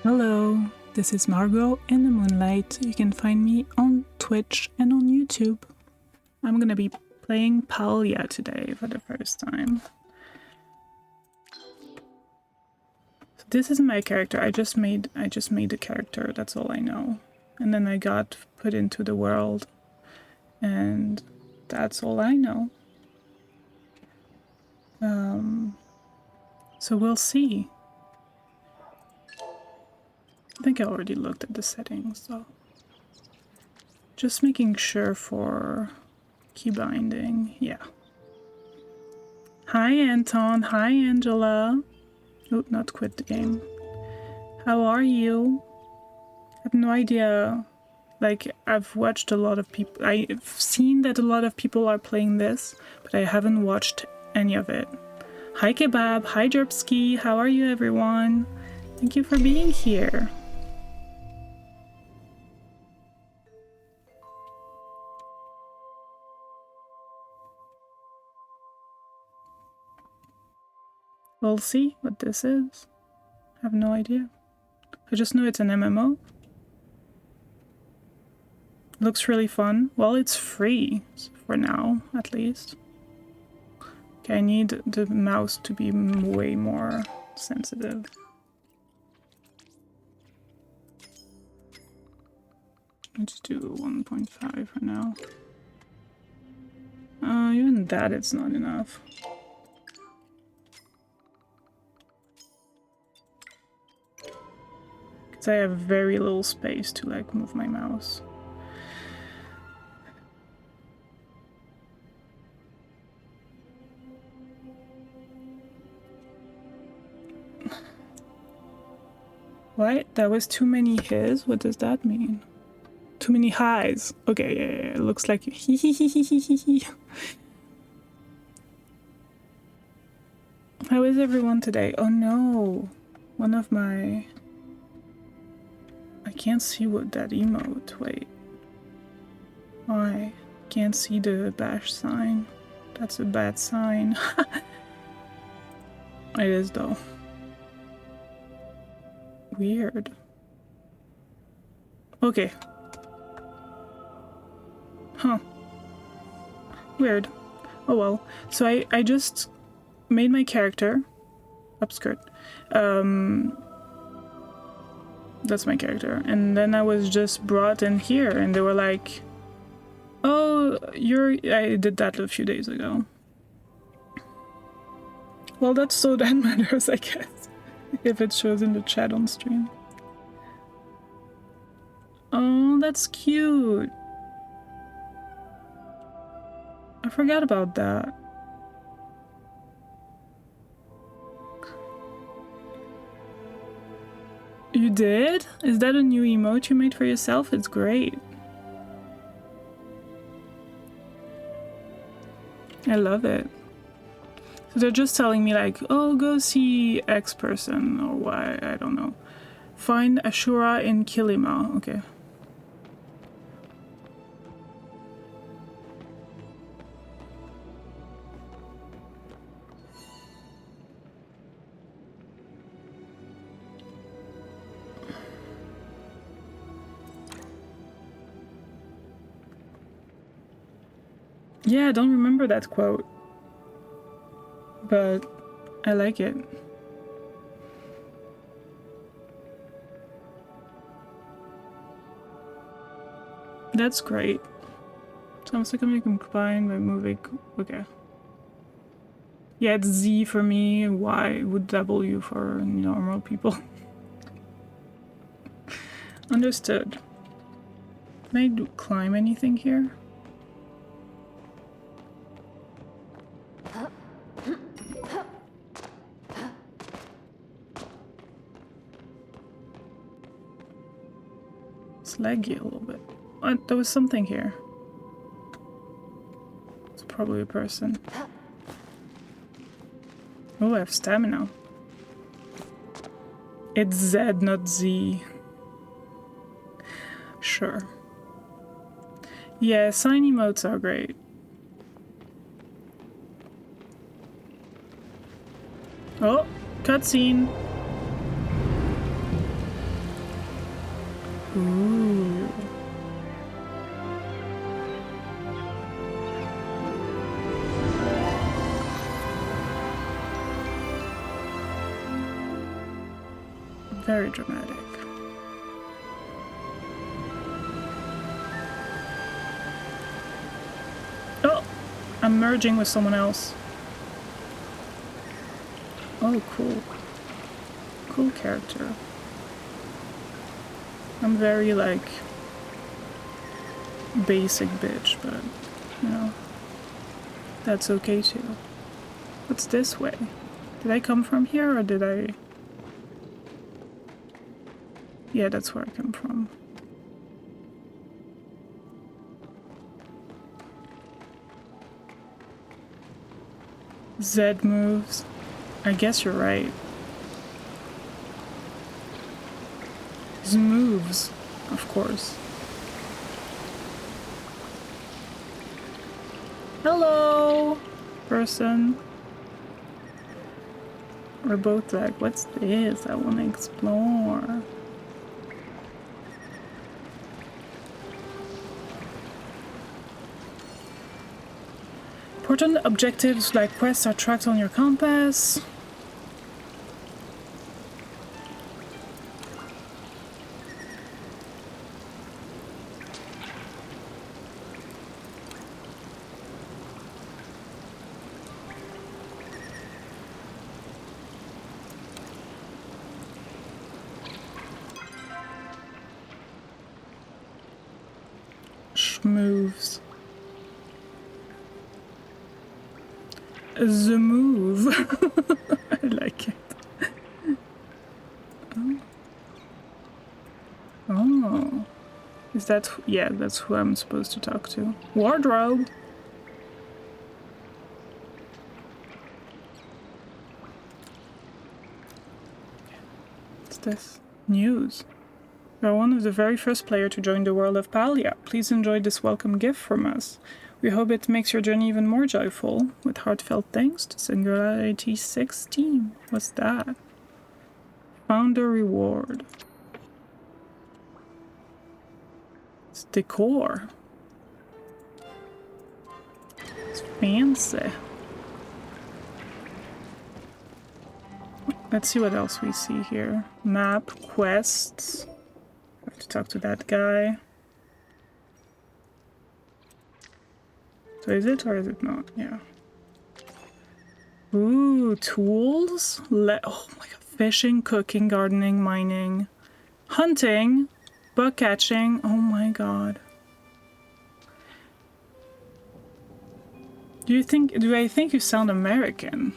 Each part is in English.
Hello, this is Margot in the Moonlight. You can find me on Twitch and on YouTube. I'm gonna be playing Palia today for the first time. So this is my character. I just made a character, that's all I know. And then I got put into the world, and that's all I know. So we'll see. I think I already looked at the settings, so just making sure for key binding. Yeah. Hi Anton, hi Angela. Oh, not quit the game. How are you? I have no idea. Like, I've watched a lot of people. I've seen that a lot of people are playing this, but I haven't watched any of it. Hi Kebab, hi Jerpski, how are you everyone? Thank you for being here. We'll see what this is. I have no idea. I just know it's an MMO. Looks really fun. Well, it's free, for now, at least. Okay, I need the mouse to be way more sensitive. Let's do 1.5 for now. Even that it's not enough. Because I have very little space to like move my mouse. What? That was too many his? What does that mean? Too many highs. Okay, yeah, it looks like hee. How is everyone today? Oh no. One of my... I can't see what that emote. Wait. Why? Can't see the bash sign. That's a bad sign. It is though. Weird. Okay. Huh. Weird. Oh well. So I just made my character. Upskirt. That's my character. And then I was just brought in here and they were like, oh, I did that a few days ago. Well, that's so that matters, I guess. If it shows in the chat on stream. Oh, that's cute. I forgot about that. You did? Is that a new emote you made for yourself? It's great. I love it. So they're just telling me like, oh, go see X person or Y, I don't know. Find Ashura in Kilima. Okay. Yeah, I don't remember that quote. But I like it. That's great. Sounds like I'm combined by moving. Okay. Yeah, it's Z for me, Y with W for normal people. Understood. Can I climb anything here? It's laggy a little bit. What? There was something here. It's probably a person. Oh, I have stamina. It's Z, not Z. Sure. Yeah, sign emotes are great. Oh, cutscene. Very dramatic. Oh! I'm merging with someone else. Oh, cool. Cool character. I'm very, like, basic bitch, but, you know, that's okay too. What's this way? Did I come from here, or did I... Yeah, that's where I come from. Z moves. I guess you're right. Z moves, of course. Hello, person. We're both like, what's this? I want to explore. Important objectives like quests are tracked on your compass. Schmoves. The move. I like it. Oh. Is that... Yeah, that's who I'm supposed to talk to. Wardrobe! What's this? News. You are one of the very first players to join the world of Palia. Please enjoy this welcome gift from us. We hope it makes your journey even more joyful. With heartfelt thanks to Singularity 6 team. What's that? Founder reward. It's decor. It's fancy. Let's see what else we see here. Map, quests. I have to talk to that guy. So is it or is it not? Yeah. Ooh, tools? Oh my god. Fishing, cooking, gardening, mining, hunting, bug catching. Oh my god. Do I think you sound American?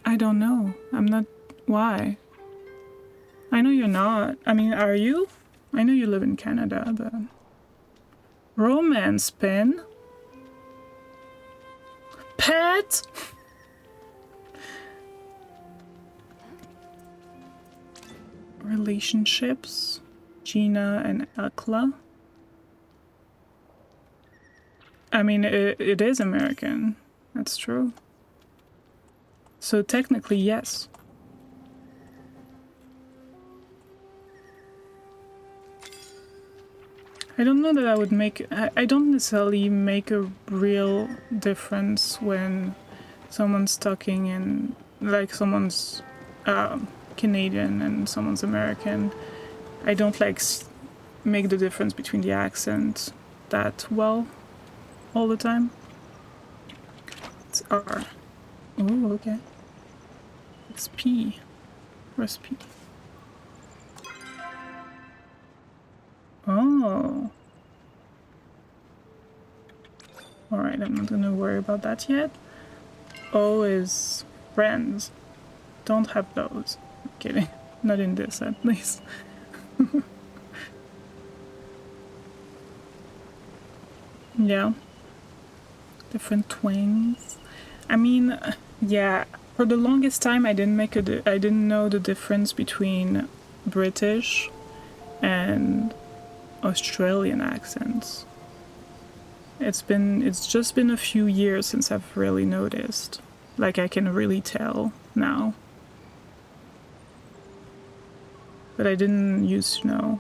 I don't know. I'm not... Why? I know you're not. I mean, are you? I know you live in Canada, but... Romance pin? Pet? Relationships? Gina and Akla? I mean, it is American. That's true. So technically, yes. I don't know that I would make... I don't necessarily make a real difference when someone's talking in... Like, someone's Canadian and someone's American. I don't, like, make the difference between the accent that well all the time. It's R. Oh, okay. It's P. Where's P? Oh. Alright, I'm not gonna worry about that yet. O is friends. Don't have those. I'm kidding. Not in this, at least. Yeah. Different twangs. I mean, yeah. For the longest time, I didn't know the difference between British and Australian accents. It's just been a few years since I've really noticed. Like, I can really tell now. But I didn't used to know.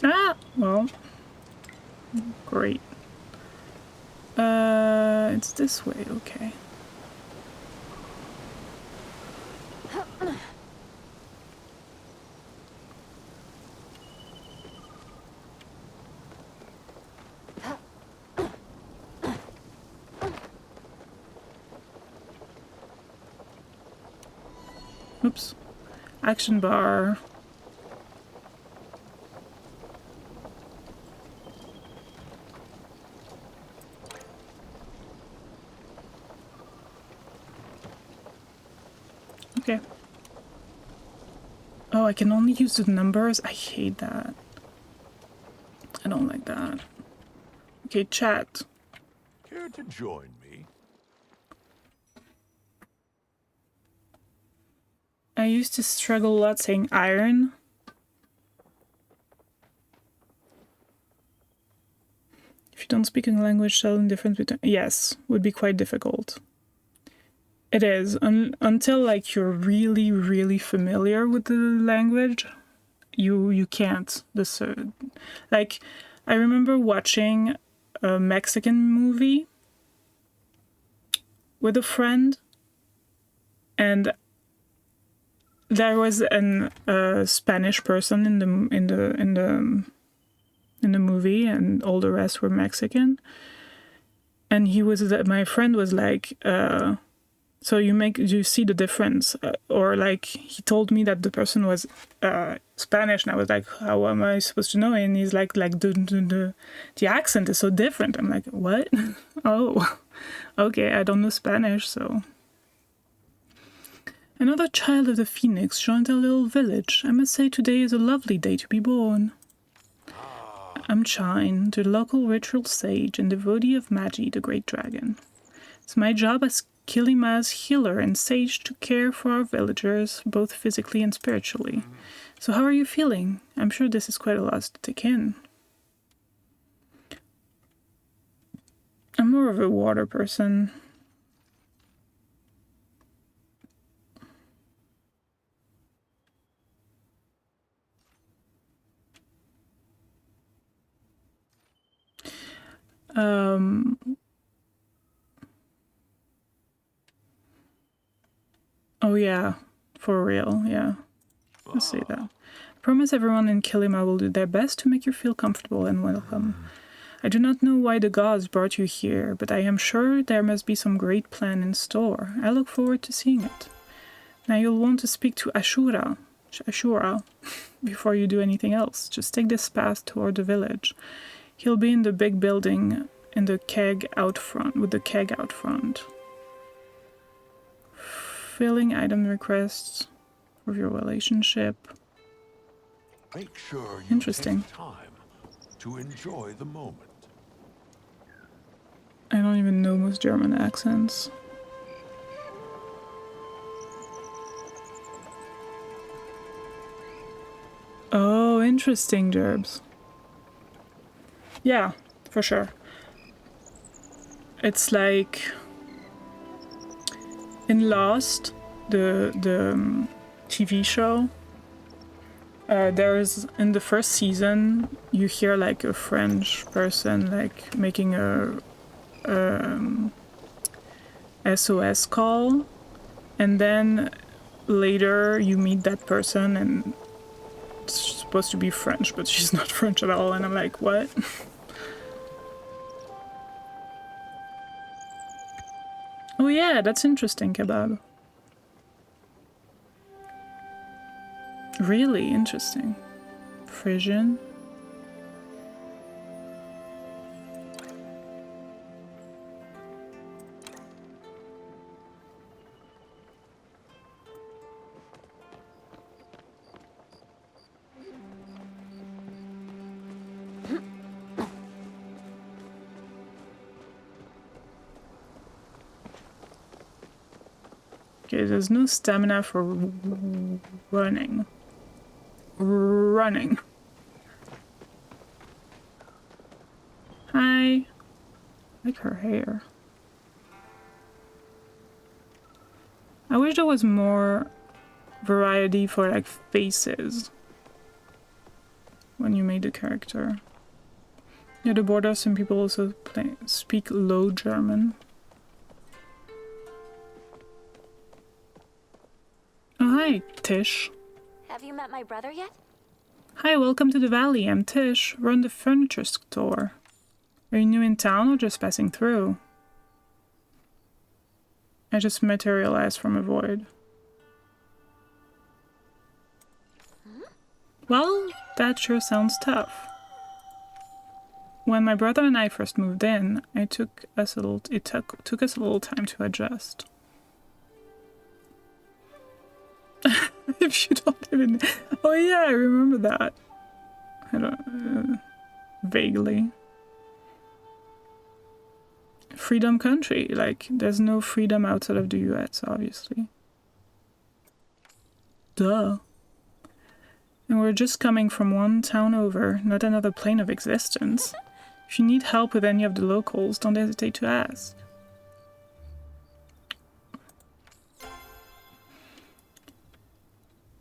Ah! Well, Great. It's this way, okay. Oops. Action bar. Okay. Oh, I can only use the numbers? I hate that. I don't like that. Okay, chat. Care to join me? I used to struggle a lot saying iron. If you don't speak a language, telling the difference between... Yes, would be quite difficult. It is. Until, like, you're really, really familiar with the language, you can't discern. Like, I remember watching a Mexican movie with a friend, and there was a Spanish person in the movie, and all the rest were Mexican. And my friend was like, so you see the difference, or like he told me that the person was Spanish, and I was like, how am I supposed to know? And he's like the accent is so different. I'm like, what? Oh, okay, I don't know Spanish, so. Another child of the Phoenix joined our little village. I must say today is a lovely day to be born. I'm Chine, the local ritual sage and devotee of Magi, the great dragon. It's my job as Kilima's healer and sage to care for our villagers, both physically and spiritually. So how are you feeling? I'm sure this is quite a lot to take in. I'm more of a water person. Oh yeah, for real, yeah. Let's say that. I promise everyone in Kilima will do their best to make you feel comfortable and welcome. I do not know why the gods brought you here, but I am sure there must be some great plan in store. I look forward to seeing it. Now you'll want to speak to Ashura before you do anything else. Just take this path toward the village. He'll be in the big building in the keg out front, with the keg out front. Filling item requests of your relationship. Make sure you Interesting. take time to enjoy the moment. I don't even know most German accents. Oh, interesting, Gerbs. Yeah, for sure. It's like in Lost, the TV show. There's in the first season you hear like a French person like making a SOS call, and then later you meet that person and it's supposed to be French, but she's not French at all, and I'm like, what? Oh yeah, that's interesting, kebab. Really interesting. Frisian. Okay, there's no stamina for running. Running. Hi. I like her hair. I wish there was more variety for like faces when you made the character. Near the border, some people also speak Low German. Oh, hi, Tish. Have you met my brother yet? Hi, welcome to the valley. I'm Tish. Run the furniture store. Are you new in town or just passing through? I just materialized from a void. Well, that sure sounds tough. When my brother and I first moved in, it took us a little time to adjust. If you don't even... Oh yeah, I remember that. I don't... vaguely. Freedom country. Like, there's no freedom outside of the US, obviously. Duh. And we're just coming from one town over, not another plane of existence. If you need help with any of the locals, don't hesitate to ask.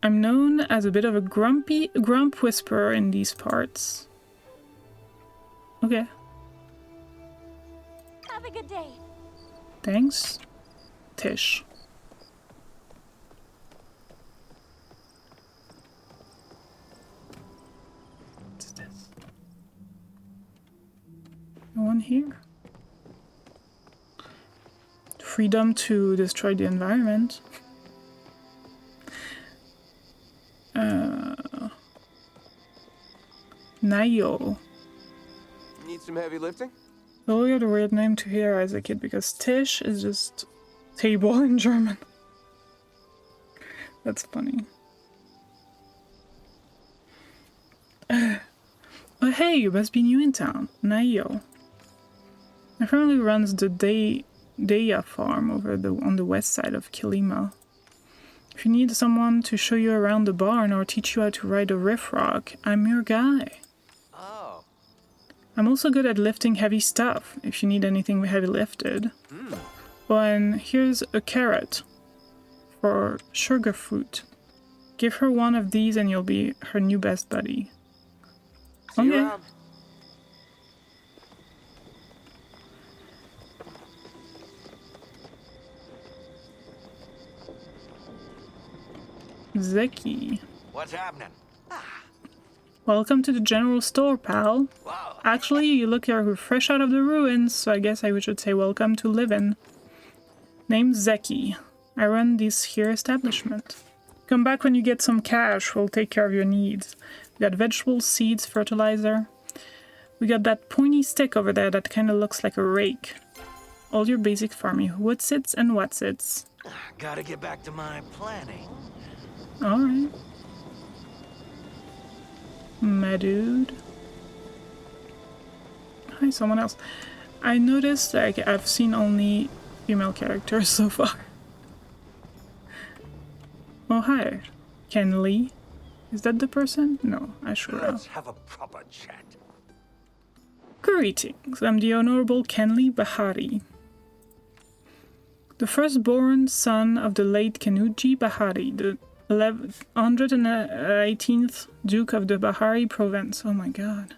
I'm known as a bit of a grump whisperer in these parts. Okay. Have a good day. Thanks, Tish. What's this? No one here? Freedom to destroy the environment. Nayo. Need some heavy lifting? Oh, you had a weird name to hear as a kid because Tish is just table in German. That's funny. Oh, hey, you must be new in town. Nayo. My family runs the Deya farm over on the west side of Kilima. If you need someone to show you around the barn or teach you how to ride a riffrock, I'm your guy. Oh. I'm also good at lifting heavy stuff, if you need anything heavy lifted. Oh, and here's a carrot for sugar fruit. Give her one of these and you'll be her new best buddy. See you around. Zeki. What's happening? Welcome to the general store, pal. Wow. Actually, you look you're fresh out of the ruins, so I guess I should say welcome to living. Name's Zeki. I run this here establishment. Come back when you get some cash, we'll take care of your needs. We got vegetables, seeds, fertilizer. We got that pointy stick over there that kind of looks like a rake. All your basic farming, whatsits and whatsits. Gotta get back to my planning. Alright. My dude. Hi, someone else. I noticed, like, I've seen only female characters so far. Oh, hi. Ken Lee. Is that the person? No, I sure am. Let's have a proper chat. Greetings. I'm the Honorable Kenley Bahari. The firstborn son of the late Kenuji Bahari, the 118th Duke of the Bahari province. Oh my god.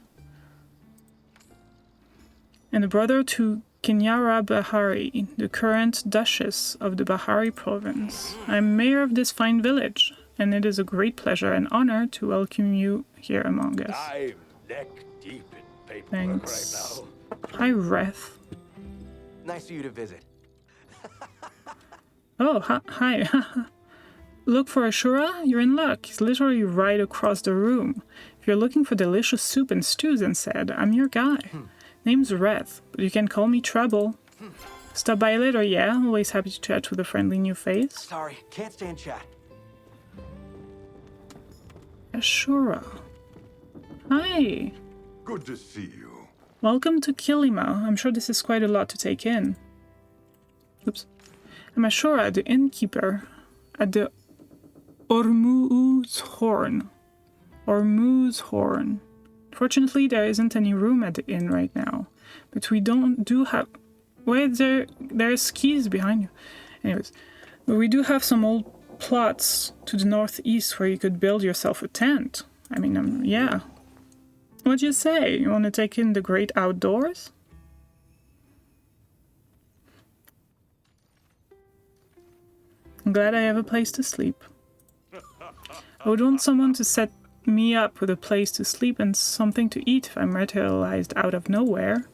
And a brother to Kinyara Bahari, the current Duchess of the Bahari province. I'm mayor of this fine village, and it is a great pleasure and honor to welcome you here among us. I'm neck deep in paperwork Thanks. right now. Hi, Reth. Nice of you to visit. Oh, hi. Look for Ashura? You're in luck. He's literally right across the room. If you're looking for delicious soup and stews instead, I'm your guy. Name's Reth, but you can call me Trouble. Stop by later, yeah? Always happy to chat with a friendly new face. Sorry, can't stay and chat. Ashura. Hi. Good to see you. Welcome to Kilima. I'm sure this is quite a lot to take in. Oops. I'm Ashura, the innkeeper at the Ormuz Horn. Fortunately, there isn't any room at the inn right now, but we do have... Wait, there's keys behind you. Anyways, but we do have some old plots to the northeast where you could build yourself a tent. I mean, yeah. What do you say? You want to take in the great outdoors? I'm glad I have a place to sleep. I would want someone to set me up with a place to sleep and something to eat if I'm materialized out of nowhere.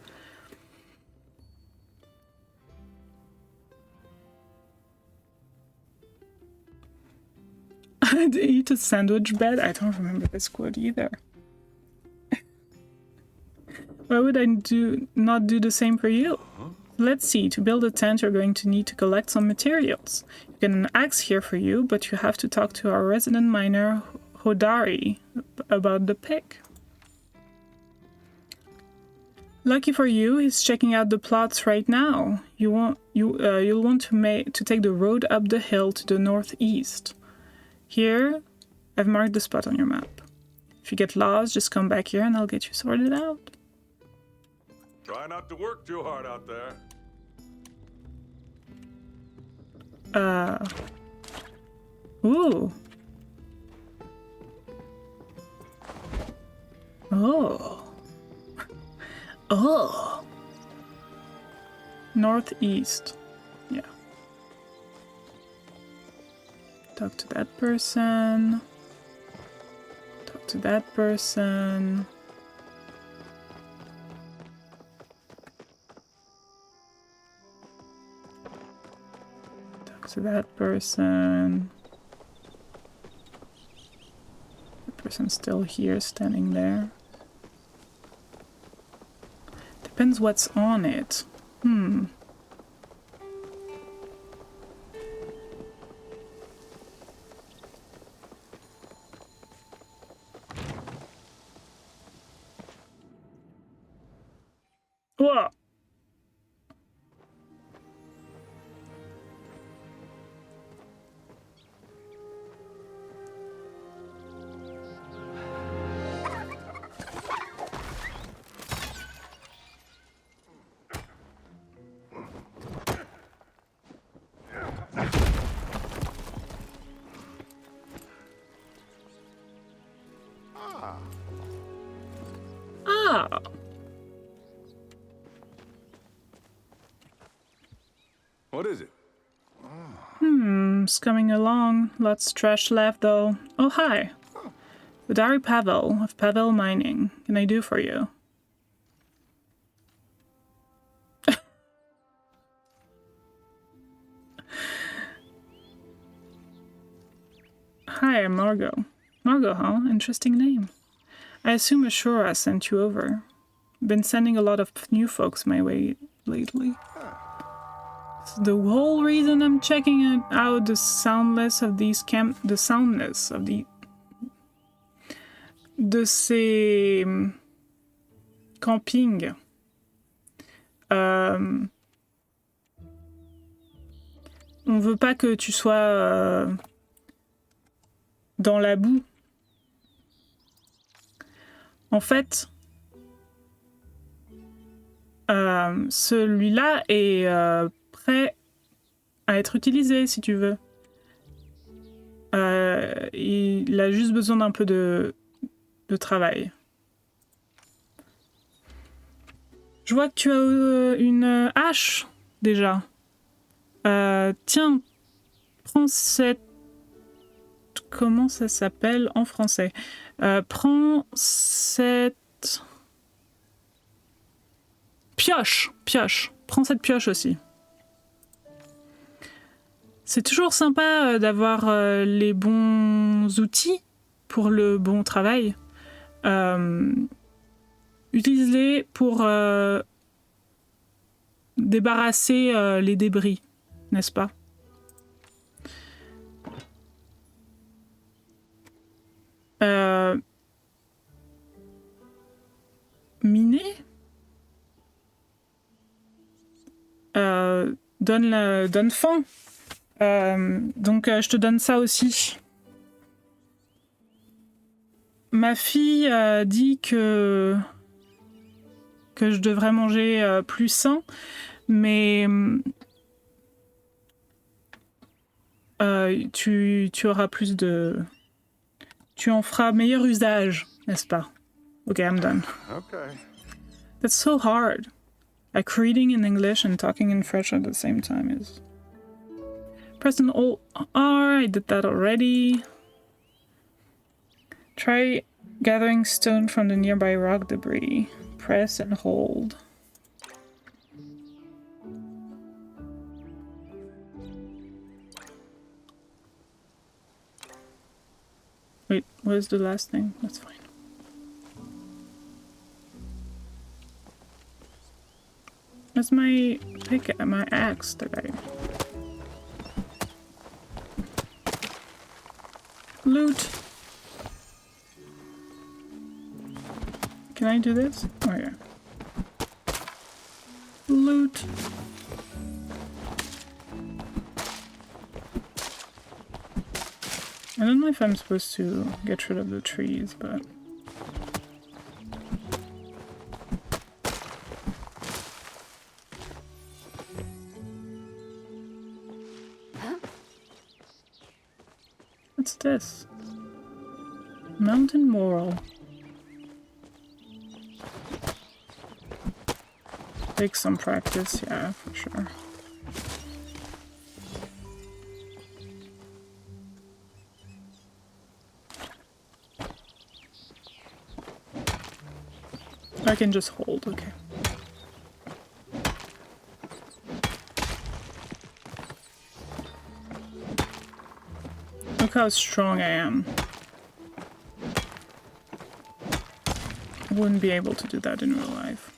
I'd eat a sandwich bed. I don't remember this quote either. Why would I not do the same for you? Let's see, to build a tent you're going to need to collect some materials. You get an axe here for you, but you have to talk to our resident miner, Hodari, about the pick. Lucky for you, he's checking out the plots right now. You'll want to take the road up the hill to the northeast. Here, I've marked the spot on your map. If you get lost, just come back here and I'll get you sorted out. Try not to work too hard out there. Ooh. Oh. Oh. Northeast. Yeah. Talk to that person. Talk to that person. Talk to that person. The person's still here, standing there. Depends what's on it. Whoa. Ah. What is it? It's coming along. Lots of trash left though. Oh, hi. Udari Pavel of Pavel Mining. Can I do for you? Hi, I'm Margot. Margot, huh? Interesting name. I assume Ashura sent you over. Been sending a lot of new folks my way lately. The whole reason I'm checking out the soundness of these de ces campings. On veut pas que tu sois dans la boue. En fait, celui-là est prêt à être utilisé, si tu veux. Il a juste besoin d'un peu de travail. Je vois que tu as une hache, déjà. Tiens, prends cette... Comment ça s'appelle en français? Prends cette... Pioche. Prends cette pioche aussi. C'est toujours sympa d'avoir les bons outils pour le bon travail. Utilise-les pour débarrasser les débris, n'est-ce pas? Miner? Donne faim. Donc je te donne ça aussi. Ma fille dit que je devrais manger plus sain, mais tu auras plus de... Tu en feras meilleur usage, n'est-ce pas? Okay, I'm done. Okay. That's so hard. Like reading in English and talking in French at the same time is... Press and Alt R, I did that already. Try gathering stone from the nearby rock debris. Press and hold. Wait, what is the last thing? That's fine. Where's my my axe that I... Loot! Can I do this? Oh yeah. Loot! I don't know if I'm supposed to get rid of the trees, but... What's this? Mountain Moral. Takes some practice, yeah, for sure. I can just hold, okay. Look how strong I am. I wouldn't be able to do that in real life.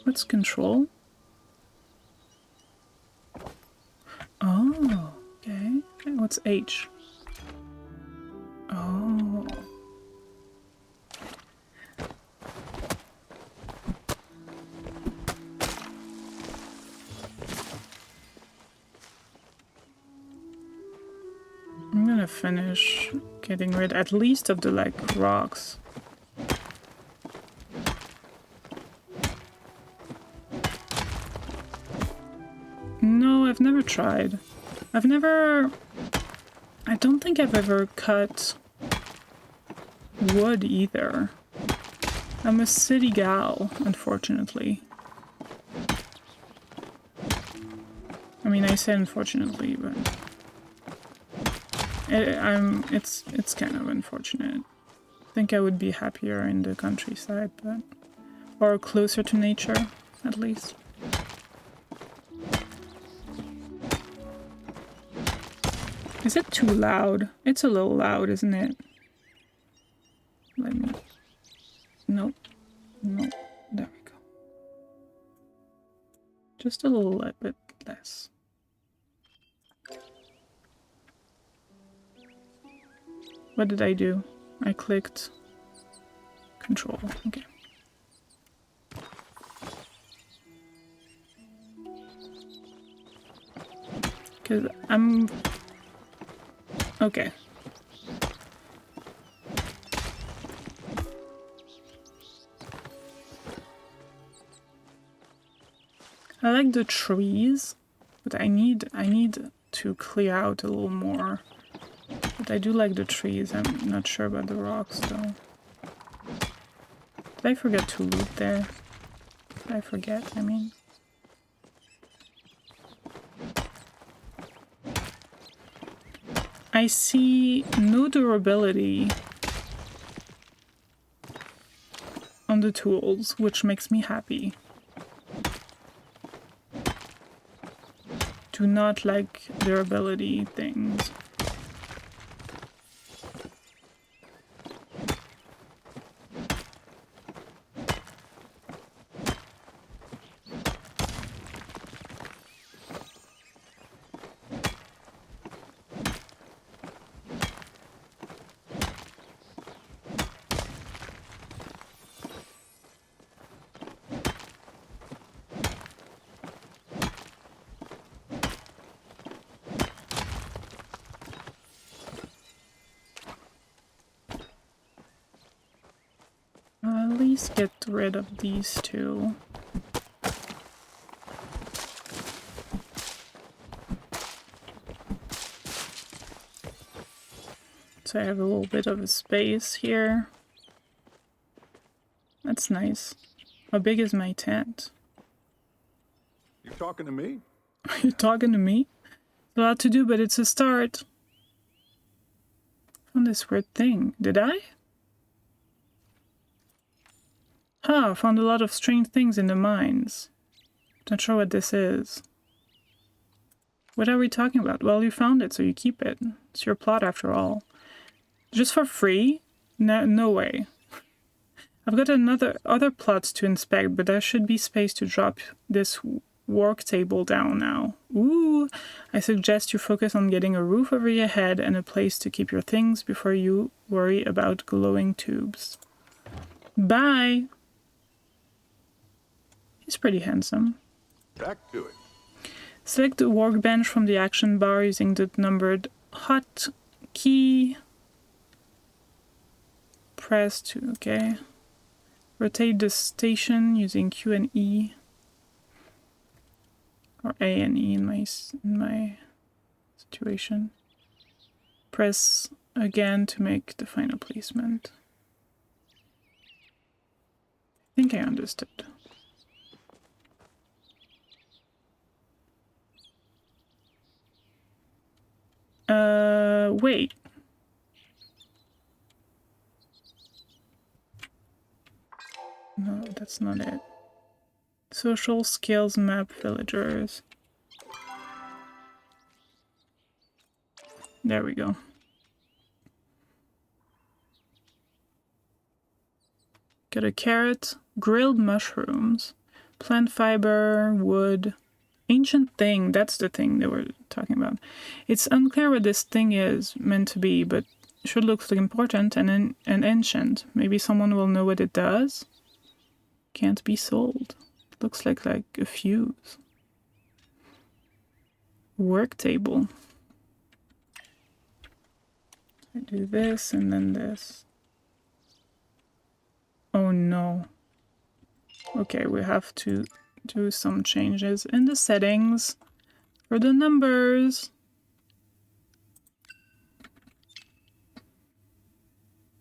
What's control? Oh, okay. What's H? Oh. I'm gonna finish getting rid at least of the like rocks. No, I've never tried. I don't think I've ever cut wood either. I'm a city gal, unfortunately. I mean, I say unfortunately, but it's kind of unfortunate. I think I would be happier in the countryside, but or closer to nature, at least. Is it too loud? It's a little loud, isn't it? Let me... Nope. Nope. There we go. Just a little bit less. What did I do? I clicked control. Okay. Because I'm... Okay. I like the trees, but I need to clear out a little more. But I do like the trees. I'm not sure about the rocks though. Did I forget to loot there? Did I forget, I mean. I see no durability on the tools, which makes me happy. Do not like durability things. At least get rid of these two. So I have a little bit of a space here. That's nice. How big is my tent? You talking to me? Are you talking to me? A lot to do, but it's a start. Found this weird thing. Did I? Huh, found a lot of strange things in the mines. Not sure what this is. What are we talking about? Well, you found it, so you keep it. It's your plot after all. Just for free? No, no way. I've got other plots to inspect, but there should be space to drop this work table down now. Ooh, I suggest you focus on getting a roof over your head and a place to keep your things before you worry about glowing tubes. Bye! He's pretty handsome. Back to it. Select the workbench from the action bar using the numbered hot key. Press to, okay. Rotate the station using Q and E. Or A and E in my situation. Press again to make the final placement. I think I understood. Wait. No, that's not it. Social skills map villagers. There we go. Got a carrot, grilled mushrooms, plant fiber, wood, ancient thing. That's the thing they were talking about. It's unclear what this thing is meant to be, but it sure looks like important and ancient. Maybe someone will know what it does. Can't be sold. Looks like a fuse. Work table. I do this and then this. Oh no. Okay, we have to do some changes in the settings for the numbers.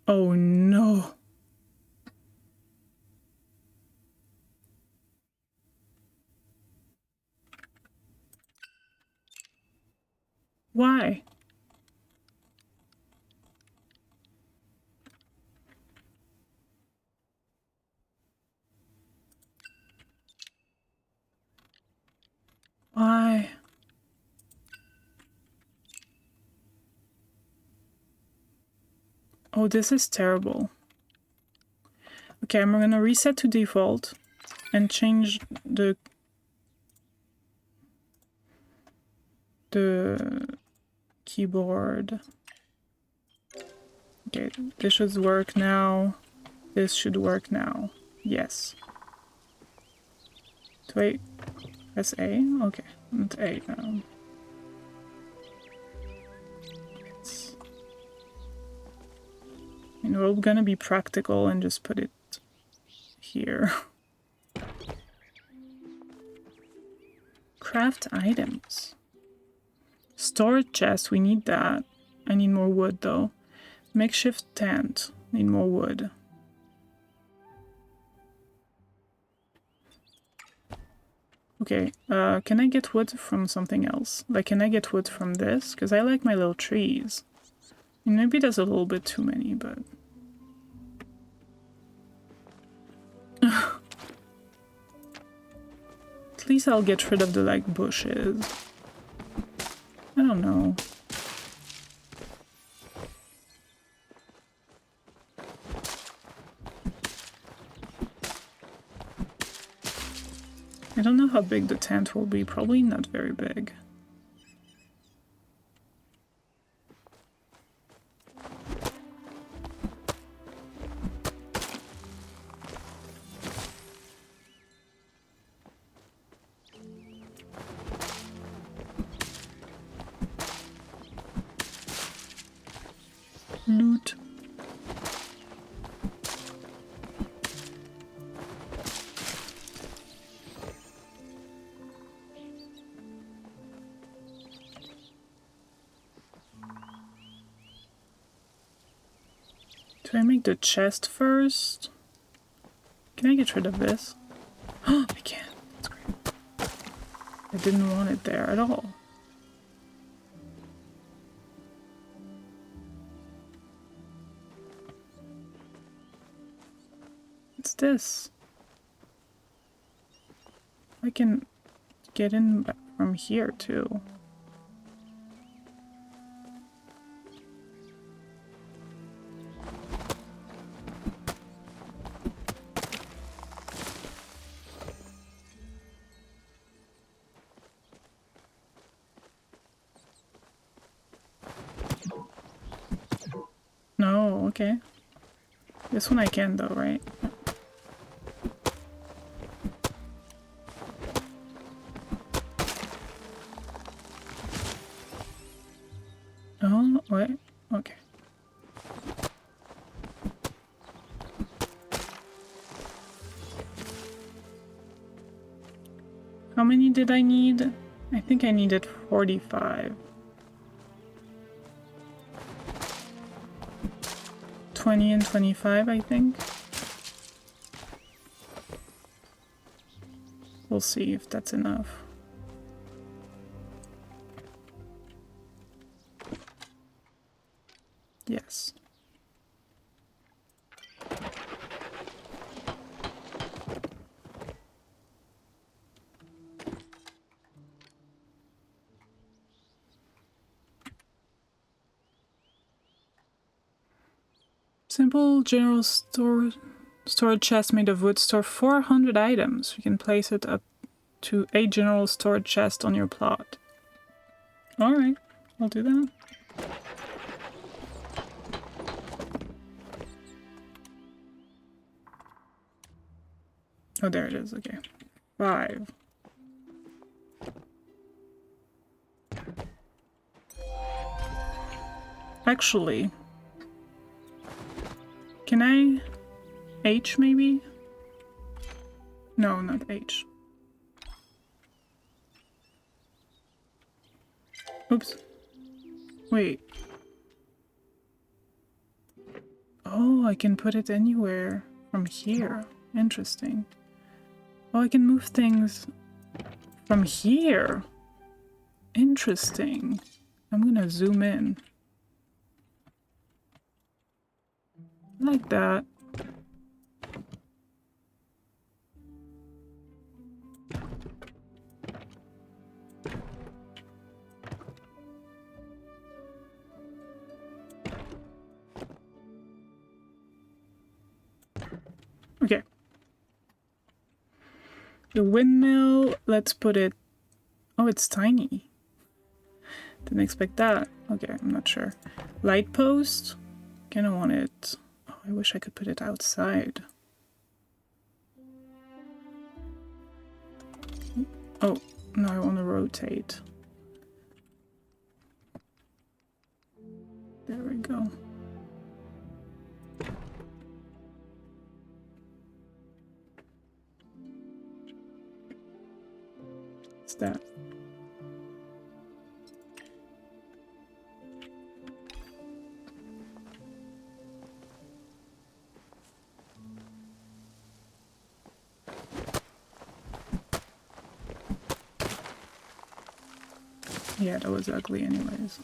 Oh no. Why? Why? Oh, this is terrible. Okay, I'm gonna reset to default and change the keyboard. Okay, this should work now. This should work now. Yes. Wait, press A? Okay, not A. We're gonna be practical and just put it here. Craft items. Storage chest, we need that. I need more wood though. Makeshift tent, need more wood. Okay, can I get wood from something else? Like, can I get wood from this? Because I like my little trees. And maybe there's a little bit too many, but... At least I'll get rid of the, like, bushes. I don't know. I don't know how big the tent will be. Probably not very big. Loot. Do I make the chest first? Can I get rid of this? Oh, I can. That's great. I didn't want it there at all. What's this? I can get in from here too. No, okay. This one I can though, right? Oh, wait. Okay. How many did I need? I think I needed 45. 20 and 25, I think. We'll see if that's enough. Yes. Simple general storage chest made of wood. Store 400 items. You can place it up to a general storage chest on your plot. Alright, I'll do that. Oh, there it is. Okay. 5. Actually, can I H maybe? No, not H. Oops. Wait. Oh, I can put it anywhere from here. Interesting. Oh, I can move things from here. Interesting. I'm gonna zoom in. Like that. Okay. The windmill, let's put it... Oh, it's tiny. Didn't expect that. Okay, I'm not sure. Light post. Kinda want it... Oh, I wish I could put it outside. Oh, no, I want to rotate. There we go. What's that? Yeah, that was ugly anyways.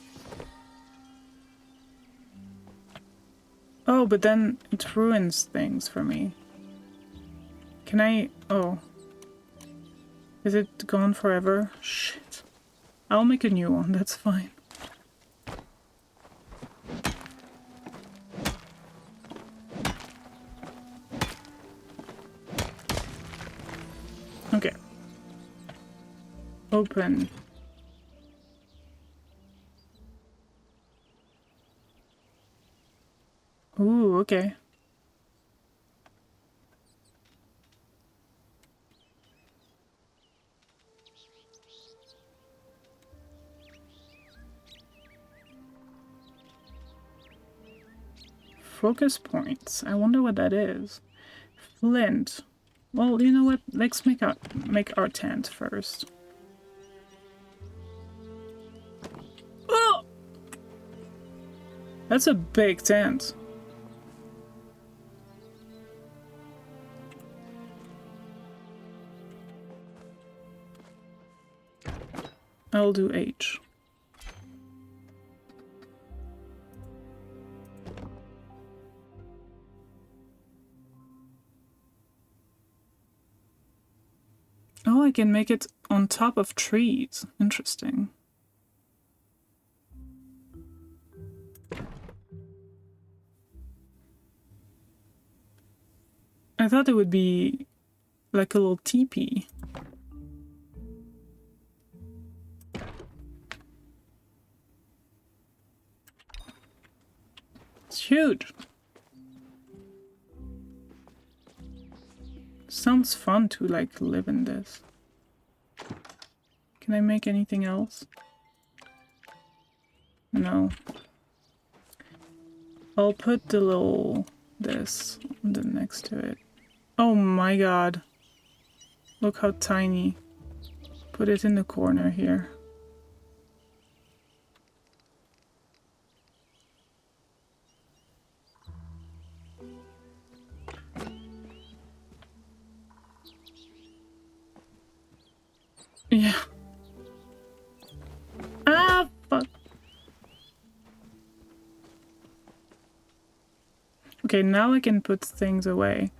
Oh, but then it ruins things for me. Can I... Oh. Is it gone forever? Shit. I'll make a new one, that's fine. Okay. Open. Ooh, okay. Focus points. I wonder what that is. Flint. Well, you know what? Let's make our tent first. Oh! That's a big tent. I'll do H. Oh, I can make it on top of trees. Interesting. I thought it would be like a little teepee. It's huge. Sounds fun to like live in this. Can I make anything else? No. I'll put the little this next to it. Oh my god. Look how tiny. Put it in the corner here. Yeah. Ah, fuck. Okay, now I can put things away.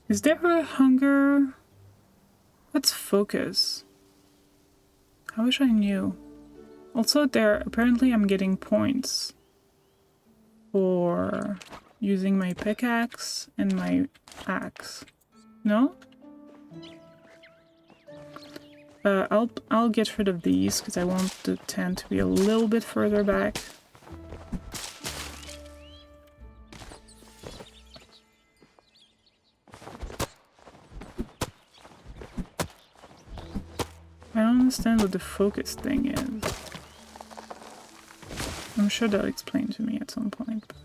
Is there a hunger? Let's focus. I wish I knew. Also, apparently I'm getting points for using my pickaxe and my axe. No? I'll get rid of these because I want the tent to be a little bit further back. I don't understand what the focus thing is. I'm sure they'll explain to me at some point. But...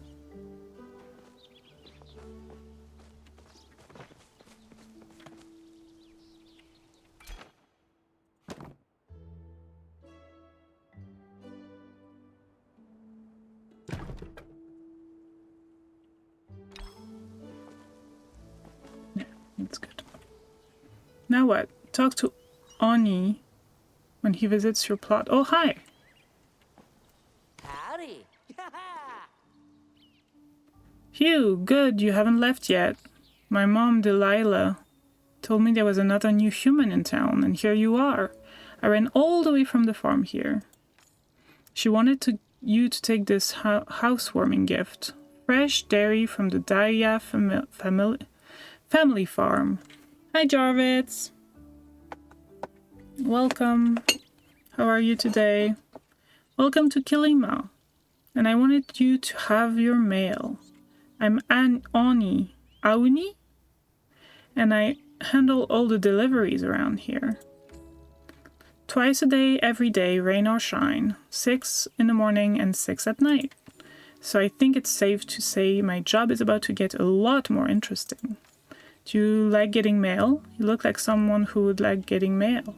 yeah, that's good. Now what? Talk to Oni when he visits your plot. Oh, hi! Howdy. Hugh, good, you haven't left yet. My mom, Delilah, told me there was another new human in town, and here you are. I ran all the way from the farm here. She wanted you to take this housewarming gift. Fresh dairy from the Daya family farm. Hi, Jarvis. Welcome. How are you today? Welcome to Kilima. And I wanted you to have your mail. I'm Auni, and I handle all the deliveries around here. Twice a day, every day, rain or shine. 6 in the morning and 6 at night. So I think it's safe to say my job is about to get a lot more interesting. Do you like getting mail? You look like someone who would like getting mail.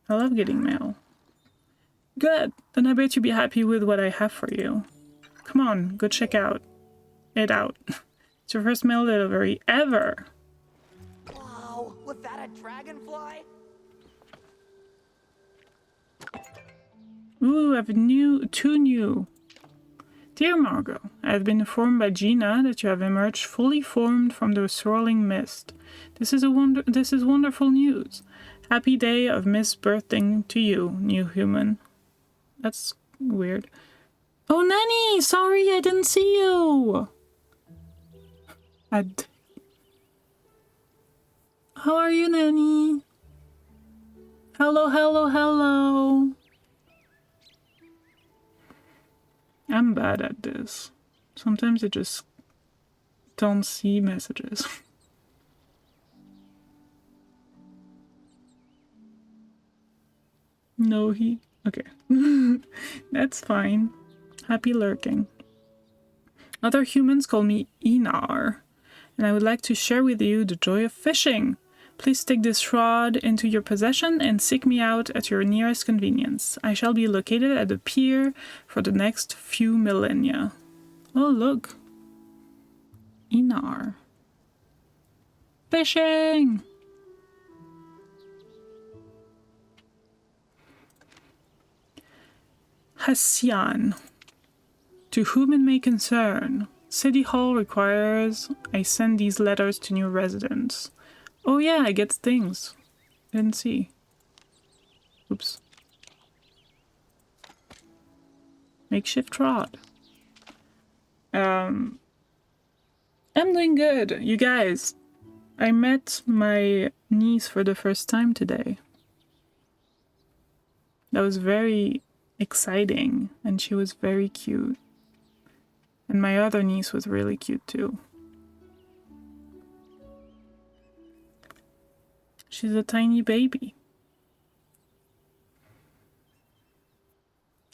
I love getting mail. Good, then I bet you'll be happy with what I have for you. Come on, go check it out. It's your first mail delivery ever. Wow, was that a dragonfly? Ooh, I have two new. Dear Margot, I have been informed by Gina that you have emerged fully formed from the swirling mist. This is wonderful news. Happy day of misbirthing to you, new human. That's weird. Oh, Nanny! Sorry, I didn't see you! How are you, Nanny? Hello, hello, hello! I'm bad at this. Sometimes I just don't see messages. No, okay. That's fine. Happy lurking. Other humans call me Inar, and I would like to share with you the joy of fishing. Please take this rod into your possession and seek me out at your nearest convenience. I shall be located at the pier for the next few millennia. Oh, look. Inar. Fishing! Hassian. To whom it may concern. City Hall requires I send these letters to new residents. Oh yeah, I get things. Didn't see. Oops. Makeshift rod. I'm doing good. You guys, I met my niece for the first time today. That was very exciting, and she was very cute. And my other niece was really cute too. She's a tiny baby.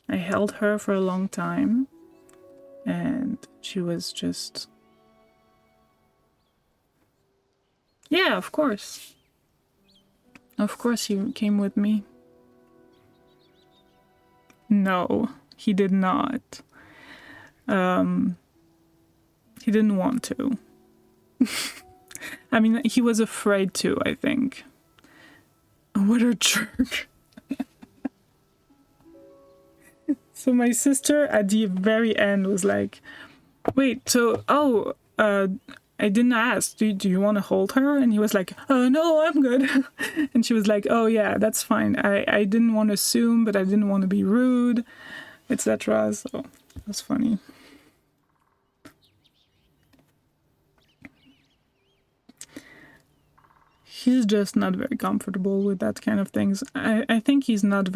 I held her for a long time, and she was just... Yeah, of course. Of course he came with me. No, he did not. He didn't want to. I mean, he was afraid to, I think. What a jerk. So my sister at the very end was like, wait, so, I didn't ask, do you want to hold her? And he was like, oh, no, I'm good. And she was like, oh, yeah, that's fine. I didn't want to assume, but I didn't want to be rude, etc. So it was funny. He's just not very comfortable with that kind of things. I think he's not a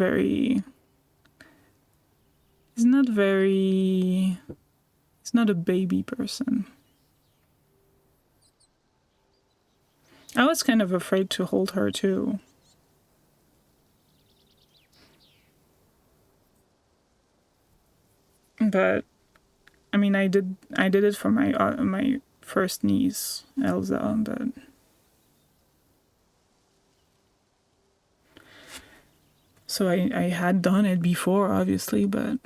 baby person. I was kind of afraid to hold her too. But I mean, I did it for my first niece, Elsa, but so I had done it before, obviously, but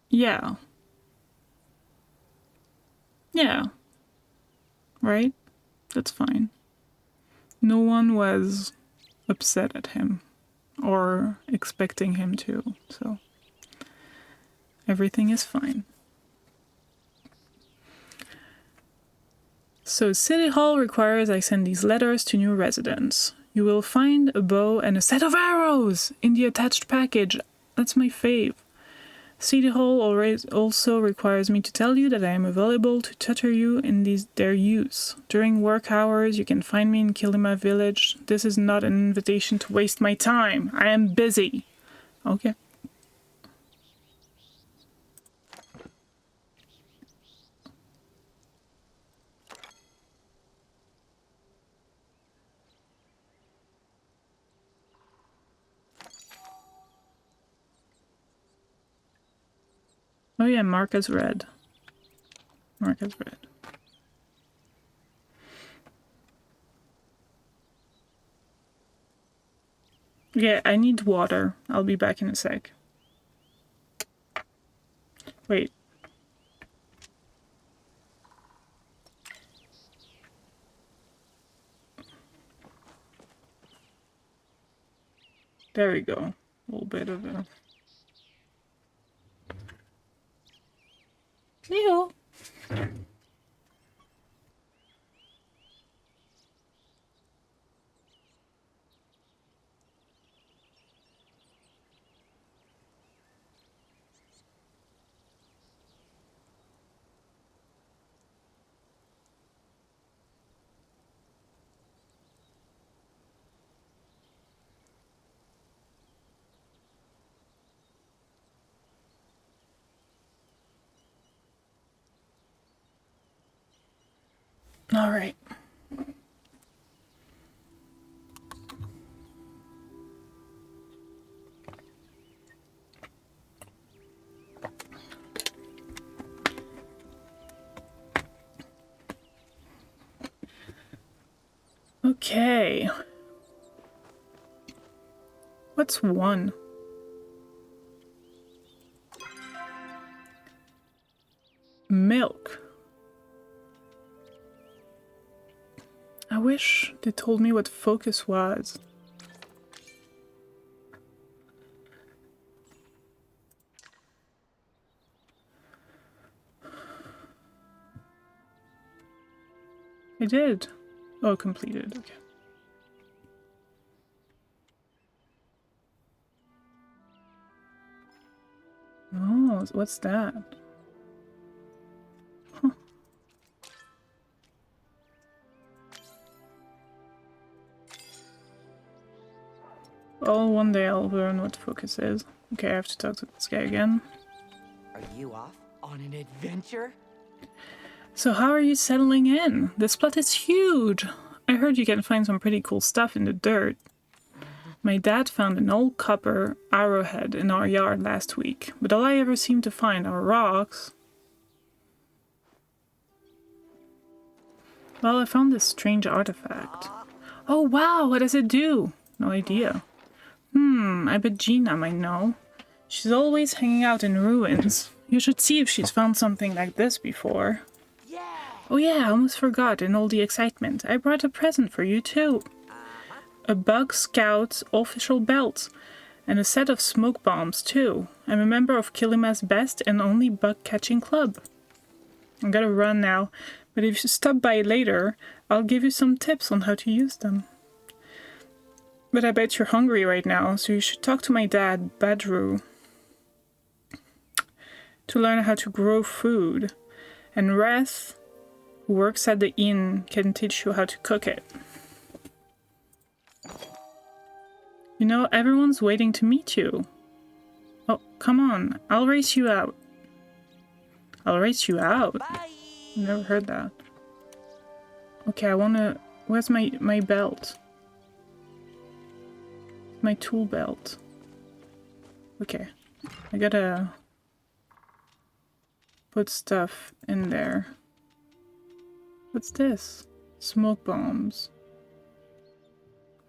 yeah. Yeah. Right? That's fine. No one was upset at him or expecting him to, so everything is fine. So City Hall requires I send these letters to new residents. You will find a bow and a set of arrows in the attached package. That's my fave. City Hall also requires me to tell you that I am available to tutor you in their use. During work hours, you can find me in Kilima village. This is not an invitation to waste my time. I am busy. Okay. Oh yeah, mark as red. Mark as red. Yeah, I need water. I'll be back in a sec. Wait. There we go. A little bit of a... Leo! All right. Okay. What's one? Milk. I wish they told me what focus was. I did. Oh, completed. Okay. Oh, what's that? Huh. Well, one day I'll learn what focus is. Okay, I have to talk to this guy again. Are you off on an adventure? So how are you settling in? This plot is huge. I heard you can find some pretty cool stuff in the dirt. My dad found an old copper arrowhead in our yard last week, but all I ever seem to find are rocks. Well, I found this strange artifact. Oh wow, what does it do? No idea. I bet Gina might know. She's always hanging out in ruins. You should see if she's found something like this before. Yeah! Oh yeah, I almost forgot in all the excitement. I brought a present for you too. A Bug Scout official belt. And a set of smoke bombs too. I'm a member of Kilima's best and only bug catching club. I'm gonna run now, but if you stop by later, I'll give you some tips on how to use them. But I bet you're hungry right now, so you should talk to my dad, Badru, to learn how to grow food. And Reth, who works at the inn, can teach you how to cook it. You know, everyone's waiting to meet you. Oh, come on, I'll race you out. I'll race you out? Bye! Never heard that. Okay, I wanna... Where's my belt? My tool belt. Okay. I gotta... put stuff in there. What's this? Smoke bombs.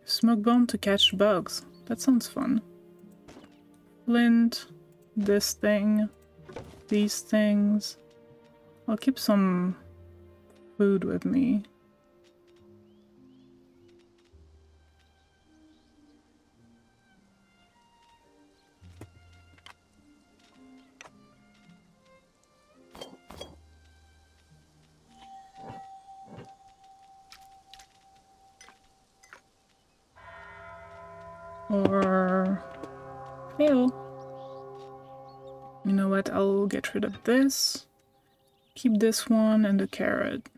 Smoke bomb to catch bugs. That sounds fun. Flint. This thing. These things. I'll keep some food with me. Or... Ew. You know what? I'll get rid of this. Keep this one and the carrot.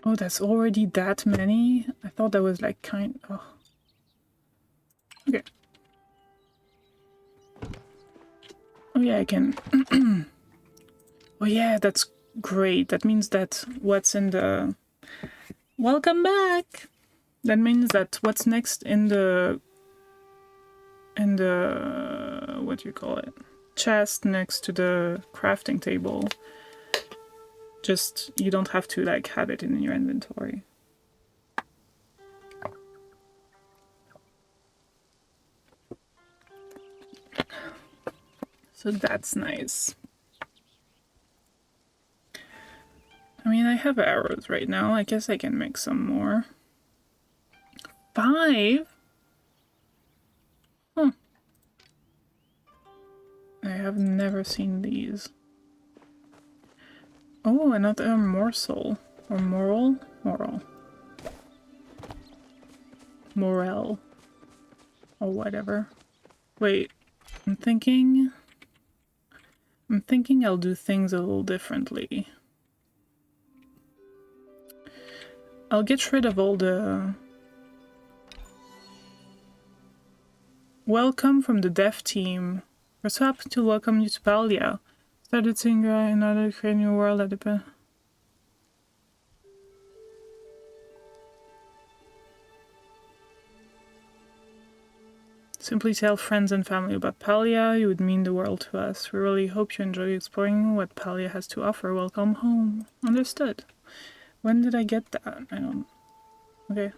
Oh, that's already that many? I thought that was like kind... Oh. Okay. Oh yeah, I can... Oh yeah, that's great. That means that what's in the... Welcome back! That means that what's next in the... what do you call it? Chest next to the crafting table. Just, you don't have to like have it in your inventory. So that's nice. I mean, I have arrows right now. I guess I can make some more. 5? Huh. I have never seen these. Oh, another morsel. Or moral? Moral. Morel. Or whatever. Wait, I'm thinking I'll do things a little differently. I'll get rid of all the... Welcome from the dev team. We're so happy to welcome you to Palia. Started seeing in order to create a new world at the... Simply tell friends and family about Palia. You would mean the world to us. We really hope you enjoy exploring what Palia has to offer. Welcome home. Understood. When did I get that? I don't... Okay.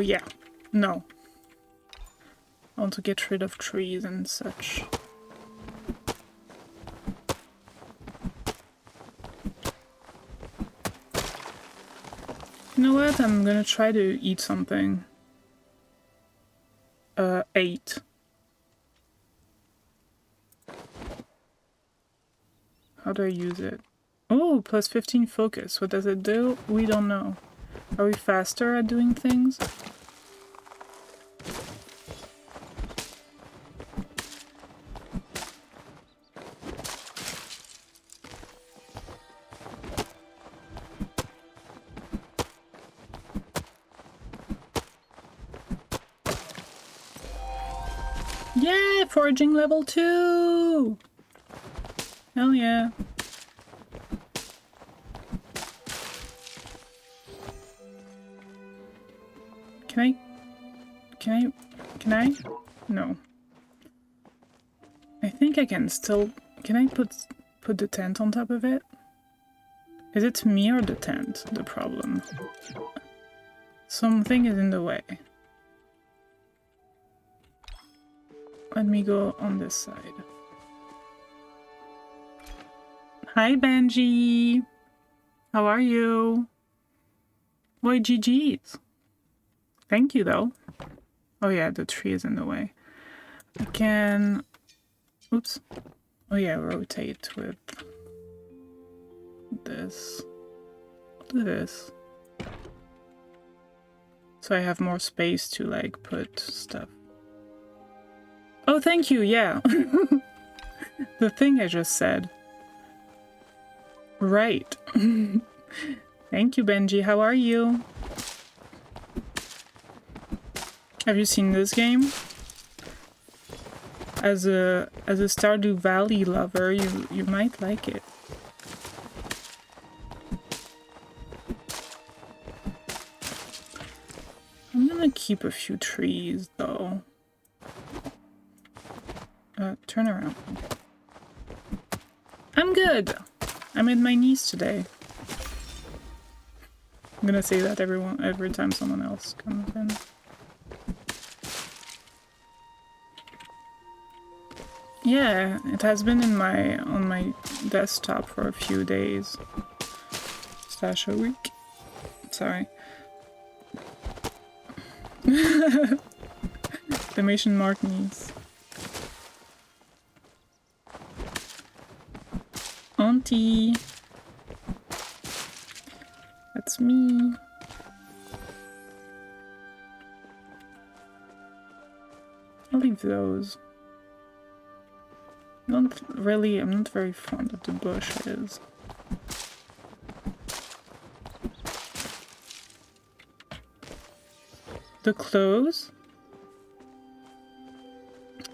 Yeah. No. I want to get rid of trees and such. You know what? I'm gonna try to eat something. 8. How do I use it? Oh, plus 15 focus. What does it do? We don't know. Are we faster at doing things? Yay! Foraging level 2! Hell yeah. Can I? No. I think I can still... Can I put the tent on top of it? Is it me or the tent, the problem? Something is in the way. Let me go on this side. Hi, Benji! How are you? Why, GG's. Thank you, though. Oh yeah, the tree is in the way. I can... Oops. Oh yeah, rotate with this. I'll do this. So I have more space to, like, put stuff. Oh, thank you, yeah. The thing I just said. Right. Thank you, Benji. How are you? Have you seen this game? As a Stardew Valley lover, you might like it. I'm gonna keep a few trees though. Turn around. I'm good. I'm at my knees today. I'm gonna say that every time someone else comes in. Yeah, it has been on my desktop for a few days. Slash a week. Sorry. Exclamation mark knees. Auntie. That's me. I'll leave those. I'm not very fond of the bushes. The clothes?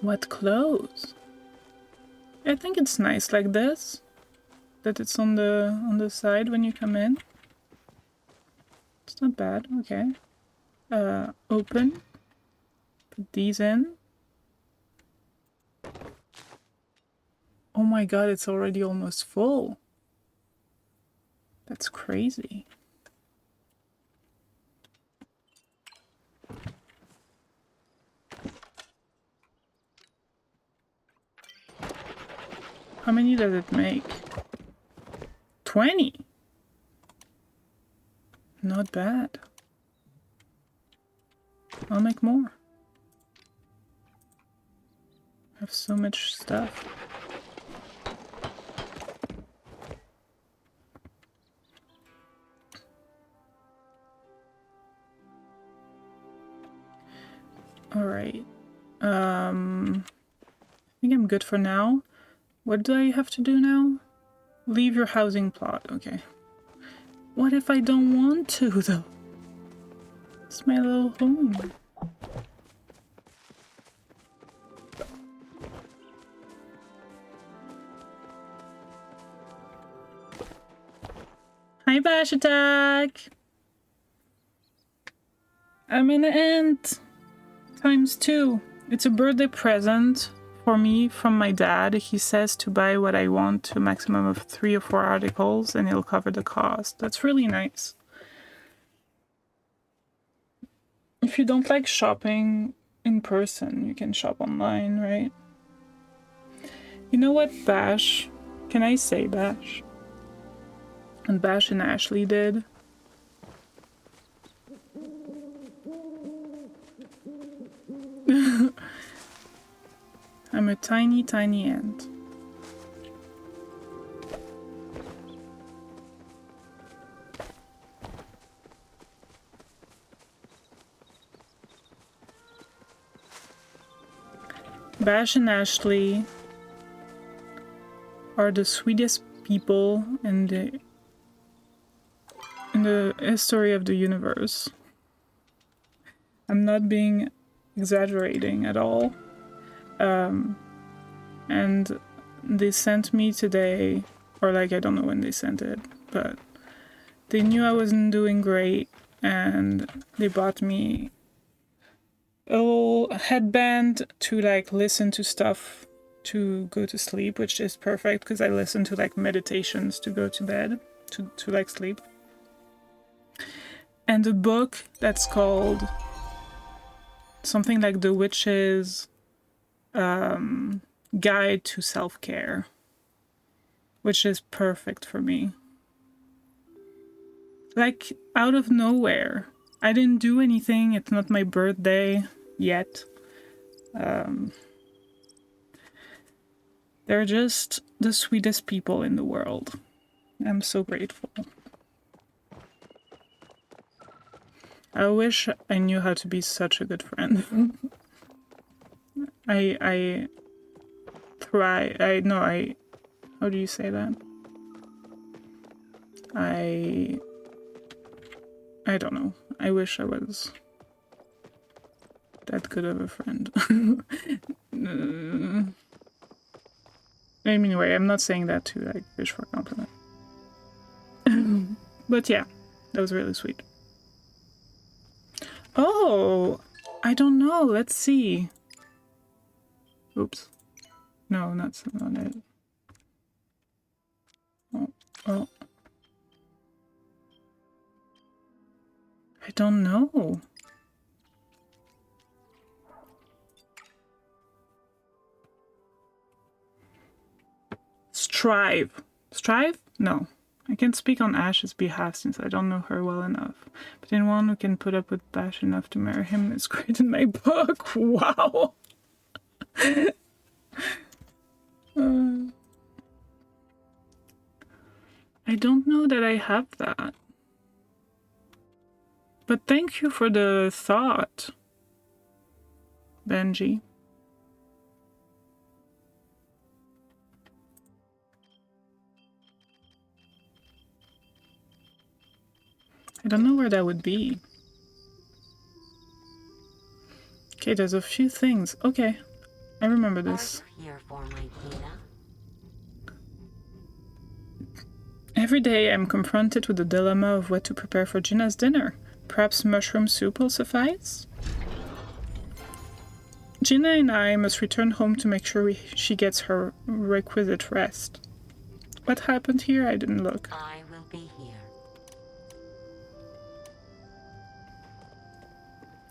What clothes? I think it's nice like this. That it's on the side when you come in. It's not bad, okay. Open. Put these in. Oh my god, it's already almost full. That's crazy. How many does it make? 20? Not bad. I'll make more. I have so much stuff. Alright. I think I'm good for now. What do I have to do now? Leave your housing plot. Okay. What if I don't want to, though? It's my little home. Hi, Bash Attack! I'm an ant! ×2. It's a birthday present for me from my dad. He says to buy what I want to a maximum of 3 or 4 articles and he'll cover the cost. That's really nice. If you don't like shopping in person, you can shop online, right? You know what, Bash? Can I say Bash? And Bash and Ashley did? I'm a tiny, tiny ant. Bash and Ashley are the sweetest people in the history of the universe. I'm not being exaggerating at all. And they sent me today, or like I don't know when they sent it, but they knew I wasn't doing great and they bought me a little headband to like listen to stuff to go to sleep, which is perfect because I listen to like meditations to go to bed, to like sleep. And a book that's called something like The Witch's Guide to Self-Care, which is perfect for me. Like out of nowhere. I didn't do anything. It's not my birthday yet. They're just the sweetest people in the world. I'm so grateful. I wish I knew how to be such a good friend. I try. How do you say that? I don't know. I wish I was that good of a friend. Anyway, I'm not saying that to like wish for a compliment. But yeah, that was really sweet. Oh, I don't know. Let's see. Oops. No, that's not it. Oh. I don't know. Strive. Strive? No. I can't speak on Ash's behalf since I don't know her well enough. But anyone who can put up with Bash enough to marry him is great in my book. Wow. I don't know that I have that. But thank you for the thought, Benji. I don't know where that would be. Okay, there's a few things. Okay, I remember this. Here for my Gina. Every day I'm confronted with the dilemma of what to prepare for Gina's dinner. Perhaps mushroom soup will suffice? Gina and I must return home to make sure she gets her requisite rest. What happened here? I didn't look. I will be here.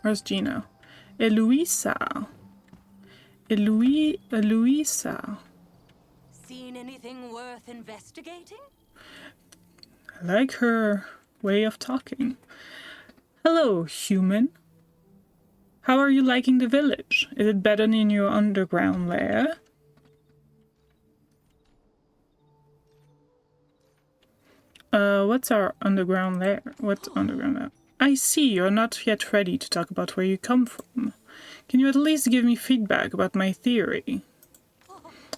Where's Gina? Eloisa. Eloisa. Seen anything worth investigating? I like her way of talking. Hello, human. How are you liking the village? Is it better than your underground lair? What's our underground lair? What's underground lair? I see you're not yet ready to talk about where you come from. Can you at least give me feedback about my theory?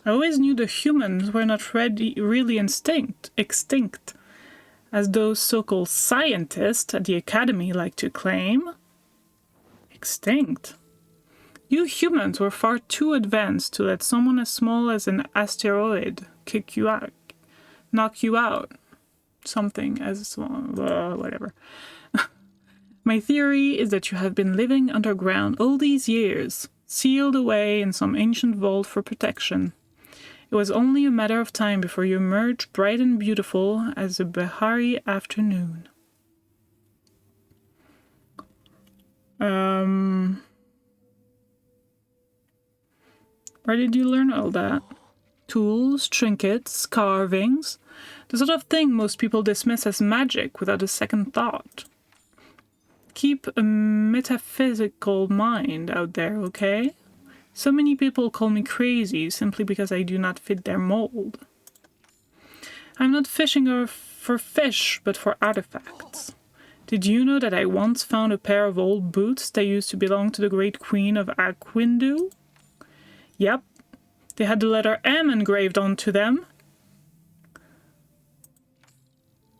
I always knew the humans were not really extinct, as those so-called scientists at the Academy like to claim. Extinct? You humans were far too advanced to let someone as small as an asteroid kick you out, knock you out. Something as small, whatever. My theory is that you have been living underground all these years, sealed away in some ancient vault for protection. It was only a matter of time before you emerged bright and beautiful as a Bahari afternoon. Where did you learn all that? Tools, trinkets, carvings, the sort of thing most people dismiss as magic without a second thought. Keep a metaphysical mind out there, okay? So many people call me crazy simply because I do not fit their mold. I'm not fishing for fish, but for artifacts. Did you know that I once found a pair of old boots that used to belong to the great queen of Aquindu? Yep, they had the letter M engraved onto them.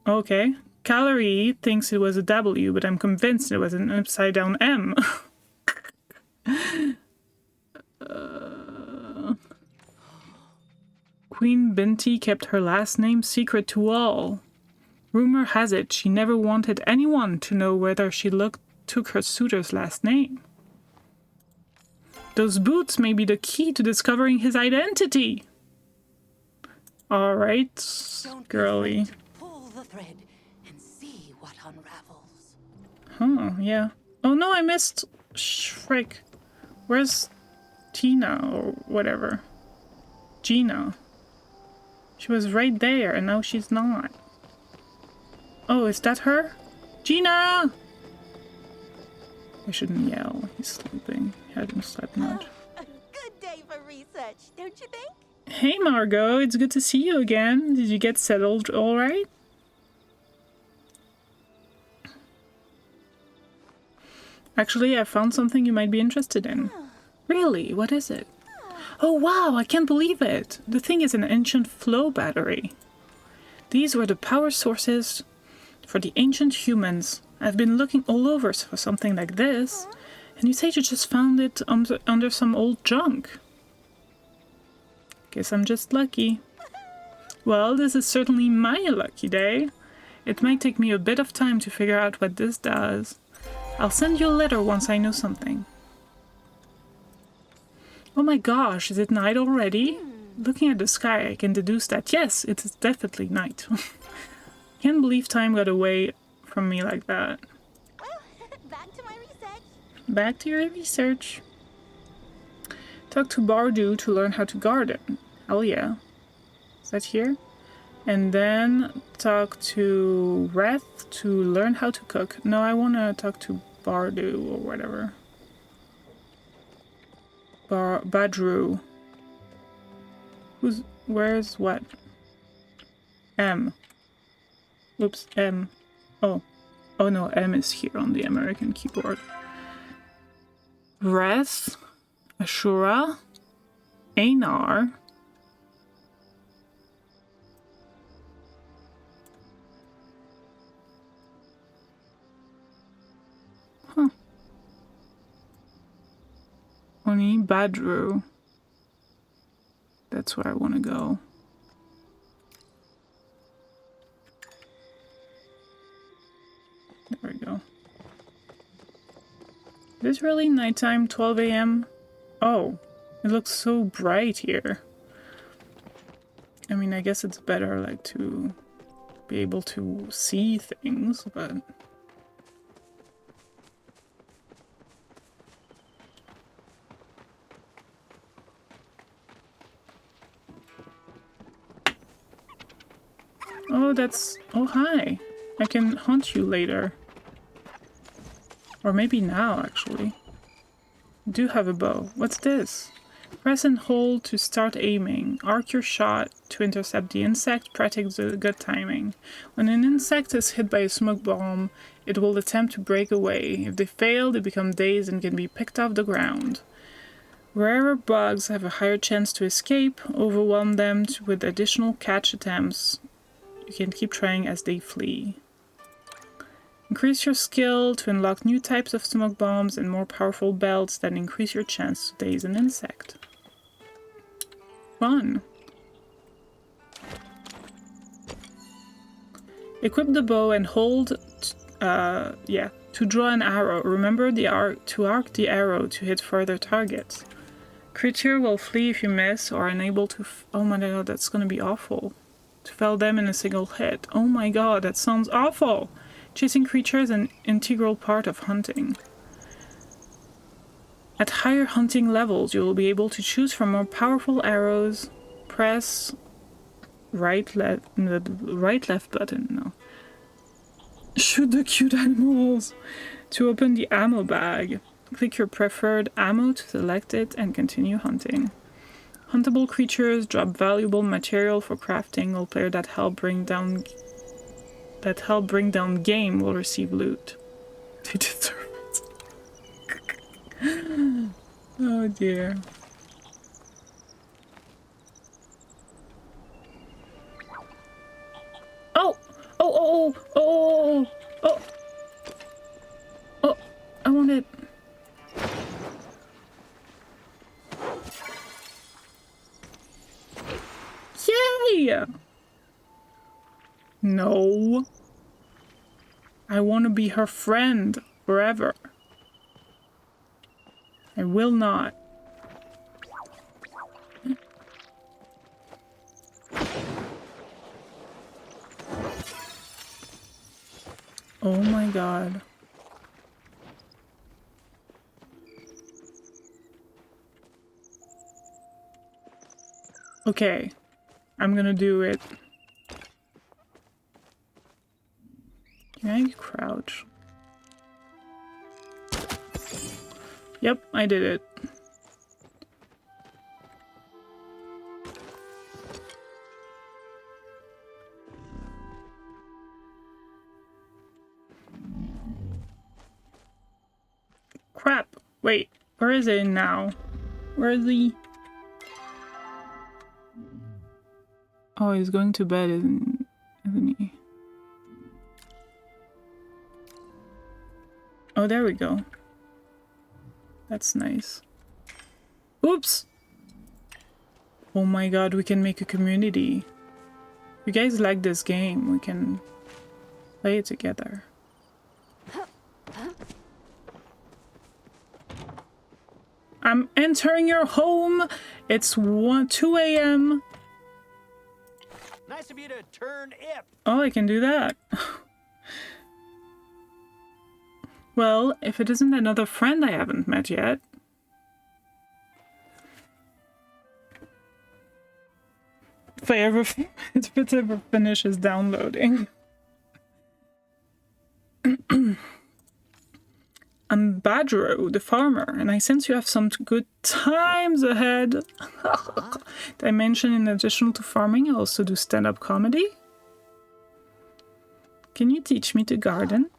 Okay, Calorie thinks it was a W, but I'm convinced it was an upside-down M. Queen Binti kept her last name secret to all. Rumor has it she never wanted anyone to know whether she took her suitor's last name. Those boots may be the key to discovering his identity. All right, girly. Pull the thread and see what unravels. Huh, yeah. Oh no, I missed... Frick. Where's Tina or whatever? Gina. She was right there and now she's not. Oh, is that her? Gina! I shouldn't yell. He's sleeping. He hasn't slept much. A good day for research, don't you think? Hey Margot, it's good to see you again. Did you get settled all right? Actually, I found something you might be interested in. Really? What is it? Oh wow, I can't believe it! The thing is an ancient flow battery. These were the power sources for the ancient humans. I've been looking all over for something like this, and you say you just found it under some old junk. Guess I'm just lucky. Well, this is certainly my lucky day. It might take me a bit of time to figure out what this does. I'll send you a letter once I know something. Oh my gosh, is it night already? Looking at the sky, I can deduce that yes, it is definitely night. Can't believe time got away from me like that. Well, back to my research. Back to your research. Talk to Bardu to learn how to garden. Hell yeah. Is that here? And then talk to Wrath to learn how to cook. No, I want to talk to Bardu or whatever. Badru. Where's what? M. Oops, M. Oh. Oh no, M is here on the American keyboard. Wrath. Ashura. Einar. Huh. Oni Badru. That's where I want to go. There we go. Is it really nighttime, 12 a.m.? Oh, it looks so bright here. I mean, I guess it's better, like, to be able to see things, but... Oh, that's... Oh, hi. I can hunt you later. Or maybe now, actually. I do have a bow. What's this? Press and hold to start aiming. Arc your shot to intercept the insect. Practice the good timing. When an insect is hit by a smoke bomb, it will attempt to break away. If they fail, they become dazed and can be picked off the ground. Rarer bugs have a higher chance to escape. Overwhelm them with additional catch attempts. You can keep trying as they flee. Increase your skill to unlock new types of smoke bombs and more powerful belts that increase your chance to daze an insect. Fun! Equip the bow and hold, to draw an arrow. Remember to arc the arrow to hit further targets. Creature will flee if you miss or are unable to... Oh my god, that's gonna be awful. To fell them in a single hit. Oh my god, that sounds awful! Chasing creatures is an integral part of hunting. At higher hunting levels, you will be able to choose from more powerful arrows. Press right left button. No. Shoot the cute animals to open the ammo bag. Click your preferred ammo to select it and continue hunting. Huntable creatures drop valuable material for crafting. All players that help bring down game will receive loot. They deserve it. Oh dear. Oh! Oh! Oh! Oh! Oh! Oh! I want it. Yay! No. I want to be her friend forever. I will not. Oh my god. Okay. I'm gonna do it. Can I crouch? Yep, I did it. Crap. Wait, where is it now? Where is he? Oh, he's going to bed, isn't he? Oh, there we go. That's nice. Oops! Oh my god, we can make a community. If you guys like this game, we can play it together. I'm entering your home! It's 2 a.m. Nice of you to turn ip. Oh, I can do that. Well, if it isn't another friend I haven't met yet. If it ever finishes downloading. I'm Badro, the farmer, and I sense you have some good times ahead. Did I mention in addition to farming, I also do stand-up comedy? Can you teach me to garden?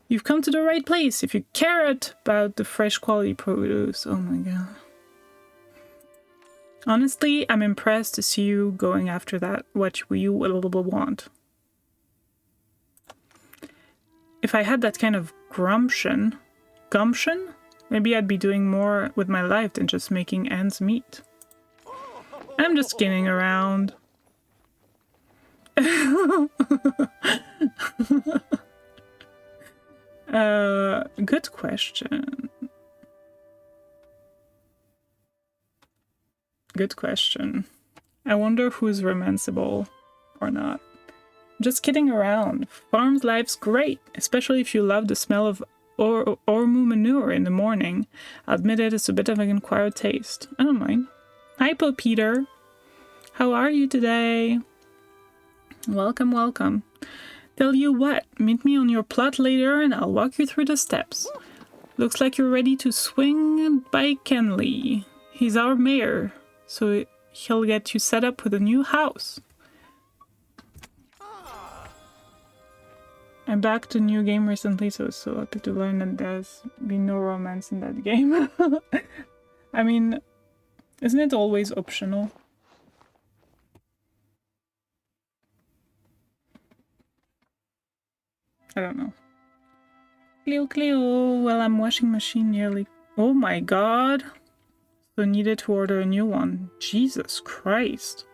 You've come to the right place if you care about the fresh quality produce. Oh my god. Honestly, I'm impressed to see you going after that, what you will want. If I had that kind of gumption, maybe I'd be doing more with my life than just making ends meet. I'm just kidding around. Good question. Good question. I wonder who's romanceable or not. Just kidding around. Farm's life's great, especially if you love the smell of Ormu manure in the morning. I'll admit it's a bit of an acquired taste. I don't mind. Hi, Peter. How are you today? Welcome, welcome. Tell you what, meet me on your plot later and I'll walk you through the steps. Looks like you're ready to swing by Kenley. He's our mayor, so he'll get you set up with a new house. I'm back to new game recently, so it's so happy to learn that there's been no romance in that game. I mean, isn't it always optional? I don't know. Cleo, well, I'm washing machine nearly. Oh my god. So needed to order a new one. Jesus Christ.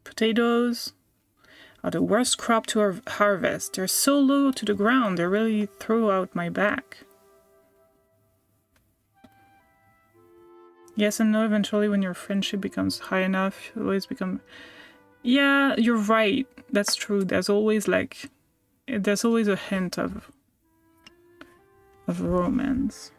Potatoes are the worst crop to harvest. They're so low to the ground, they really throw out my back. Yes and no, eventually when your friendship becomes high enough, you always become... Yeah, you're right. That's true. There's always like... There's always a hint of romance.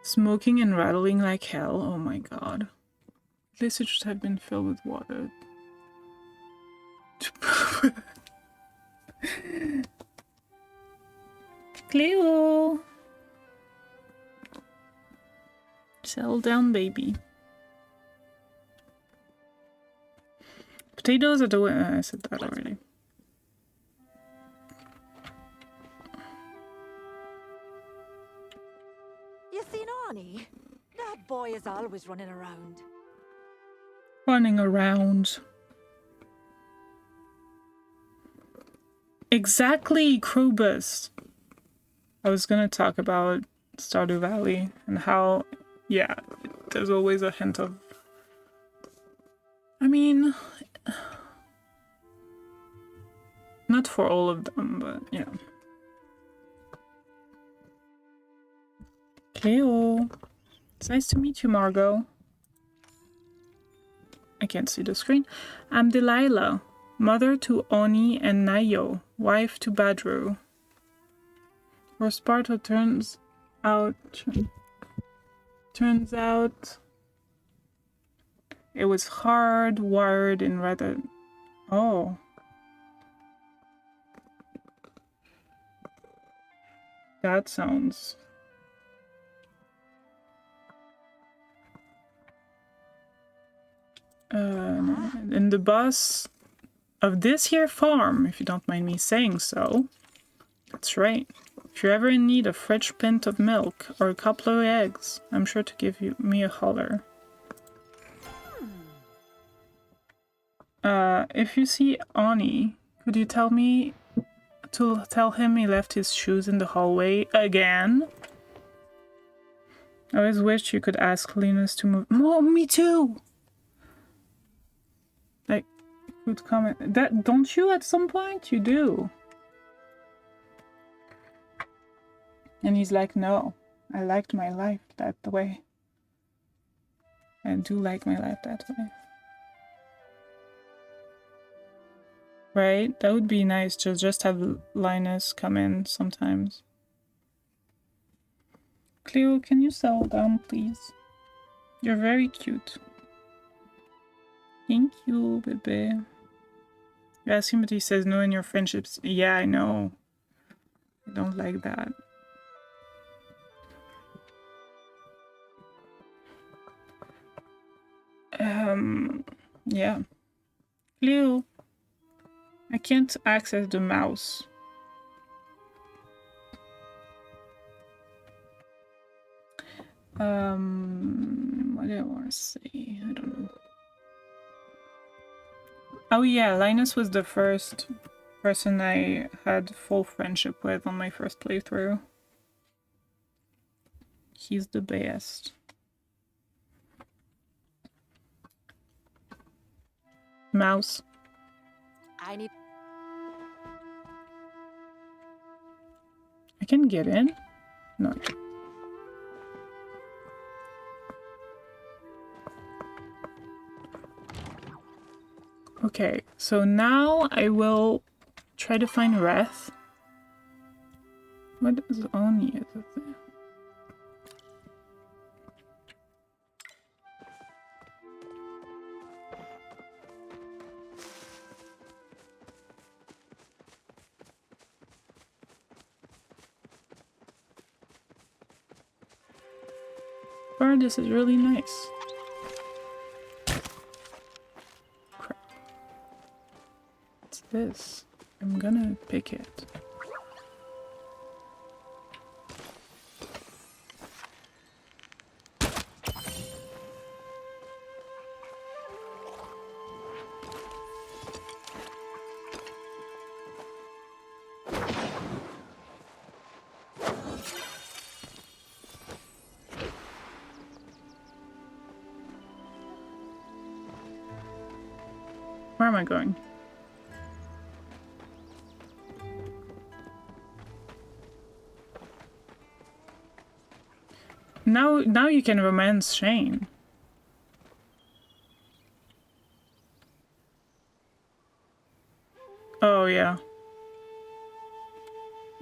Smoking and rattling like hell. Oh my god. At least it should have been filled with water. Cleo! Settle down, baby. Potatoes are the way. I said that already. You seen Arnie? That boy is always running around. Running around. Exactly, Krobus. I was gonna talk about Stardew Valley and how, yeah, there's always a hint of. I mean, not for all of them, but yeah. Cleo. It's nice to meet you, Margot. I can't see the screen. I'm Delilah, mother to Oni and Nayo, wife to Badru. For Sparta turns out it was hardwired in rather. Oh. That sounds. And the boss of this here farm, if you don't mind me saying so. That's right. If you're ever in need of fresh pint of milk or a couple of eggs, I'm sure to give me a holler. If you see Ani, could you tell me to tell him he left his shoes in the hallway again? I always wished you could ask Linus to move. Oh, me too! Like, good comment. That don't you at some point? You do. And he's like, no, I liked my life that way. I do like my life that way. Right? That would be nice to just have Linus come in sometimes. Cleo, can you settle down, please? You're very cute. Thank you, baby. You ask him, but he says no in your friendships. Yeah, I know. I don't like that. Yeah. Cleo, I can't access the mouse. What do I want to say? I don't know. Oh yeah, Linus was the first person I had full friendship with on my first playthrough. He's the best. Mouse. I need. I can get in? No, I can't. Okay, so now I will try to find Wrath. What is Oni? Is it there? Oh, this is really nice. Crap. What's this? I'm gonna pick it. Where am I going? Now you can romance Shane. Oh yeah.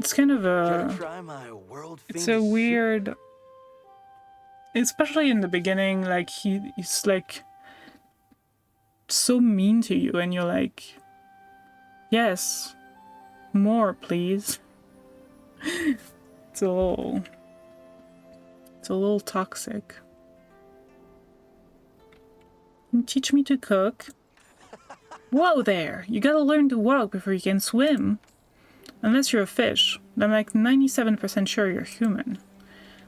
It's kind of Care to a... try my world It's famous a soup? weird... Especially in the beginning, like, he's like... so mean to you, and you're like... Yes. More, please. It's a little... It's a little toxic. Can you teach me to cook? Whoa there! You gotta learn to walk before you can swim. Unless you're a fish, then I'm like 97% sure you're human.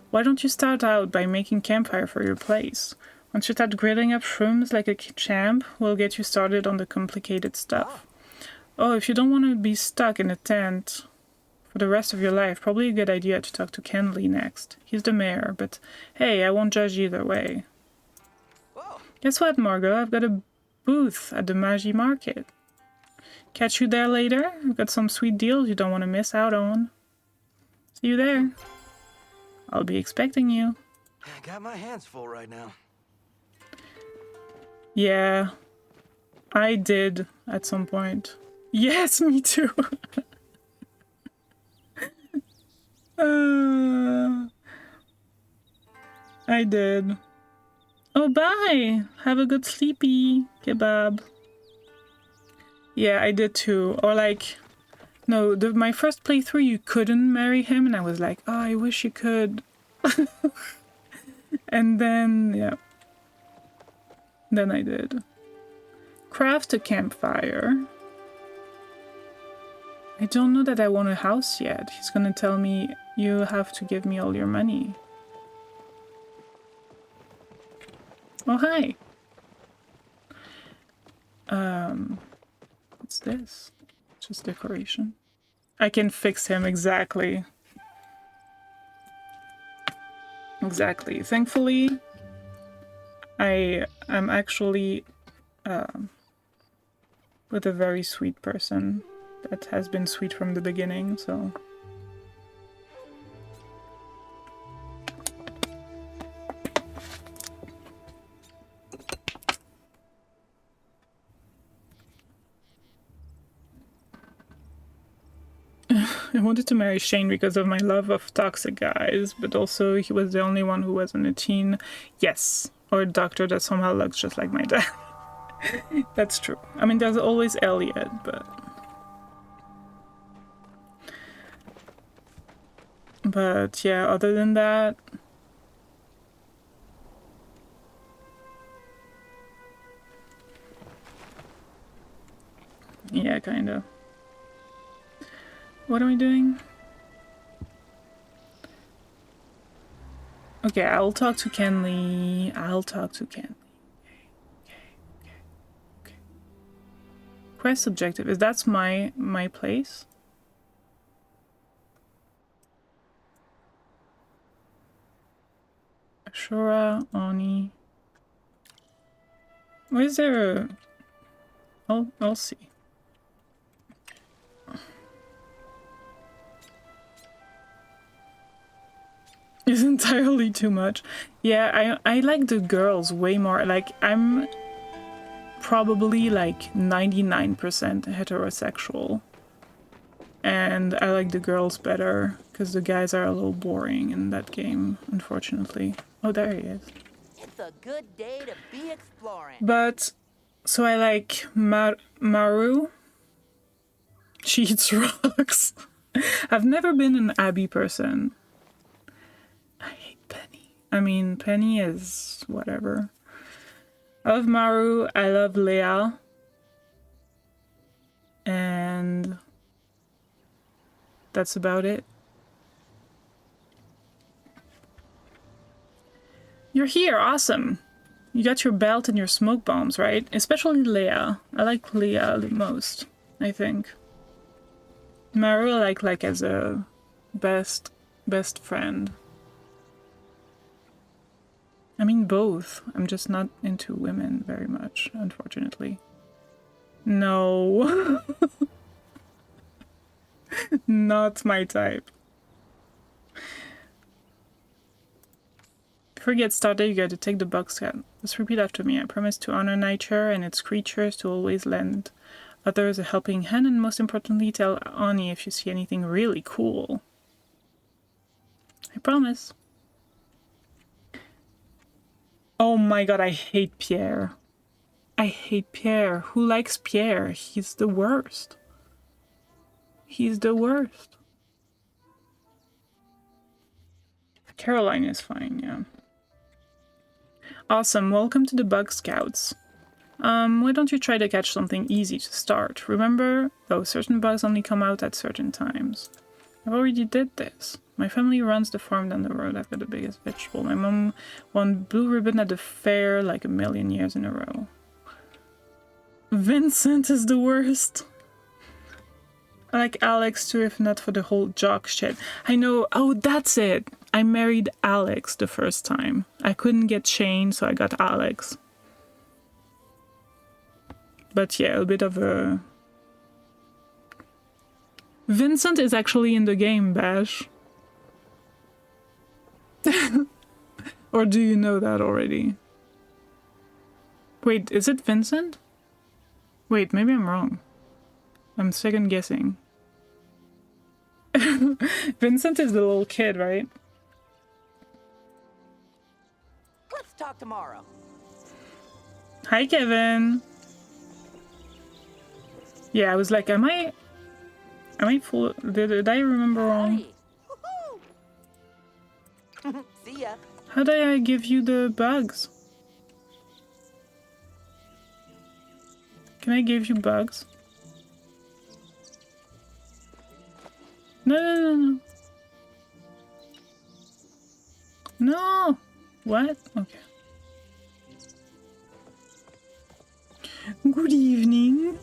Why don't you start out by making campfire for your place? Once you start grilling up shrooms like a champ, we'll get you started on the complicated stuff. Oh, if you don't want to be stuck in a tent for the rest of your life, probably a good idea to talk to Kenley next. He's the mayor, but hey, I won't judge either way. Whoa. Guess what, Margot? I've got a booth at the Magi Market. Catch you there later. I've got some sweet deals you don't want to miss out on. See you there. I'll be expecting you. I got my hands full right now. Yeah, I did at some point. Yes, me too. I did. Oh, bye. Have a good sleepy kebab. Yeah, I did too. Or like, no, my first playthrough, you couldn't marry him, and I was like, oh, I wish you could. And then, yeah. Then I did. Craft a campfire. I don't know that I want a house yet. He's gonna tell me, you have to give me all your money. Oh, hi. What's this? Just decoration. I can fix him, exactly. Exactly. Thankfully, I am actually with a very sweet person that has been sweet from the beginning, so... I wanted to marry Shane because of my love of toxic guys, but also he was the only one who wasn't a teen. Yes, or a doctor that somehow looks just like my dad. That's true. I mean, there's always Elliot, but... But yeah, other than that... Yeah, kinda. What am I doing? Okay, I'll talk to Kenley. I'll talk to Kenley. Okay. Quest objective. Is that my place? Ashura, Oni. Where's there a... I'll see. Is entirely too much. Yeah, I like the girls way more. Like, I'm probably like 99% heterosexual. And I like the girls better, because the guys are a little boring in that game, unfortunately. Oh, there he is. It's a good day to be exploring. But, so I like Maru. She eats rocks. I've never been an Abby person. I hate Penny. I mean, Penny is whatever. I love Maru. I love Leia. And that's about it. You're here. Awesome. You got your belt and your smoke bombs, right? Especially Leia. I like Leia the most, I think. Maru I like as a best friend. I mean, both. I'm just not into women very much, unfortunately. No. Not my type. Before you get started, you gotta take the box scan. Just repeat after me. I promise to honor nature and its creatures, to always lend others a helping hand, and most importantly, tell Ani if you see anything really cool. I promise. Oh my god, I hate Pierre. I hate Pierre. Who likes Pierre? He's the worst. He's the worst. Caroline is fine, yeah. Awesome, welcome to the Bug Scouts. Why don't you try to catch something easy to start? Remember, though, certain bugs only come out at certain times. I've already did this. My family runs the farm down the road. I've got the biggest vegetable. My mom won blue ribbon at the fair like a million years in a row. Vincent is the worst. I like Alex too, if not for the whole jock shit. I know. Oh, that's it. I married Alex the first time. I couldn't get Shane, so I got Alex. But yeah, a bit of a... Vincent is actually in the game, Bash. Or do you know that already? Wait, is it Vincent? Wait, maybe I'm wrong. I'm second guessing. Vincent is the little kid, right? Let's talk tomorrow. Hi, Kevin. Yeah, I was like, am I full? Did I remember wrong? Howdy. See ya. How did I give you the bugs? Can I give you bugs? No, no, no, no. No! What? Okay. Good evening.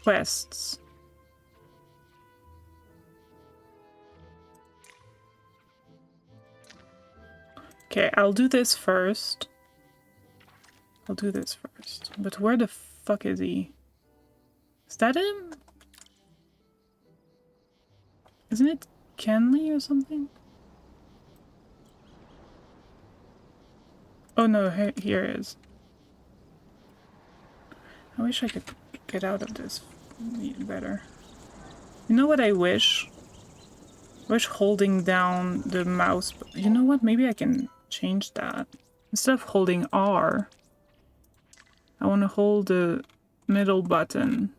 Quests. Okay, I'll do this first. But where the fuck is he? Is that him? Isn't it Kenley or something? Oh no, here it is. I wish I could get out of this better. You know what I wish? I wish holding down the mouse... You know what? Maybe I can change that. Instead of holding R, I want to hold the middle button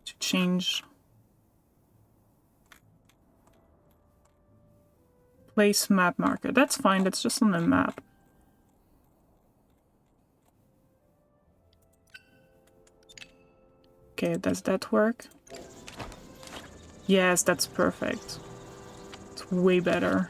to change... Place map marker. That's fine, that's just on the map. Okay, does that work? Yes, that's perfect. It's way better.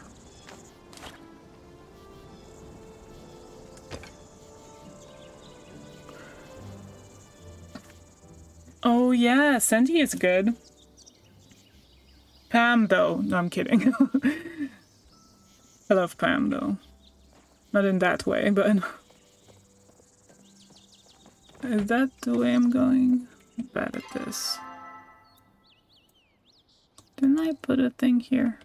Oh yeah, Sandy is good. Pam though. No, I'm kidding. I love Pam though. Not in that way, but... Is that the way I'm going? I'm bad at this. Didn't I put a thing here?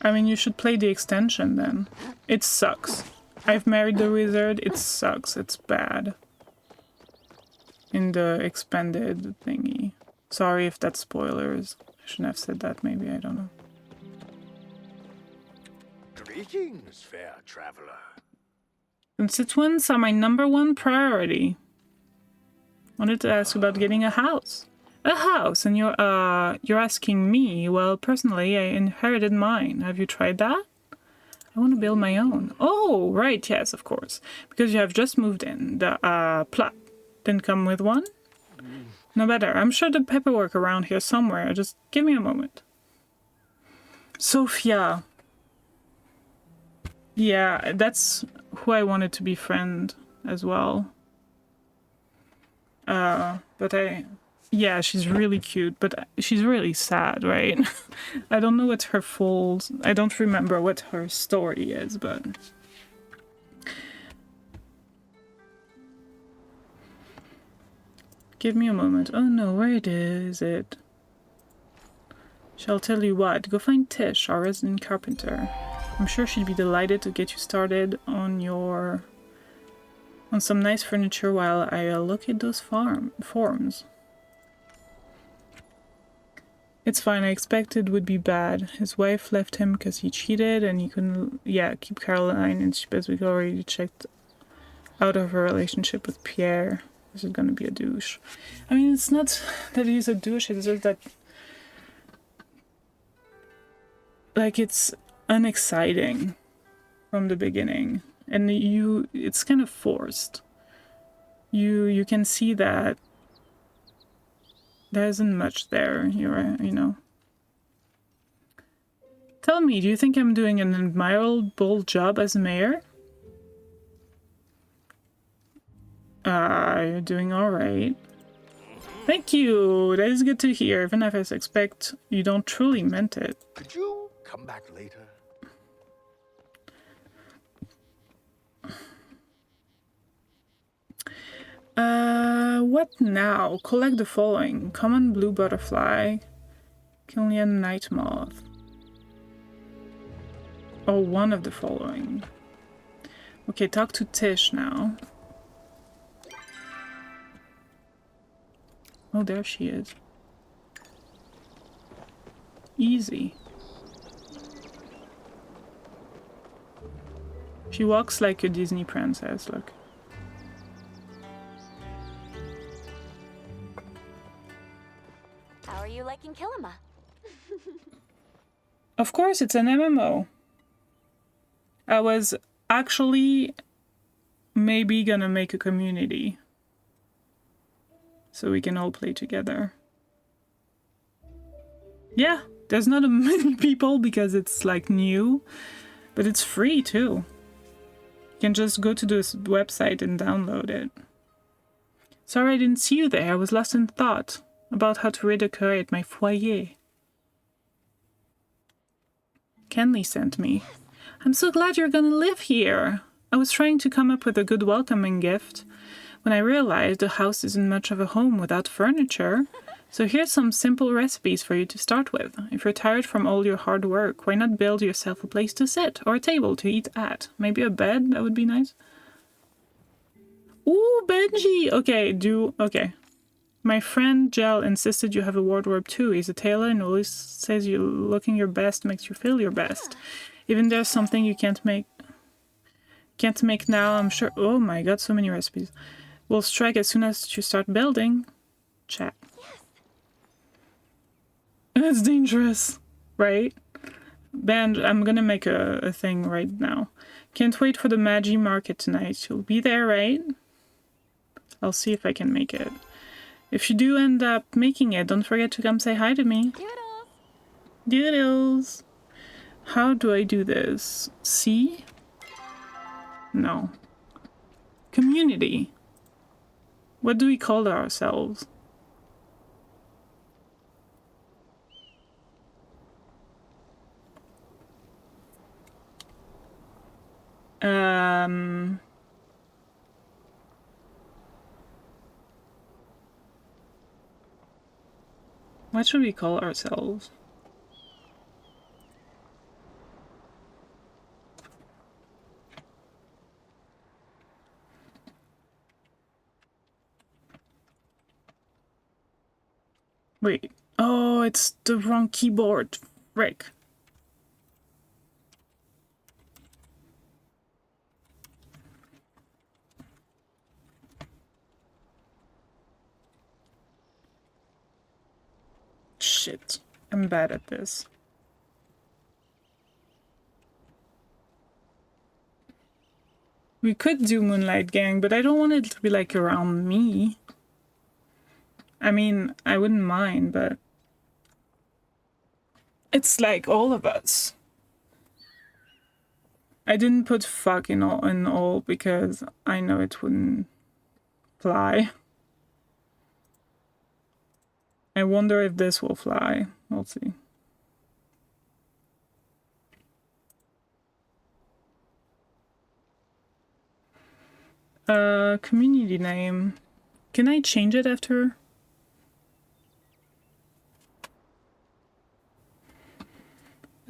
I mean, you should play the extension then. It sucks. I've married the wizard. It sucks. It's bad. In the expanded thingy. Sorry if that's spoilers. I shouldn't have said that, maybe. I don't know. Greetings, fair traveler. Constituents are my #1 priority. Wanted to ask about getting a house. A house, and you're asking me. Well, personally, I inherited mine. Have you tried that? I want to build my own. Oh, right, yes, of course. Because you have just moved in. The plot didn't come with one? No better. I'm sure the paperwork around here somewhere. Just give me a moment. Sophia. Yeah, that's who I wanted to befriend as well. But yeah, she's really cute, but she's really sad, right? I don't know what her I don't remember what her story is, but... Give me a moment. Oh no, where is it? Shall tell you what, go find Tish, our resident carpenter. I'm sure she'd be delighted to get you started on some nice furniture while I look at those forms. It's fine, I expected it would be bad. His wife left him because he cheated and he couldn't, keep Caroline, and she basically already checked out of her relationship with Pierre. This is gonna be a douche. I mean, it's not that he's a douche, it's just that, like, it's unexciting from the beginning. And it's kind of forced. You can see that there isn't much there, you know. Tell me, do you think I'm doing an admirable job as mayor? You're doing alright. Thank you, that is good to hear, even if I suspect you don't truly meant it. Could you come back later? What now? Collect the following. Common blue butterfly. Killian night moth. Oh, one of the following. Okay, talk to Tish now. Oh, there she is. Easy. She walks like a Disney princess, look. How are you liking Kilima? Of course, it's an MMO. I was actually maybe gonna make a community so we can all play together. Yeah, there's not many people because it's like new, but it's free too. You can just go to this website and download it. Sorry I didn't see you there, I was lost in thought about how to redecorate my foyer. Kenley sent me. I'm so glad you're gonna live here. I was trying to come up with a good welcoming gift when I realized the house isn't much of a home without furniture. So here's some simple recipes for you to start with. If you're tired from all your hard work, why not build yourself a place to sit or a table to eat at? Maybe a bed, that would be nice. Ooh, Benji! Okay. My friend Jel insisted you have a wardrobe too. He's a tailor and always says you looking your best makes you feel your best. Even there's something you can't make now, I'm sure. Oh my god, so many recipes. We'll strike as soon as you start building. Chat. It's dangerous, right? Ben, I'm gonna make a thing right now. Can't wait for the Magi market tonight. You'll be there, right? I'll see if I can make it. If you do end up making it, don't forget to come say hi to me. Doodles! Doodles! How do I do this? C? No. Community. What do we call ourselves? What should we call ourselves? Wait. Oh, it's the wrong keyboard. Frick. Shit. I'm bad at this. We could do Moonlight Gang, but I don't want it to be like around me. I mean, I wouldn't mind, but it's like all of us. I didn't put fuck in all because I know it wouldn't fly. I wonder if this will fly. We'll see. Community name. Can I change it after?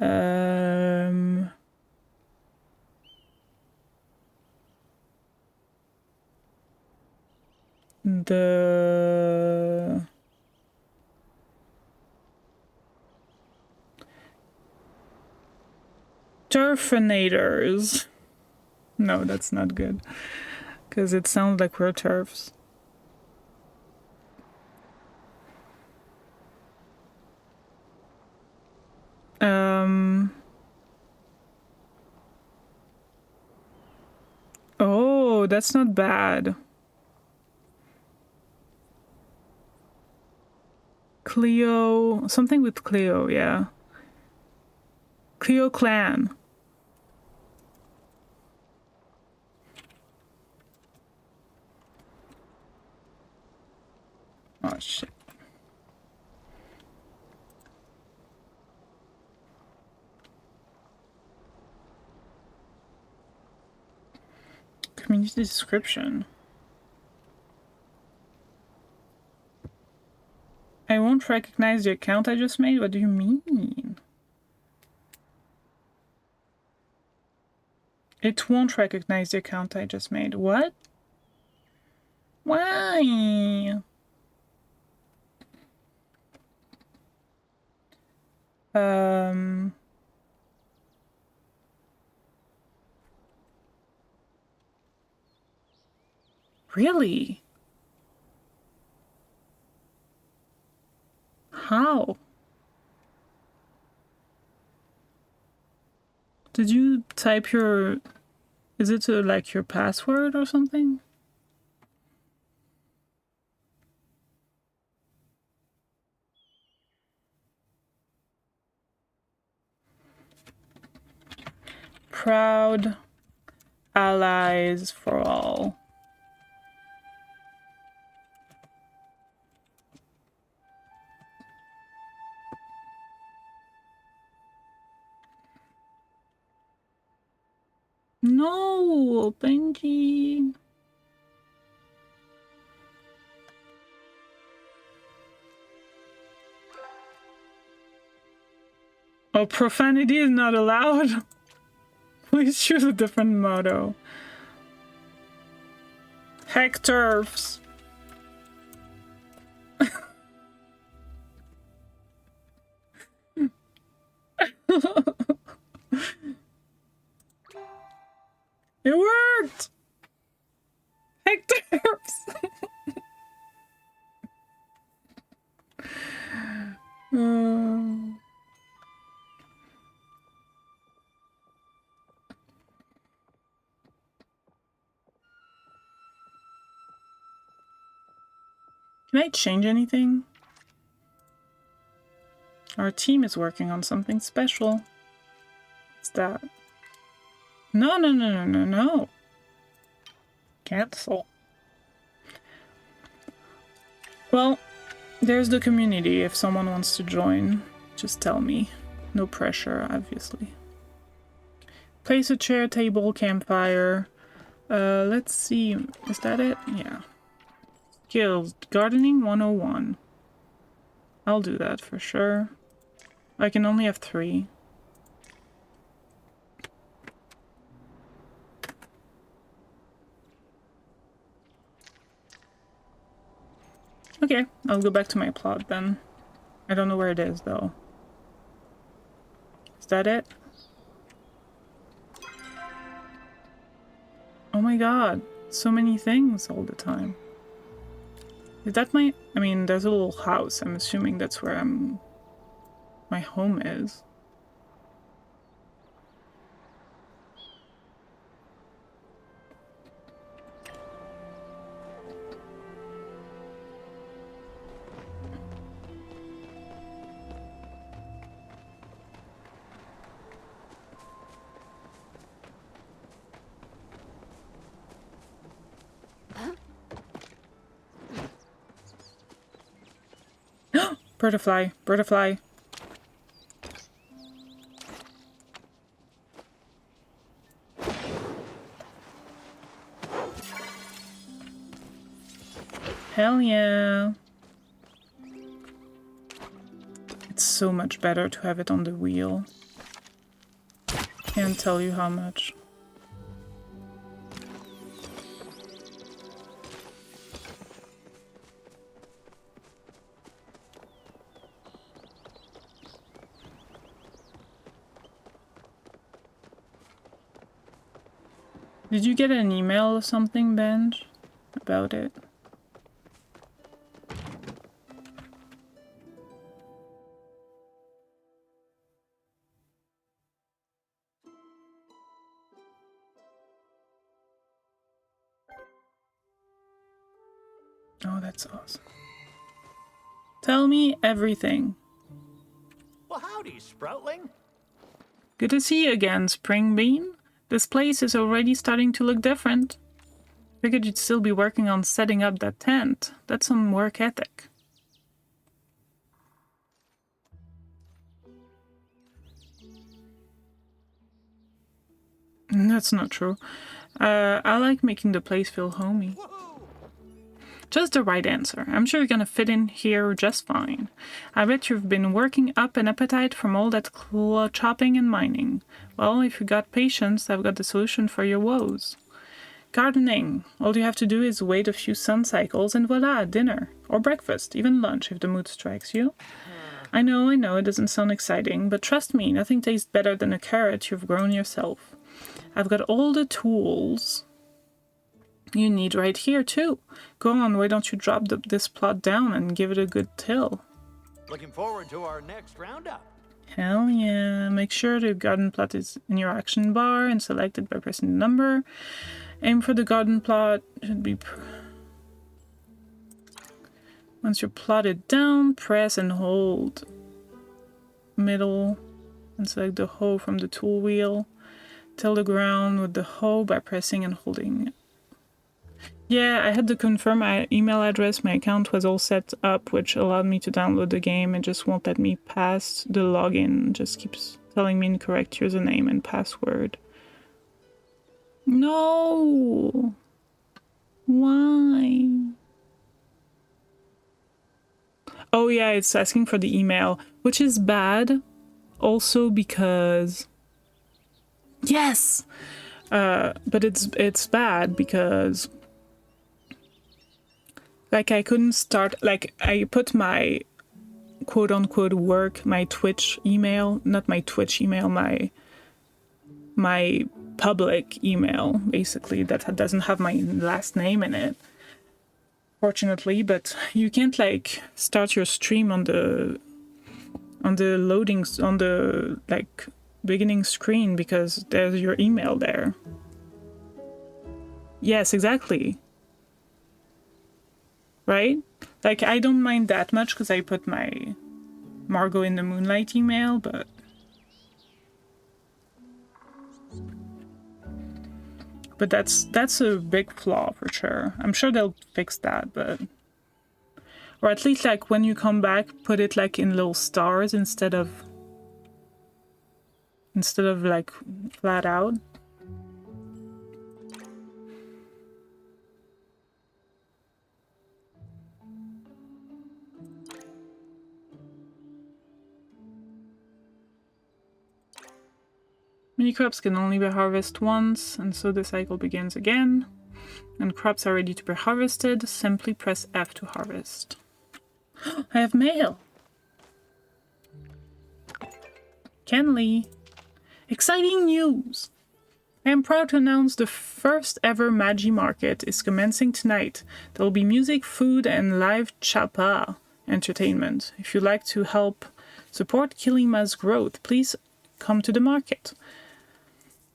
Um, the Turfinators. No, that's not good. Because it sounds like we're turfs. Oh, that's not bad. Cleo, something with Cleo, yeah. Cleo clan. Oh shit. Community description. I won't recognize the account I just made? What do you mean? It won't recognize the account I just made. What? Why? Really? How? Did you type your... Is it like your password or something? Proud allies for all. No, Benji. Oh, profanity is not allowed. Please choose a different motto. Heck turfs. It worked! Heck turfs! Can I change anything? Our team is working on something special. What's that? No, no, no, no, no, no. Cancel. Well, there's the community. If someone wants to join, just tell me. No pressure, obviously. Place a chair, table, campfire. Let's see. Is that it? Yeah. Skills. Gardening 101. I'll do that for sure. I can only have 3. Okay, I'll go back to my plot then. I don't know where it is though. Is that it? Oh my god, so many things all the time. Is that my... I mean, there's a little house. I'm assuming that's where my home is. Birdafly, birdafly. Hell yeah. It's so much better to have it on the wheel. can't tell you how much. Did you get an email or something, Benj, about it? Oh, that's awesome. Tell me everything. Well, howdy, Sproutling. Good to see you again, Springbean. This place is already starting to look different. Figured you'd still be working on setting up that tent. That's some work ethic. That's not true. I like making the place feel homey. Just the right answer. I'm sure you're gonna fit in here just fine. I bet you've been working up an appetite from all that chopping and mining. Well, if you got patience, I've got the solution for your woes. Gardening. All you have to do is wait a few sun cycles and voila, dinner. Or breakfast, even lunch if the mood strikes you. I know, it doesn't sound exciting, but trust me, nothing tastes better than a carrot you've grown yourself. I've got all the tools you need right here, too. Go on, why don't you drop this plot down and give it a good till? Looking forward to our next roundup. Hell yeah. Make sure the garden plot is in your action bar and select it by pressing the number. Aim for the garden plot. Should be... Once you're plotted down, press and hold middle and select the hoe from the tool wheel. Till the ground with the hoe by pressing and holding. Yeah, I had to confirm my email address. My account was all set up, which allowed me to download the game. It just won't let me pass the login. It just keeps telling me incorrect username and password. No! Why? Oh yeah, it's asking for the email, which is bad. Also because... Yes! But it's bad because... Like, I couldn't start, like, I put my quote-unquote work, my Twitch email, not my Twitch email, my public email, basically, that doesn't have my last name in it, fortunately, but you can't, like, start your stream on the loadings, on the, like, beginning screen because there's your email there. Yes, exactly. Right? Like, I don't mind that much because I put my Margot in the Moonlight email, but... But that's a big flaw for sure. I'm sure they'll fix that, but... Or at least, like, when you come back, put it, like, in little stars instead of, like, flat out. Mini crops can only be harvested once, and so the cycle begins again. When crops are ready to be harvested, simply press F to harvest. I have mail! Kenley! Exciting news! I am proud to announce the first ever Magi Market is commencing tonight. There will be music, food, and live chapa entertainment. If you'd like to help support Kilima's growth, please come to the market.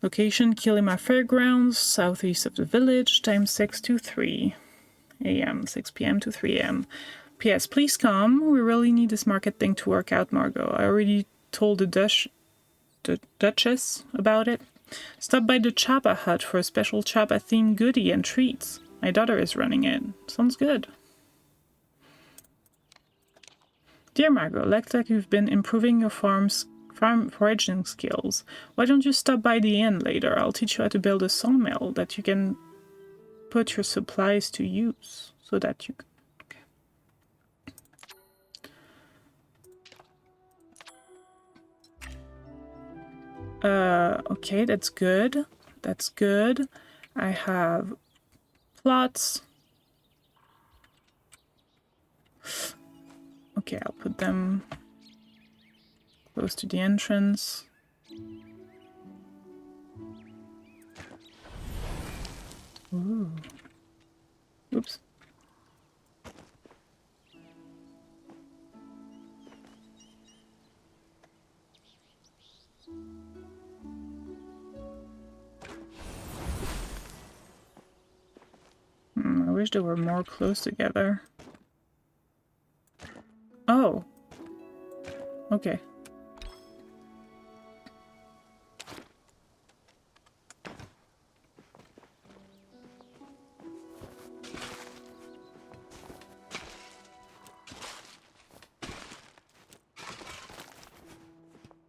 Location, Kilima Fairgrounds, southeast of the village, time 6 to 3 a.m., 6 p.m. to 3 a.m. P.S. Please come. We really need this market thing to work out, Margot. I already told the Duchess about it. Stop by the Chapa Hut for a special Chapa-themed goodie and treats. My daughter is running it. Sounds good. Dear Margot, looks like you've been improving your farm foraging skills. Why don't you stop by the inn later? I'll teach you how to build a sawmill that you can put your supplies to use. So that you can... Okay, that's good. That's good. I have plots. Okay, I'll put them close to the entrance. Ooh. Oops. I wish they were more close together. Oh. Okay.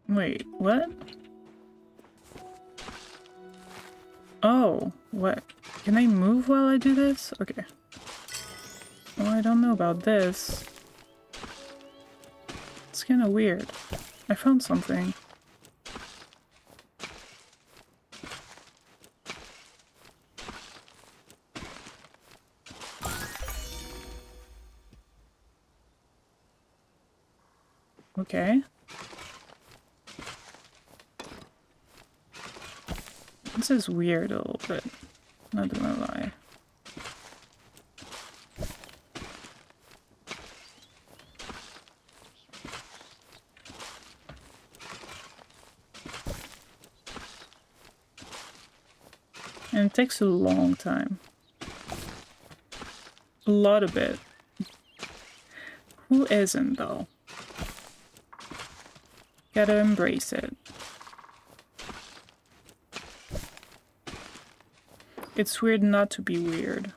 Wait, what? Oh, what? Can I move while I do this? Okay. Oh, I don't know about this. It's kind of weird. I found something. Okay. This is weird a little bit. Not gonna lie. And it takes a long time. A lot of it. Who isn't, though? Gotta embrace it. It's weird not to be weird.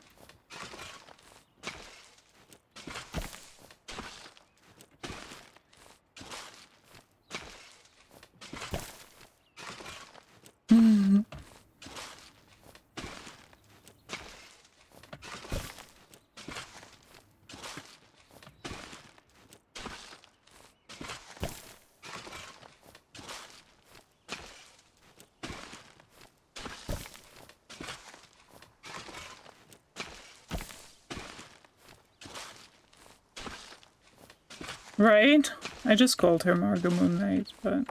Right? I just called her Margot Moon Knight, but...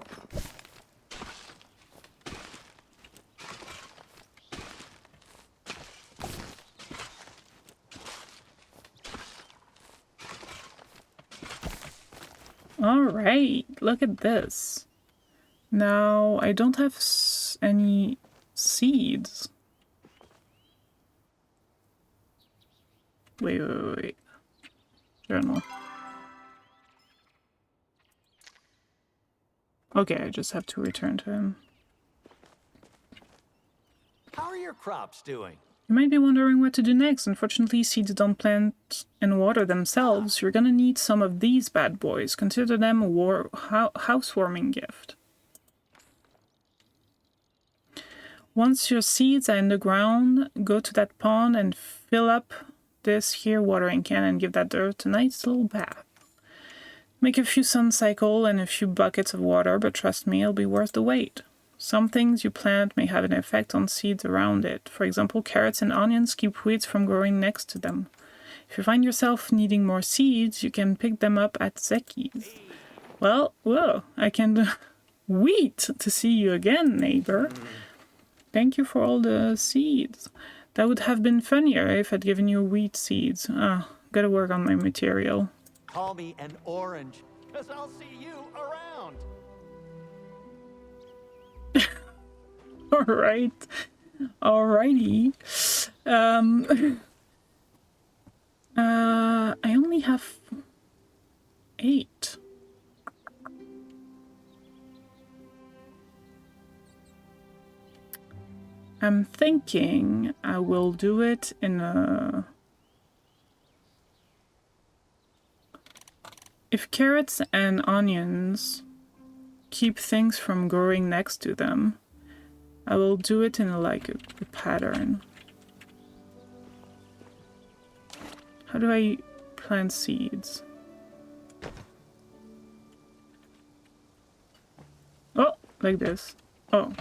Alright, look at this. Now, I don't have any seeds. Wait. Journal. Okay, I just have to return to him. How are your crops doing? You might be wondering what to do next. Unfortunately, seeds don't plant and water themselves. You're gonna need some of these bad boys. Consider them a housewarming gift. Once your seeds are in the ground, go to that pond and fill up this here watering can and give that dirt a nice little bath. Make a few sun cycle and a few buckets of water, but trust me, it'll be worth the wait. Some things you plant may have an effect on seeds around it. For example, carrots and onions keep weeds from growing next to them. If you find yourself needing more seeds, you can pick them up at Zeki's. Well, whoa, I can wait to see you again, neighbor. Thank you for all the seeds. That would have been funnier if I'd given you wheat seeds. Gotta work on my material. Call me an orange, because I'll see you around. Alright. Alrighty. I only have 8. I'm thinking I will do it in a... If carrots and onions keep things from growing next to them, I will do it in a pattern. How do I plant seeds? Oh, like this. Oh.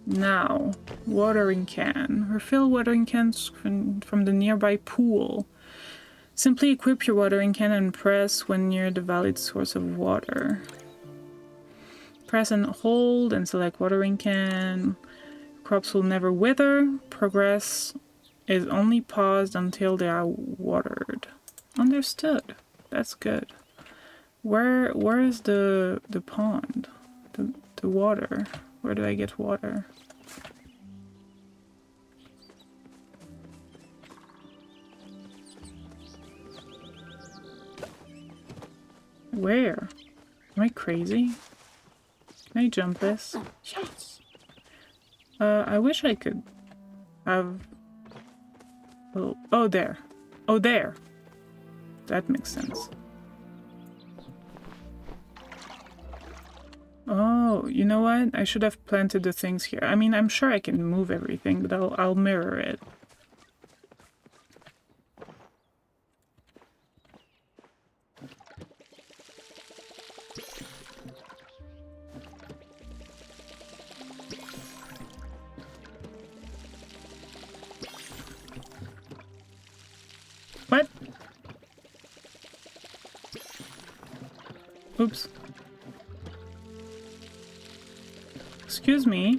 Now, watering can. Refill watering cans from the nearby pool. Simply equip your watering can and press when near the valid source of water. Press and hold and select watering can. Crops will never wither. Progress is only paused until they are watered. Understood. That's good. Where is the pond? The water. Where do I get water? Where? Am I crazy? Can I jump this? Yes. I wish I could have... Oh, there. Oh, there. That makes sense. Oh, you know what? I should have planted the things here. I mean, I'm sure I can move everything, but I'll mirror it. What? Oops. Excuse me.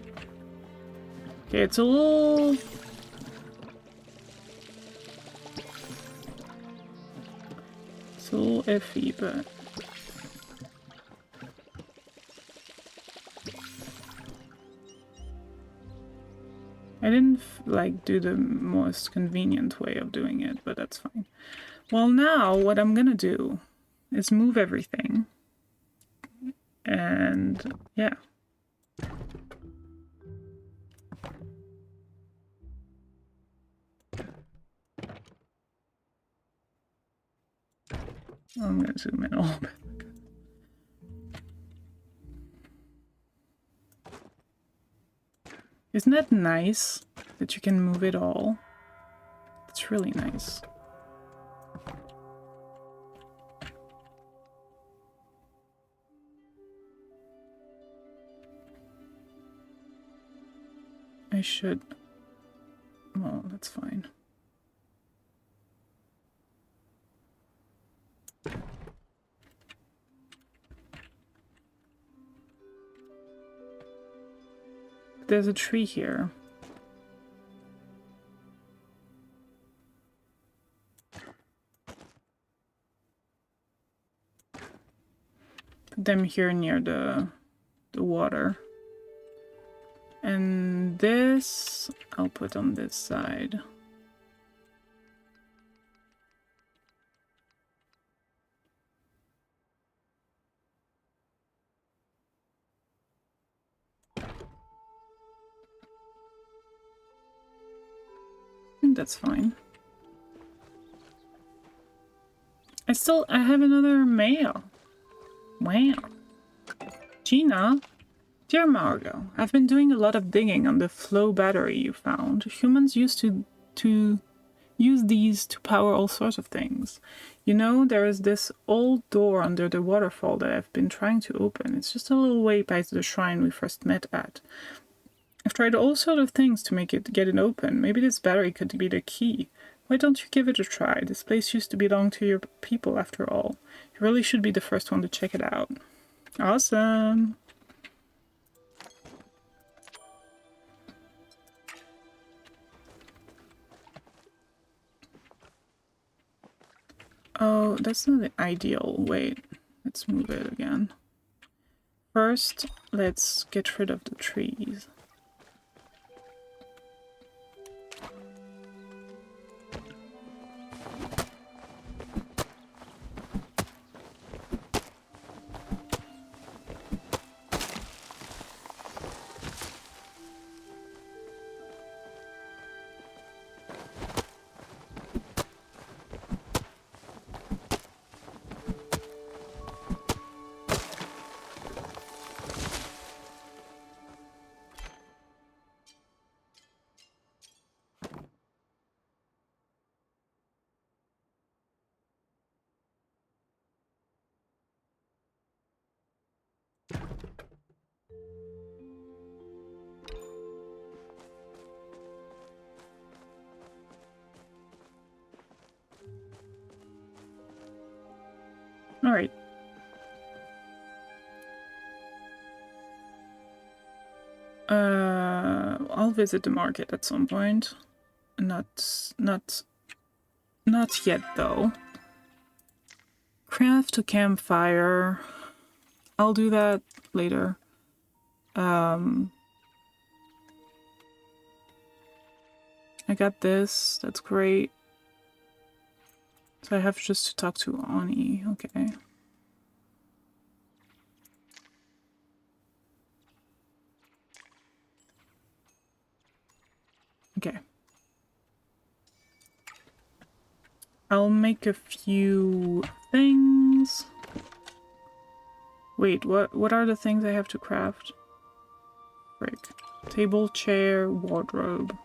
Okay, it's a little... It's a little iffy, but... I didn't, like, do the most convenient way of doing it, but that's fine. Well, now what I'm gonna do is move everything. And, yeah. I'm gonna zoom in a little bit. Isn't that nice that you can move it all? It's really nice. I should... Well, that's fine. There's a tree here. Put them here near the water. And this I'll put on this side. I think that's fine. I have another mail. Wow. Gina? Dear Margot, I've been doing a lot of digging on the flow battery you found. Humans used to use these to power all sorts of things. You know, there is this old door under the waterfall that I've been trying to open. It's just a little way past the shrine we first met at. I've tried all sorts of things to get it open. Maybe this battery could be the key. Why don't you give it a try? This place used to belong to your people after all. You really should be the first one to check it out. Awesome! Oh, that's not the ideal. Wait, let's move it again. First, let's get rid of the trees. All right. I'll visit the market at some point. Not yet though. Craft a campfire. I'll do that later. I got this. That's great. So I have just to talk to Ani. Okay. Okay. I'll make a few things. Wait, what are the things I have to craft? Frick. Table, chair, wardrobe.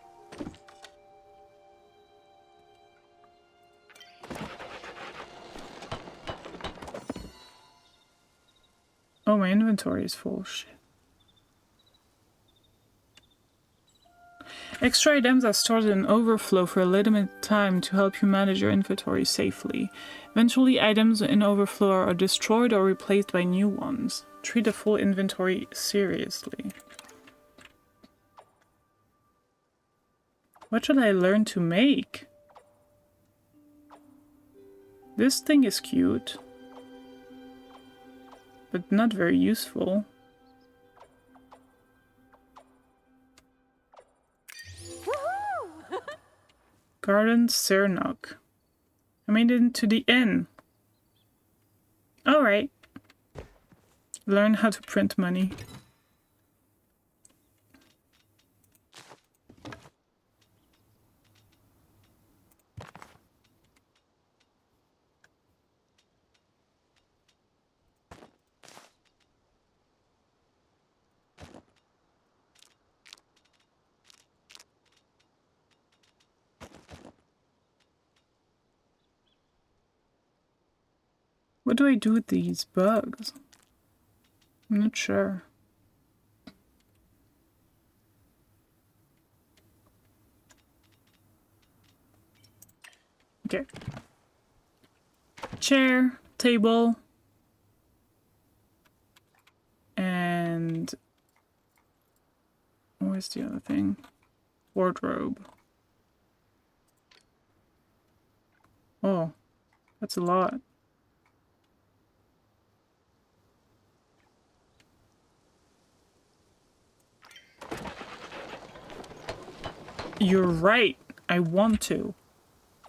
Oh, my inventory is full. Shit. Extra items are stored in overflow for a limited time to help you manage your inventory safely. Eventually, items in overflow are destroyed or replaced by new ones. Treat a full inventory seriously. What should I learn to make? This thing is cute, but not very useful. Garden Cernok. I made it into the inn. Alright. Learn how to print money. What do I do with these bugs? I'm not sure. Okay. Chair, table, and where's the other thing? Wardrobe. Oh, that's a lot. You're right. I want to.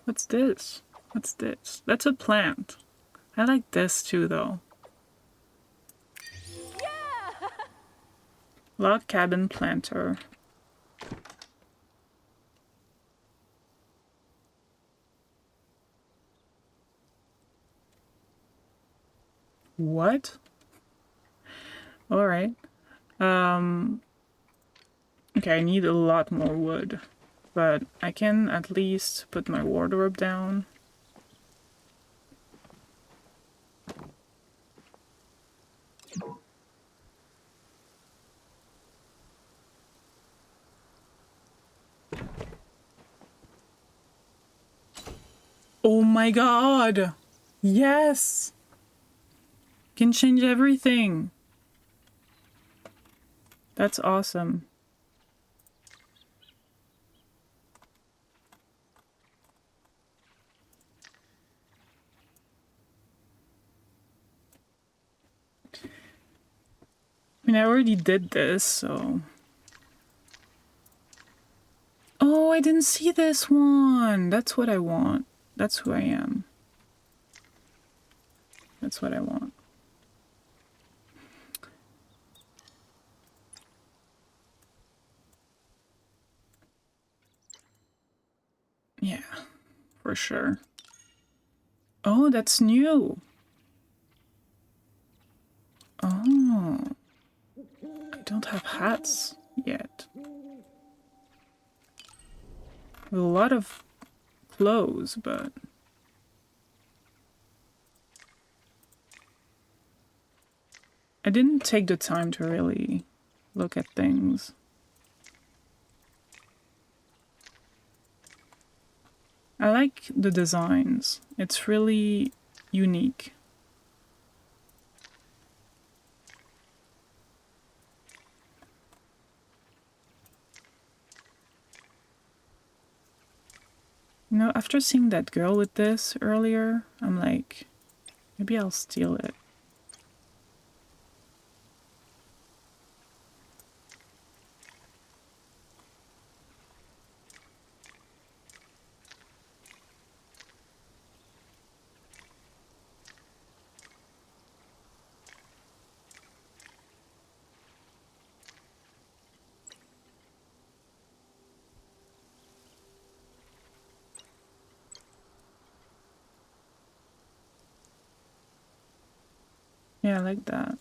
What's this? What's this? That's a plant. I like this too, though. Yeah! Log cabin planter. What? All right. Okay, I need a lot more wood, but I can at least put my wardrobe down. Oh my god! Yes! Can change everything. That's awesome. I mean, I already did this, so... Oh, I didn't see this one! That's what I want. That's who I am. That's what I want. Yeah, for sure. Oh, that's new. Oh. I don't have hats yet. A lot of clothes, but... I didn't take the time to really look at things. I like the designs. It's really unique. You know, after seeing that girl with this earlier, I'm like, maybe I'll steal it. Yeah, I like that.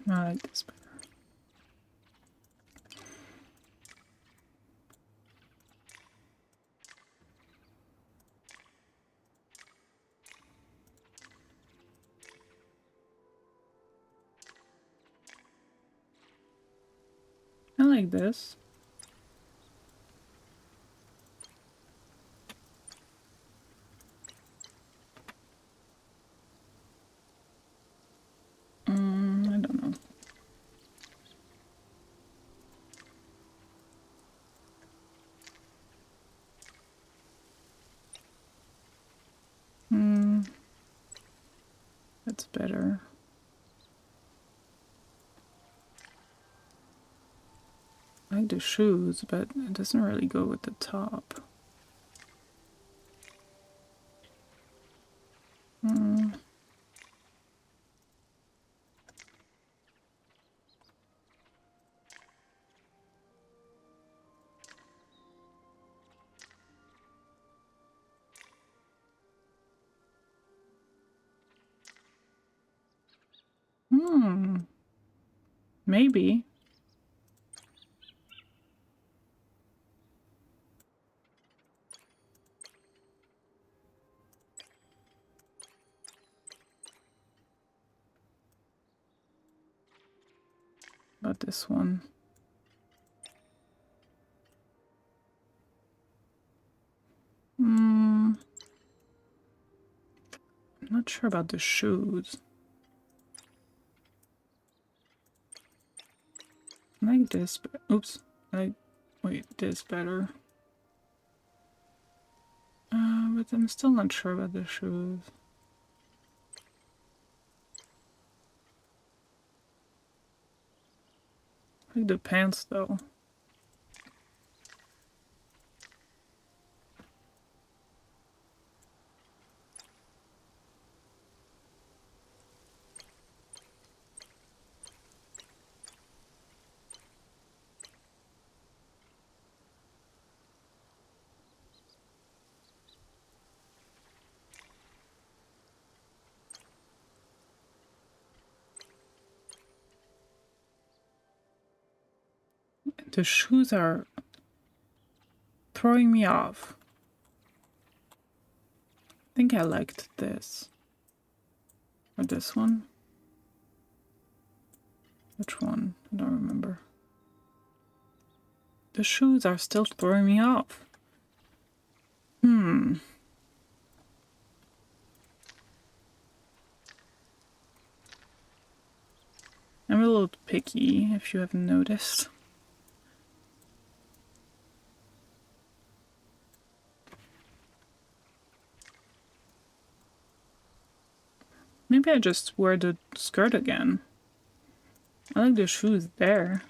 I like this better. I like this. I don't know. That's better. I like the shoes, but it doesn't really go with the top. Maybe. About this one. I'm not sure about the shoes. I like this. Oops. Wait, this better. But I'm still not sure about the shoes. I like the pants though. The shoes are throwing me off. I think I liked this. Or this one. Which one? I don't remember. The shoes are still throwing me off. I'm a little picky, if you haven't noticed. Maybe I just wear the skirt again. I like the shoes there.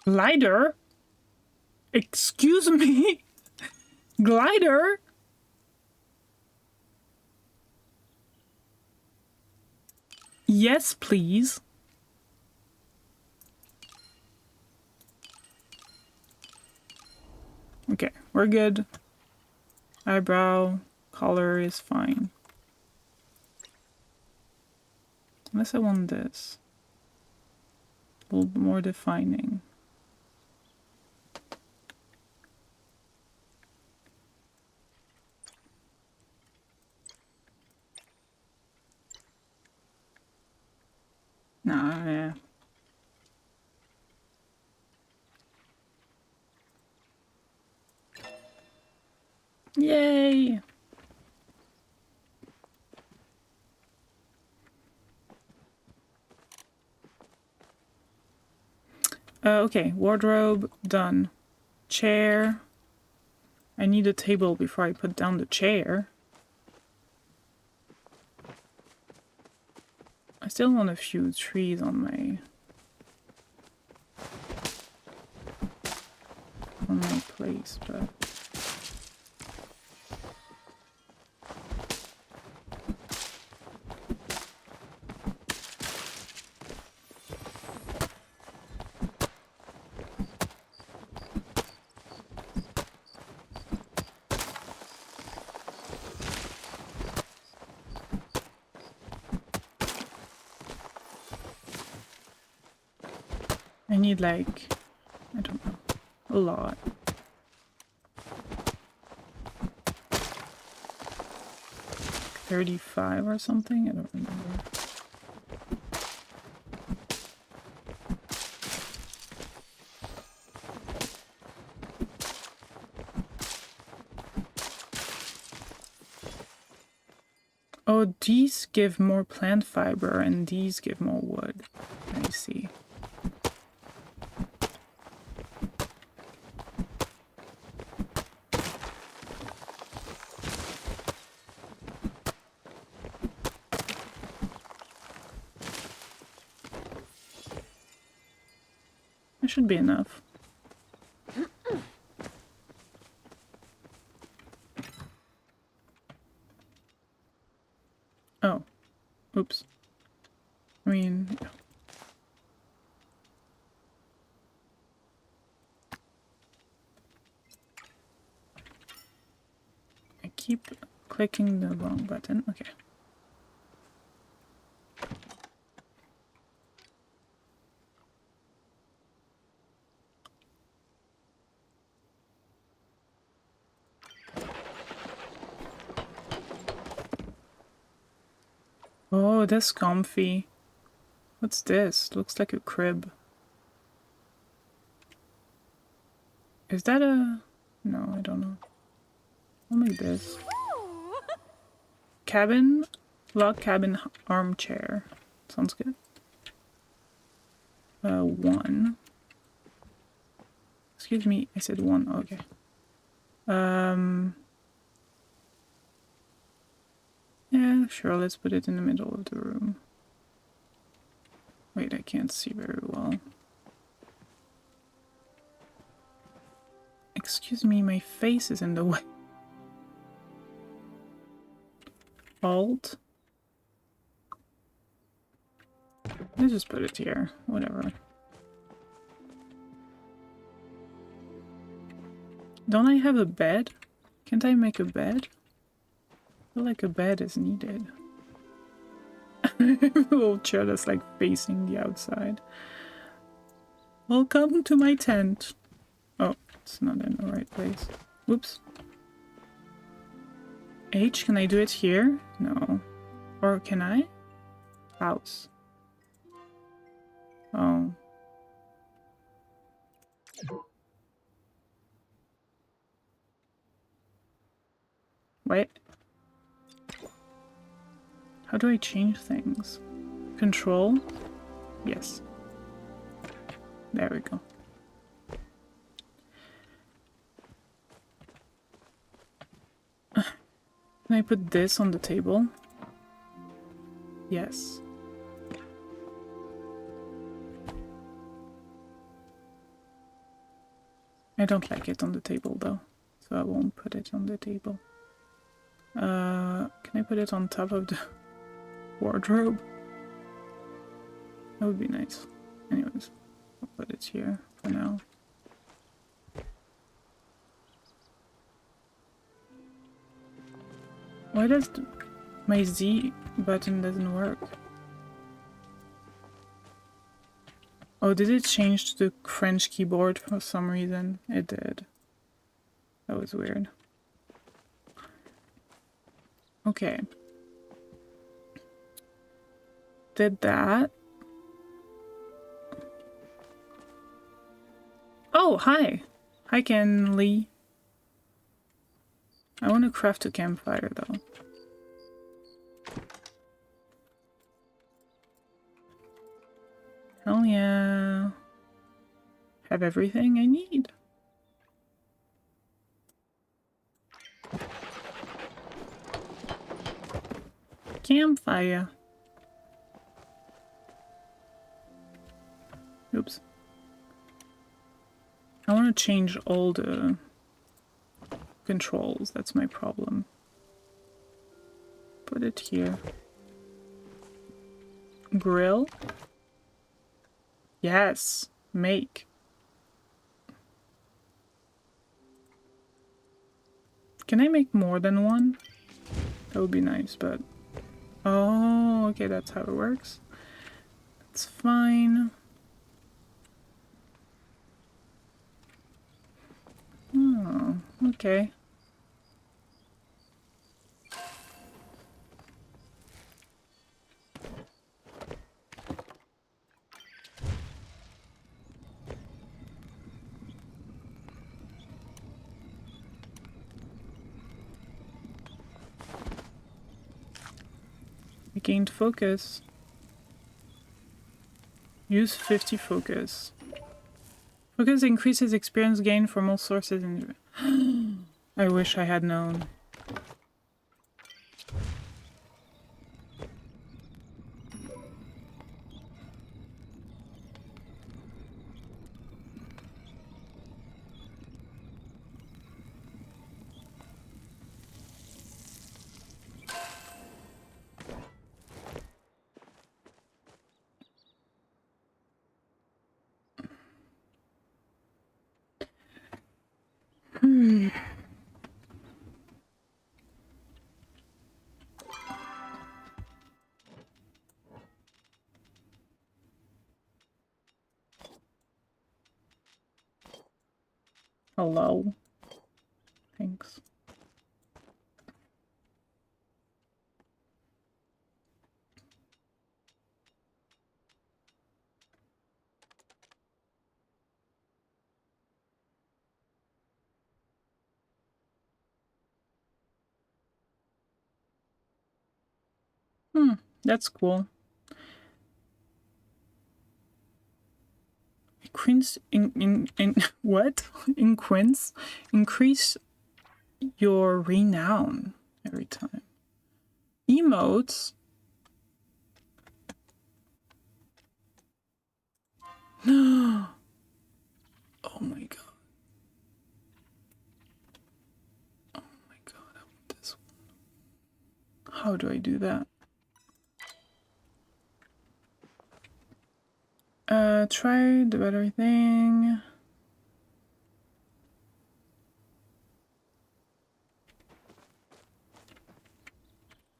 Glider? Excuse me? Glider? Yes, please. Okay, we're good. Eyebrow color is fine. Unless I want this. A little more defining. Nah, yeah. Yay! Okay, wardrobe, done. Chair. I need a table before I put down the chair. I still want a few trees on my place, but I need like, I don't know, a lot. $35 or something? I don't remember. Oh, these give more plant fiber and these give more wood. I see. That should be enough. Oh. Oops. I mean... I keep clicking the wrong button. Okay. Oh, that's comfy. What's this? Looks like a crib. Is that a... No, I don't know. Only this. Cabin? Log cabin armchair. Sounds good. 1. Excuse me, I said 1. Okay. Yeah, sure, let's put it in the middle of the room. Wait, I can't see very well. Excuse me, my face is in the way. Alt. Let's just put it here, whatever. Don't I have a bed? Can't I make a bed? I feel like a bed is needed. A little chair that's like facing the outside. Welcome to my tent. Oh, it's not in the right place. Whoops. H, can I do it here? No. Or can I? House. Oh. Wait. How do I change things? Control? Yes. There we go. Can I put this on the table? Yes. I don't like it on the table though, so I won't put it on the table. Can I put it on top of the wardrobe? That would be nice. Anyways, I'll put it here for now. Why does my Z button doesn't work? Oh, did it change to the French keyboard for some reason? It did. That was weird. Okay. Did that. Oh, hi! Hi, Ken Lee. I want to craft a campfire, though. Hell yeah. Have everything I need. Campfire. Oops. I want to change all the controls. That's my problem. Put it here. Grill. Yes. Make. Can I make more than one? That would be nice, but... Oh, okay, that's how it works. That's fine. Oh, okay. I gained focus. Use 50 focus. Focus increases experience gain from all sources in... I wish I had known. Hello. Thanks. That's cool. Quince in what? In Quince? Increase your renown every time. Emotes? Oh my god. Oh my god, I want this one. How do I do that? Try the better thing.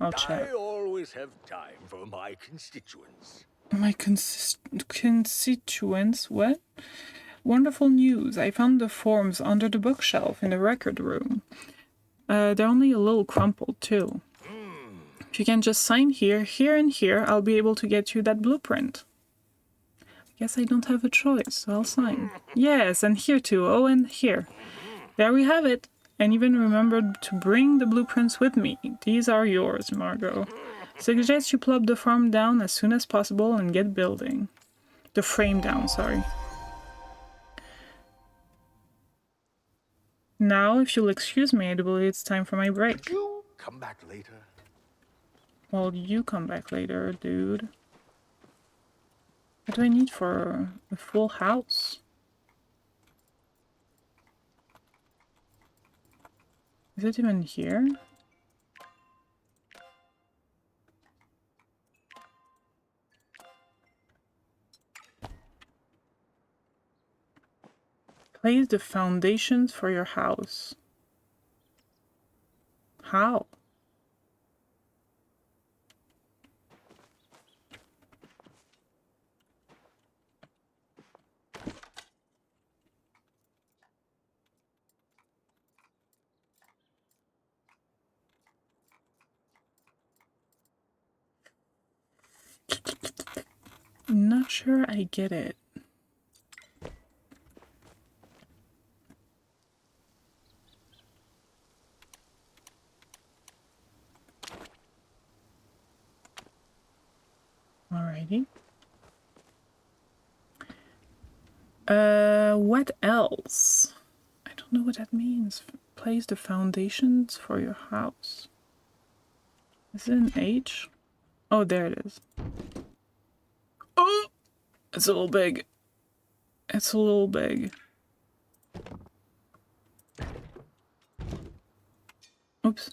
I'll check. I always have time for my constituents. My constituents? What? Wonderful news. I found the forms under the bookshelf in the record room. They're only a little crumpled, too. If you can just sign here, here, and here, I'll be able to get you that blueprint. Guess I don't have a choice, so I'll sign. Yes, and here too. Oh, and here. There we have it. And even remembered to bring the blueprints with me. These are yours, Margot. Suggest you plop the farm down as soon as possible and get building. The frame down, sorry. Now, if you'll excuse me, I do believe it's time for my break. You come back later. Well, you come back later, dude. What do I need for a full house? Is it even here? Place the foundations for your house. How? I'm not sure I get it. Alrighty. What else? I don't know what that means. Place the foundations for your house. Is it an H? Oh, there it is. Oh! It's a little big. It's a little big. Oops.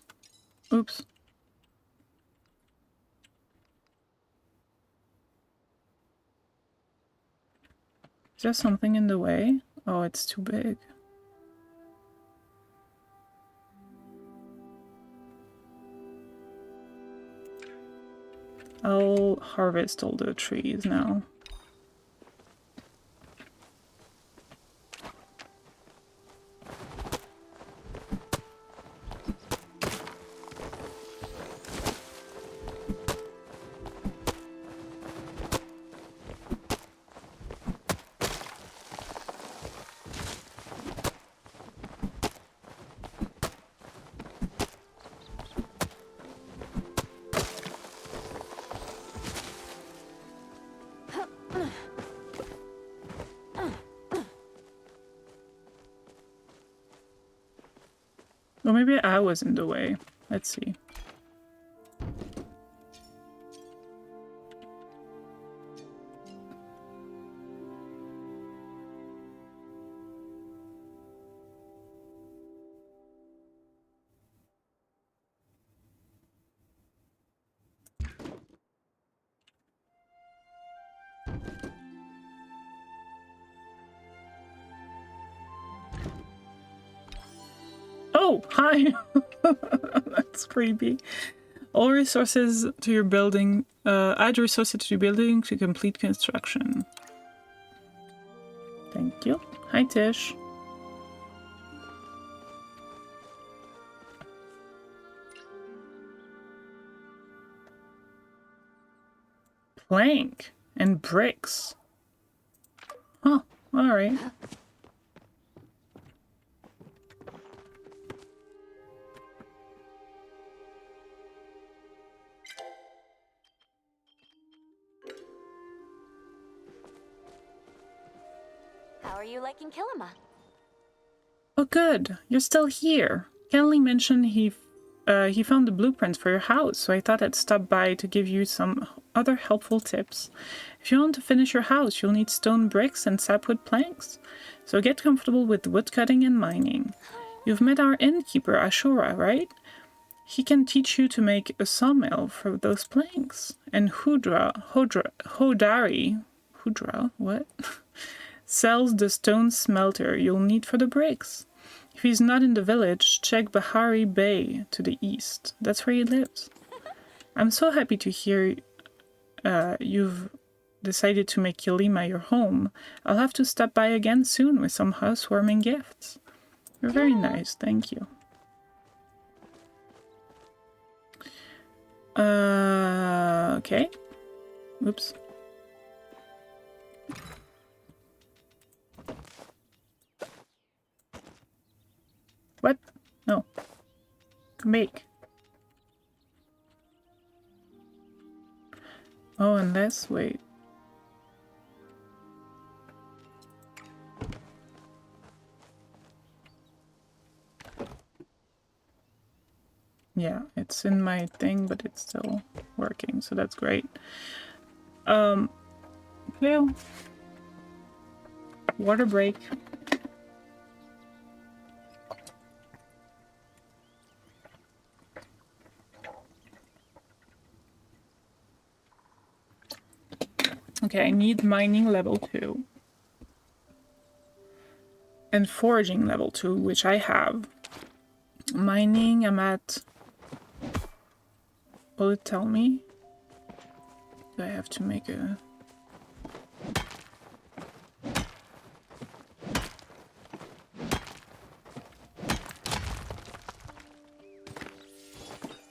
Oops. Is there something in the way? Oh, it's too big. I'll harvest all the trees now. Or maybe I was in the way. Let's see. Oh, hi! That's creepy. All resources to your building. Add resources to your building to complete construction. Thank you. Hi, Tish. Plank and bricks. Huh, alright. How are you liking Kilima? Oh, good. You're still here. Kenley mentioned he found the blueprints for your house, so I thought I'd stop by to give you some other helpful tips. If you want to finish your house, you'll need stone bricks and sapwood planks. So get comfortable with woodcutting and mining. You've met our innkeeper, Ashura, right? He can teach you to make a sawmill for those planks. And Hodari, what? Sells the stone smelter you'll need for the bricks. If he's not in the village, check Bahari Bay to the east. That's where he lives. I'm so happy to hear you've decided to make Kilima your home. I'll have to stop by again soon with some housewarming gifts. You're very nice, thank you. Okay. Oops. What? No. Make. Oh, unless, wait. Yeah, it's in my thing, but it's still working, so that's great. Well, water break. Okay, I need mining level 2. And foraging level 2, which I have. Mining, I'm at... Will it tell me? Do I have to make a...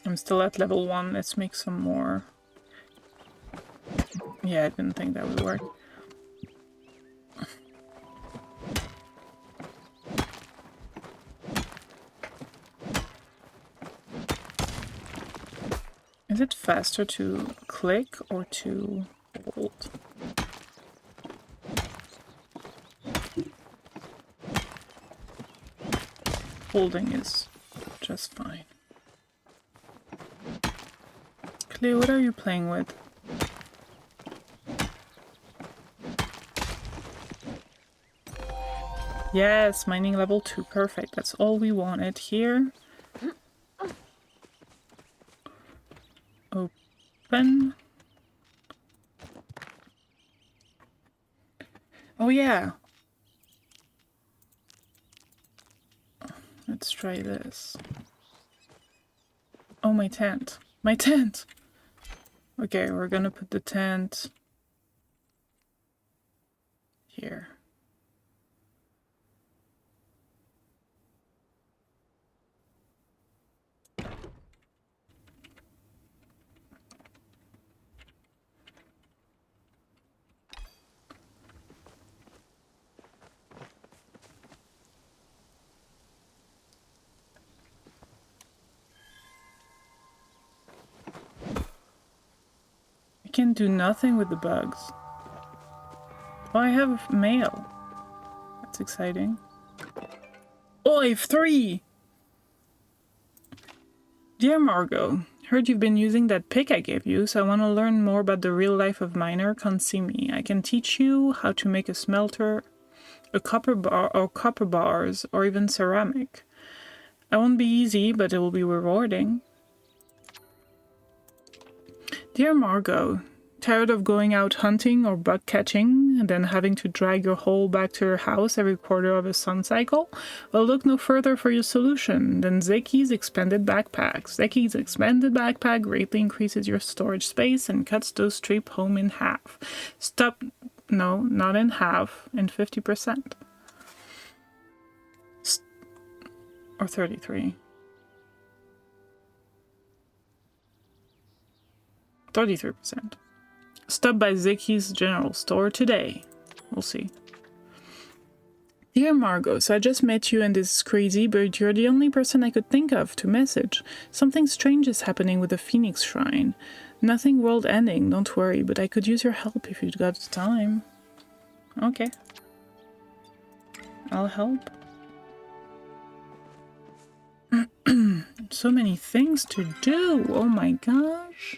I'm still at level 1. Let's make some more. Yeah, I didn't think that would work. Is it faster to click or to hold? Holding is just fine. Clay, what are you playing with? Yes, mining level 2. Perfect. That's all we wanted here. Open. Oh yeah. Let's try this. Oh, my tent. My tent! Okay, we're gonna put the tent here. I can do nothing with the bugs. Oh, I have mail. That's exciting. Oh, I have 3! Dear Margot, heard you've been using that pick I gave you, so I want to learn more about the real life of miner. Come see me. I can teach you how to make a smelter, a copper bar, or copper bars, or even ceramic. It won't be easy, but it will be rewarding. Dear Margot, tired of going out hunting or bug catching and then having to drag your hole back to your house every quarter of a sun cycle? Well, look no further for your solution than Zeki's expanded backpack. Zeki's expanded backpack greatly increases your storage space and cuts those trip home in half. No, not in half, in 50%. Or 33. 33%. Stop by Zeki's general store today. We'll see. Dear Margot, so I just met you and this is crazy, but you're the only person I could think of to message. Something strange is happening with the Phoenix Shrine. Nothing world-ending, don't worry, but I could use your help if you've got the time. Okay. I'll help. So many things to do. Oh my gosh.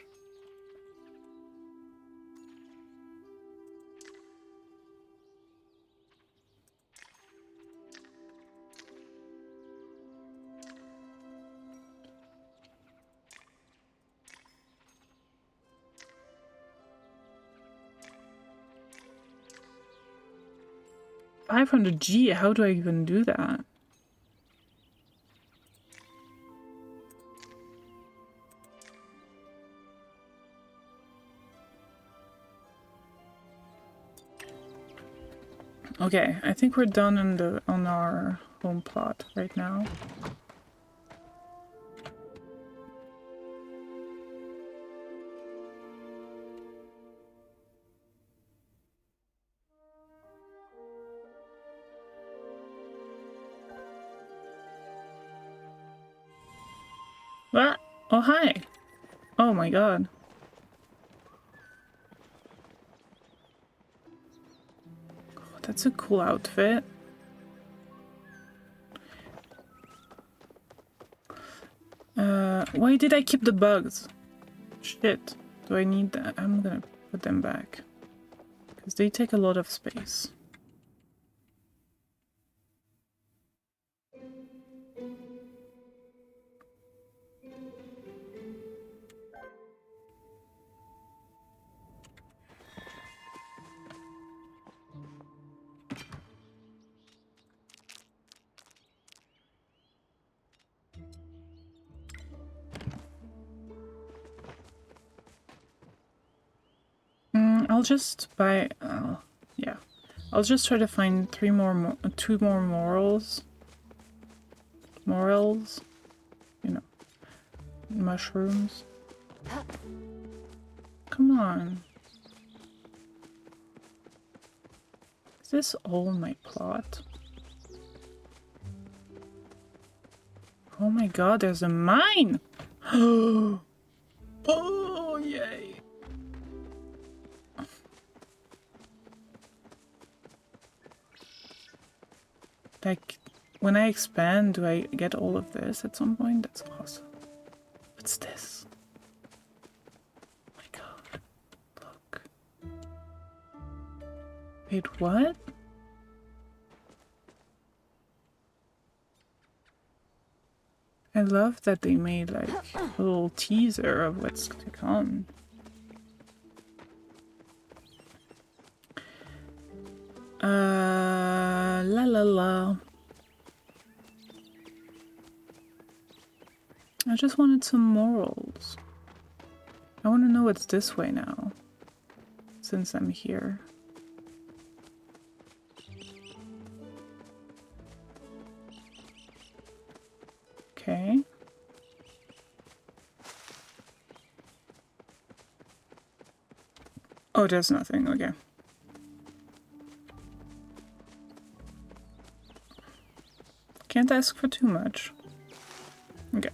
$500G, how do I even do that? Okay, I think we're done on our home plot right now. What? Oh, hi. Oh my god. Oh, that's a cool outfit. Why did I keep the bugs? Shit. Do I need that? I'm gonna put them back. Because they take a lot of space. I'll just buy... yeah. I'll just try to find two more morals. Morals? You know. Mushrooms. Come on. Is this all my plot? Oh my god, there's a mine! Oh, yay! Like, when I expand, do I get all of this at some point? That's awesome. What's this? Oh my god. Look. Wait, what? I love that they made like a little teaser of what's to come. La la la. I just wanted some morals. I want to know what's this way now, since I'm here. Okay. Oh, there's nothing. Okay. Can't ask for too much. Okay.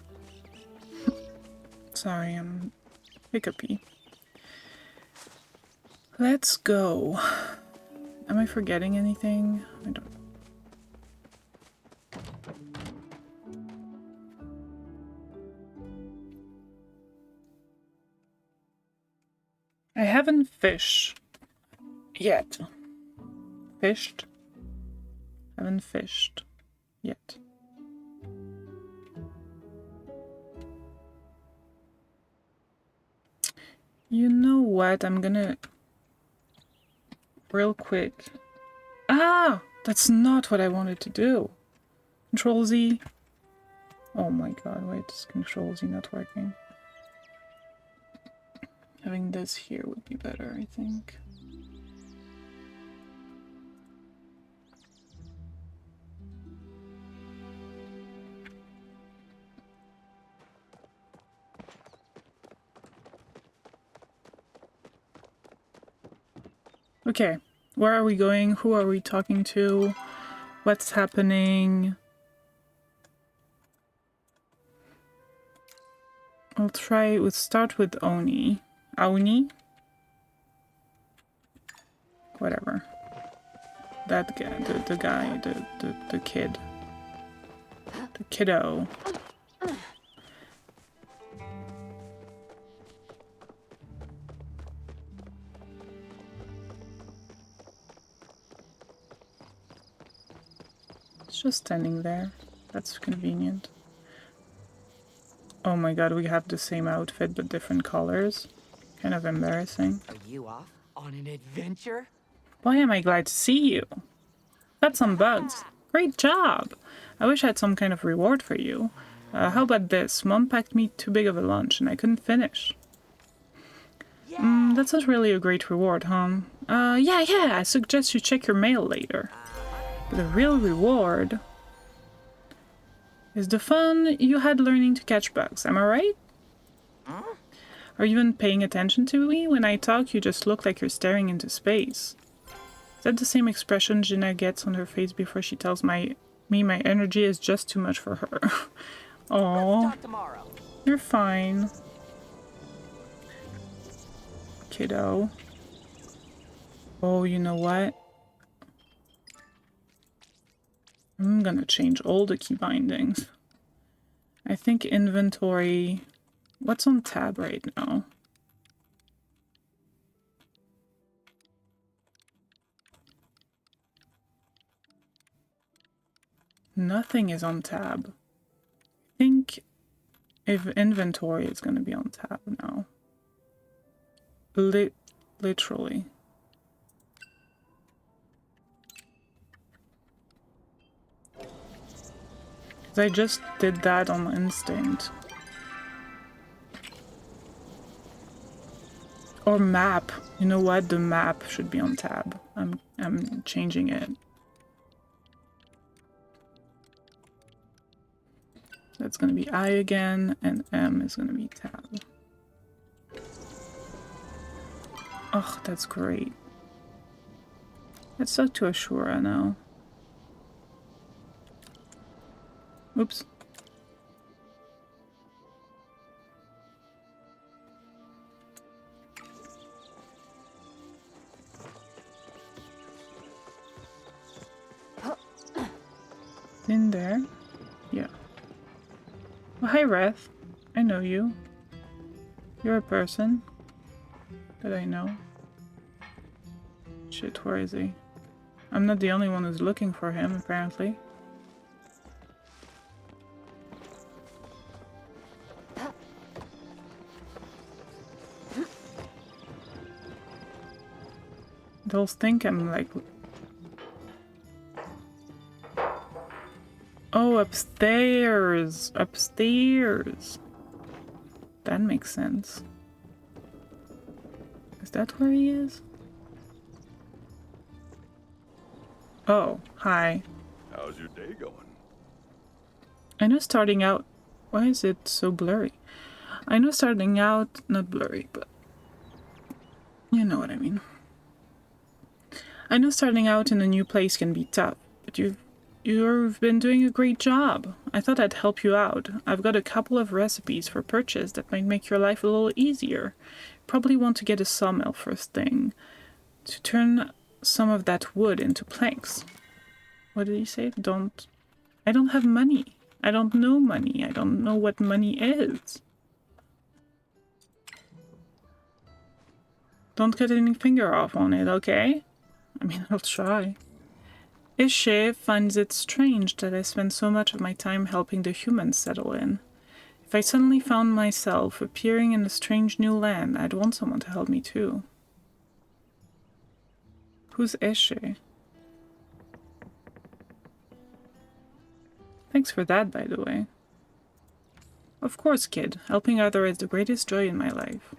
Sorry, I'm hiccupy. Let's go. Am I forgetting anything? I don't. I haven't fished yet. Fished? Haven't fished yet. You know what? I'm gonna real quick. Ah! That's not what I wanted to do. Control Z. Oh my god, wait, is Control Z not working? Having this here would be better, I think. Okay, where are we going? Who are we talking to? What's happening? We'll start with Oni. Aoni? Whatever. That guy, the guy, the kid. The kiddo. It's just standing there. That's convenient. Oh my god, we have the same outfit but different colors. Kind of embarrassing. Are you off on an adventure? Why am I glad to see you? Got some bugs. Great job! I wish I had some kind of reward for you. How about this? Mom packed me too big of a lunch and I couldn't finish. That's not really a great reward, huh? Yeah, I suggest you check your mail later. The real reward is the fun you had learning to catch bugs, am I right? Huh? Are you even paying attention to me? When I talk, you just look like you're staring into space. Is that the same expression Gina gets on her face before she tells me my energy is just too much for her? Aww. You're fine. Kiddo. Oh, you know what? I'm gonna change all the key bindings. I think inventory... What's on tab right now? Nothing is on tab. I think if inventory is gonna be on tab now. Literally. I just did that on instinct. Or map. You know what? The map should be on tab. I'm changing it. That's gonna be I again, and M is gonna be tab. Oh, that's great. Let's talk to Ashura now. Oops. In there? Yeah. Well, hi, Wrath. I know you. You're a person that I know. Shit, where is he? I'm not the only one who's looking for him, apparently. They'll think I'm like... Oh, upstairs! Upstairs! That makes sense. Is that where he is? Oh, hi. How's your day going? I know starting out... Why is it so blurry? I know starting out... Not blurry, but... You know what I mean. I know starting out in a new place can be tough, but you've been doing a great job. I thought I'd help you out. I've got a couple of recipes for purchase that might make your life a little easier. Probably want to get a sawmill first thing, to turn some of that wood into planks. What did he say? I don't have money. I don't know money. I don't know what money is. Don't cut any finger off on it, okay? I mean, I'll try. Ishe finds it strange that I spend so much of my time helping the humans settle in. If I suddenly found myself appearing in a strange new land, I'd want someone to help me too. Who's Ishe? Thanks for that, by the way. Of course, kid. Helping others is the greatest joy in my life.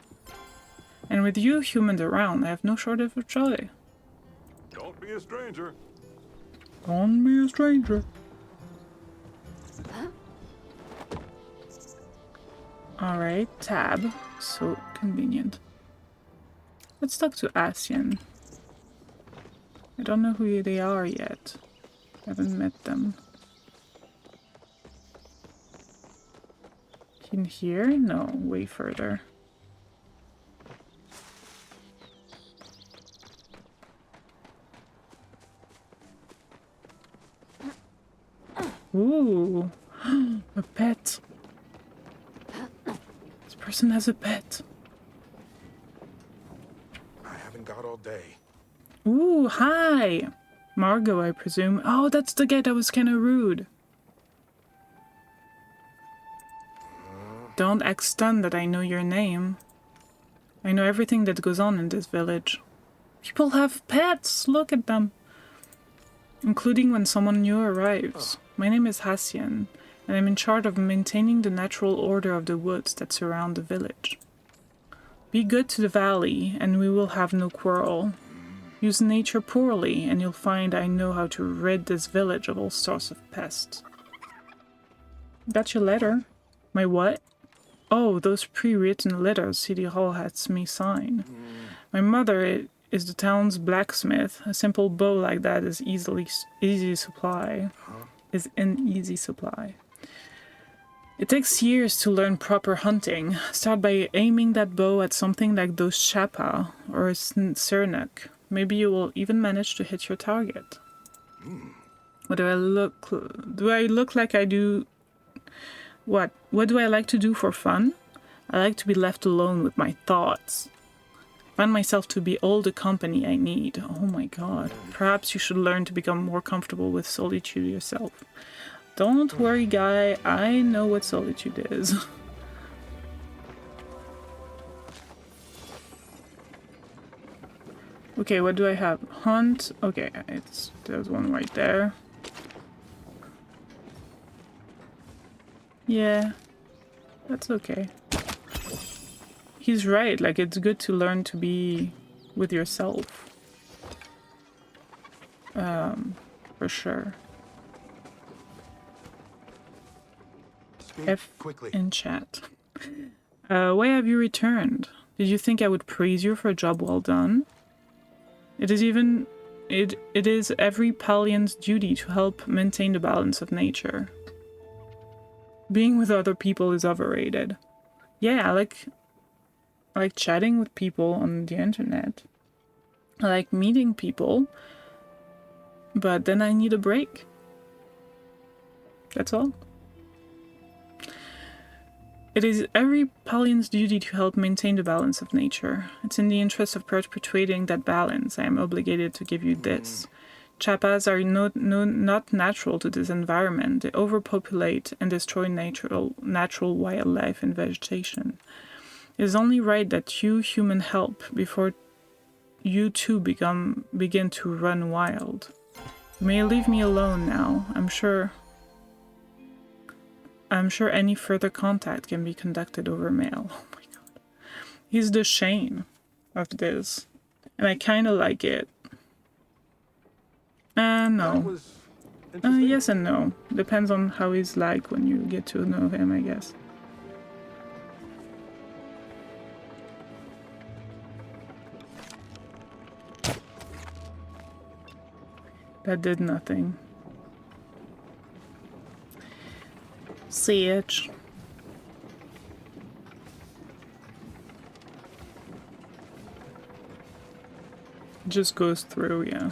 And with you humans around, I have no shortage of joy. Don't be a stranger. Don't be a stranger. Alright, tab. So convenient. Let's talk to Asian. I don't know who they are yet. Haven't met them. In here? No, way further. Ooh, a pet. This person has a pet. I haven't got all day. Ooh, hi. Margot, I presume. Oh, that's the guy that was kind of rude. Don't act stunned that I know your name. I know everything that goes on in this village. People have pets, look at them. Including when someone new arrives. My name is Hassian, and I'm in charge of maintaining the natural order of the woods that surround the village. Be good to the valley, and we will have no quarrel. Use nature poorly, and you'll find I know how to rid this village of all sorts of pests. Got your letter. My what? Oh, those pre-written letters City Hall has me sign. My mother is the town's blacksmith. A simple bow like that is easy supply. Is an easy supply. It takes years to learn proper hunting. Start by aiming that bow at something like those Shapa or a Sernuk. Maybe you will even manage to hit your target. What do I look like I do? What do I like to do for fun? I like to be left alone with my thoughts. I find myself to be all the company I need. Oh my god. Perhaps you should learn to become more comfortable with solitude yourself. Don't worry, guy. I know what solitude is. Okay, what do I have? Hunt. Okay, there's one right there. Yeah, that's okay. he's right. Like, it's good to learn to be with yourself. For sure. F quickly. in chat. Why have you returned? Did you think I would praise you for a job well done? It is every Palian's duty to help maintain the balance of nature. Being with other people is overrated. Yeah, I like chatting with people on the internet. I like meeting people, but then I need a break. That's all. It is every Palian's duty to help maintain the balance of nature. It's in the interest of perpetuating that balance I am obligated to give you this. Chappas are not natural to this environment. They overpopulate and destroy natural wildlife and vegetation. It is only right that you human help before you too begin to run wild. You may leave me alone now. I'm sure any further contact can be conducted over mail. Oh my god. He's the Shane of this. And I kinda like it. No. Yes and no. Depends on how he's like when you get to know him, I guess. That did nothing. CH. Just goes through, yeah.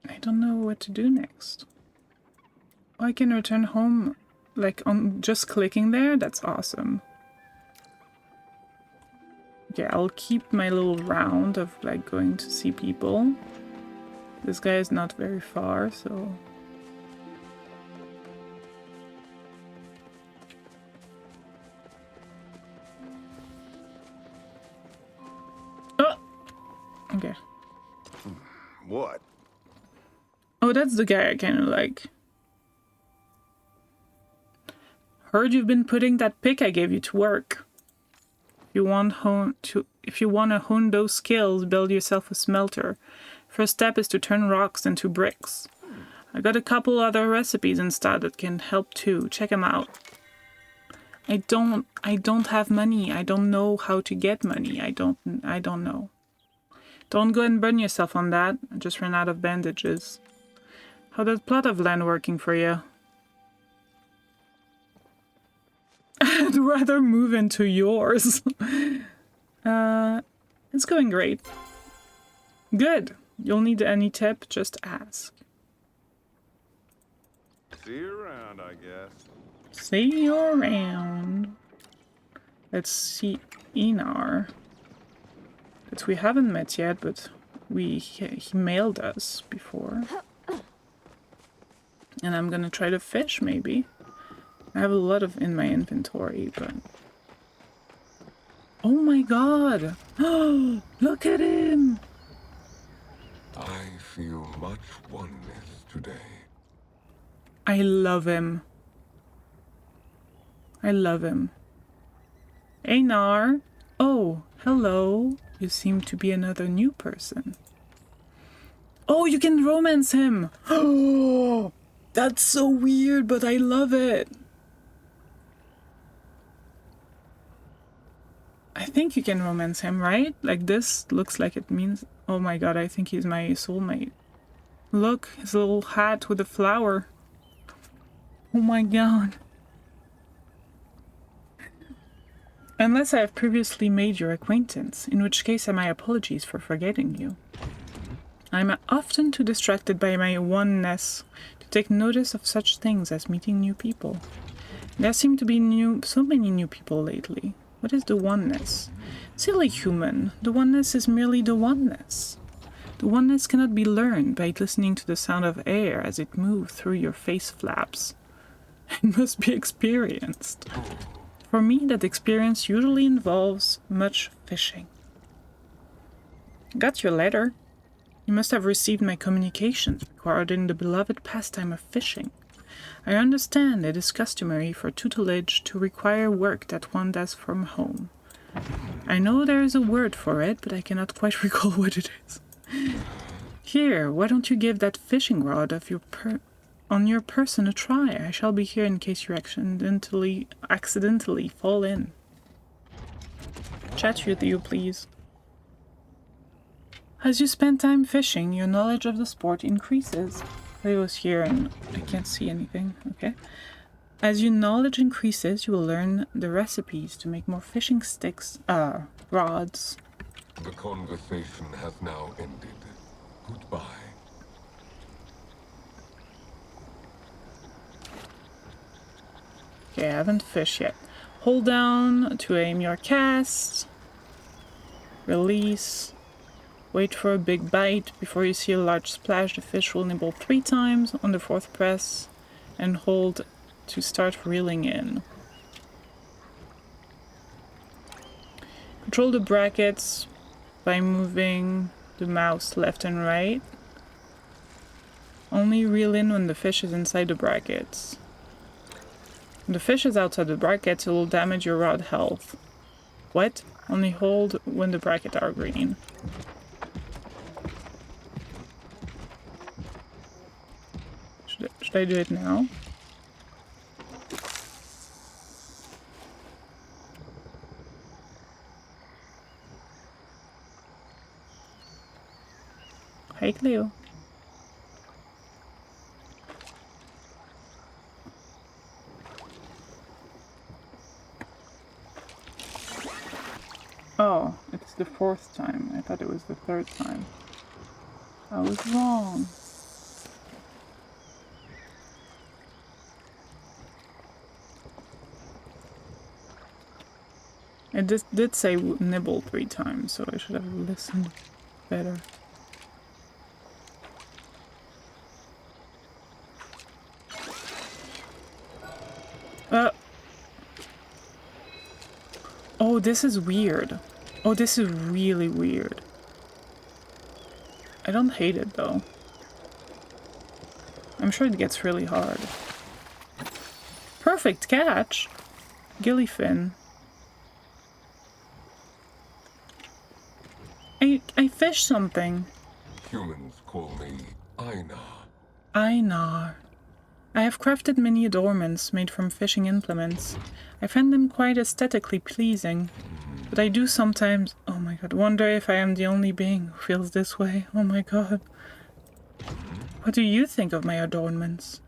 I don't know what to do next. Oh, I can return home, like, on just clicking there? That's awesome. Okay, I'll keep my little round of, like, going to see people. This guy is not very far, so... Oh! Okay. What? Oh, that's the guy I kind of like. Heard you've been putting that pick I gave you to work. If you want to hone those skills, build yourself a smelter. First step is to turn rocks into bricks. I got a couple other recipes instead that can help too. Check them out. I don't have money. I don't know how to get money. I don't know. Don't go and burn yourself on that. I just ran out of bandages. How's that plot of land working for you? I'd rather move into yours. It's going great. Good. You'll need any tip, just ask. See you around, I guess. See you around. Let's see Enar. That we haven't met yet, but he mailed us before. And I'm gonna try to fish, maybe. I have a lot in my inventory, but... Oh my god! Look at him! I feel much oneness today. I love him. I love him. Einar! Oh, hello. You seem to be another new person. Oh, you can romance him! Oh, that's so weird, but I love it. I think you can romance him, right? Like, this looks like it means... Oh my god, I think he's my soulmate. Look, his little hat with a flower. Oh my god. Unless I have previously made your acquaintance, in which case my apologies for forgetting you. I'm often too distracted by my oneness to take notice of such things as meeting new people. There seem to be so many new people lately. What is the oneness? Silly human, the oneness is merely the oneness. The oneness cannot be learned by listening to the sound of air as it moves through your face flaps. It must be experienced. For me, that experience usually involves much fishing. Got your letter. You must have received my communications regarding the beloved pastime of fishing. I understand it is customary for tutelage to require work that one does from home. I know there is a word for it, but I cannot quite recall what it is. Here, why don't you give that fishing rod of on your person a try? I shall be here in case you accidentally fall in. Chat with you, please. As you spend time fishing, your knowledge of the sport increases. I was here and I can't see anything. Okay. As your knowledge increases, you will learn the recipes to make more fishing sticks, rods. The conversation has now ended. Goodbye. Okay, I haven't fished yet. Hold down to aim your cast. Release. Wait for a big bite. Before you see a large splash, the fish will nibble 3 times on the 4th press and hold to start reeling in. Control the brackets by moving the mouse left and right. Only reel in when the fish is inside the brackets. When the fish is outside the brackets, it will damage your rod health. What? Only hold when the brackets are green. Should I do it now? Hey, Cleo. Oh, it's the 4th time. I thought it was the 3rd time. I was wrong. It did say nibble 3 times, so I should have listened better. Oh, this is weird. Oh, this is really weird. I don't hate it, though. I'm sure it gets really hard. Perfect catch! Gillyfin. I fished something. Humans call me Einar. Einar. I have crafted many adornments made from fishing implements. I find them quite aesthetically pleasing. But I do sometimes, oh my god, wonder if I am the only being who feels this way. Oh my god. What do you think of my adornments?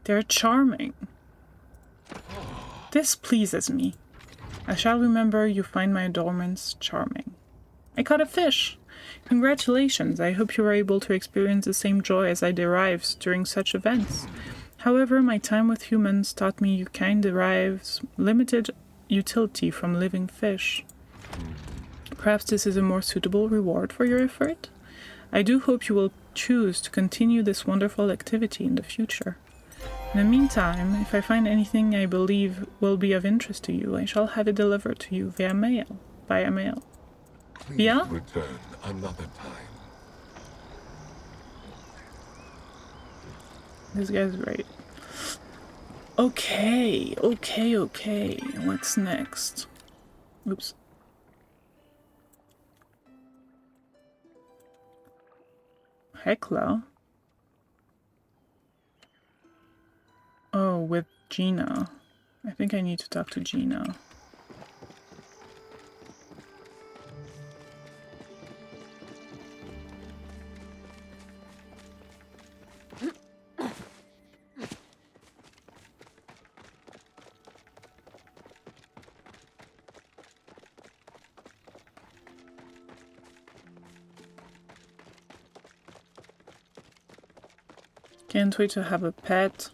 They're charming. This pleases me. I shall remember you find my adornments charming. I caught a fish. Congratulations, I hope you were able to experience the same joy as I derived during such events. However, my time with humans taught me you kind derives limited utility from living fish. Perhaps this is a more suitable reward for your effort? I do hope you will choose to continue this wonderful activity in the future. In the meantime, if I find anything I believe will be of interest to you, I shall have it delivered to you via mail. Please Yeah? return another time. This guy's great. Okay. What's next? Oops. Hecla? Oh, with Gina. I think I need to talk to Gina. Can't wait to have a pet,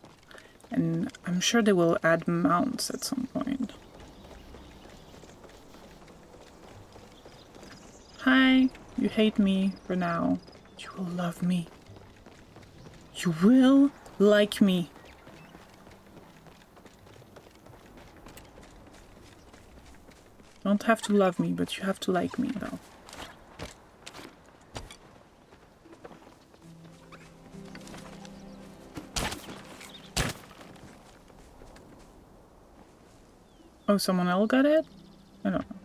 and I'm sure they will add mounts at some point. Hi, you hate me for now. You will love me. You will like me. Don't have to love me, but you have to like me, though. Oh, someone else got it? I don't know.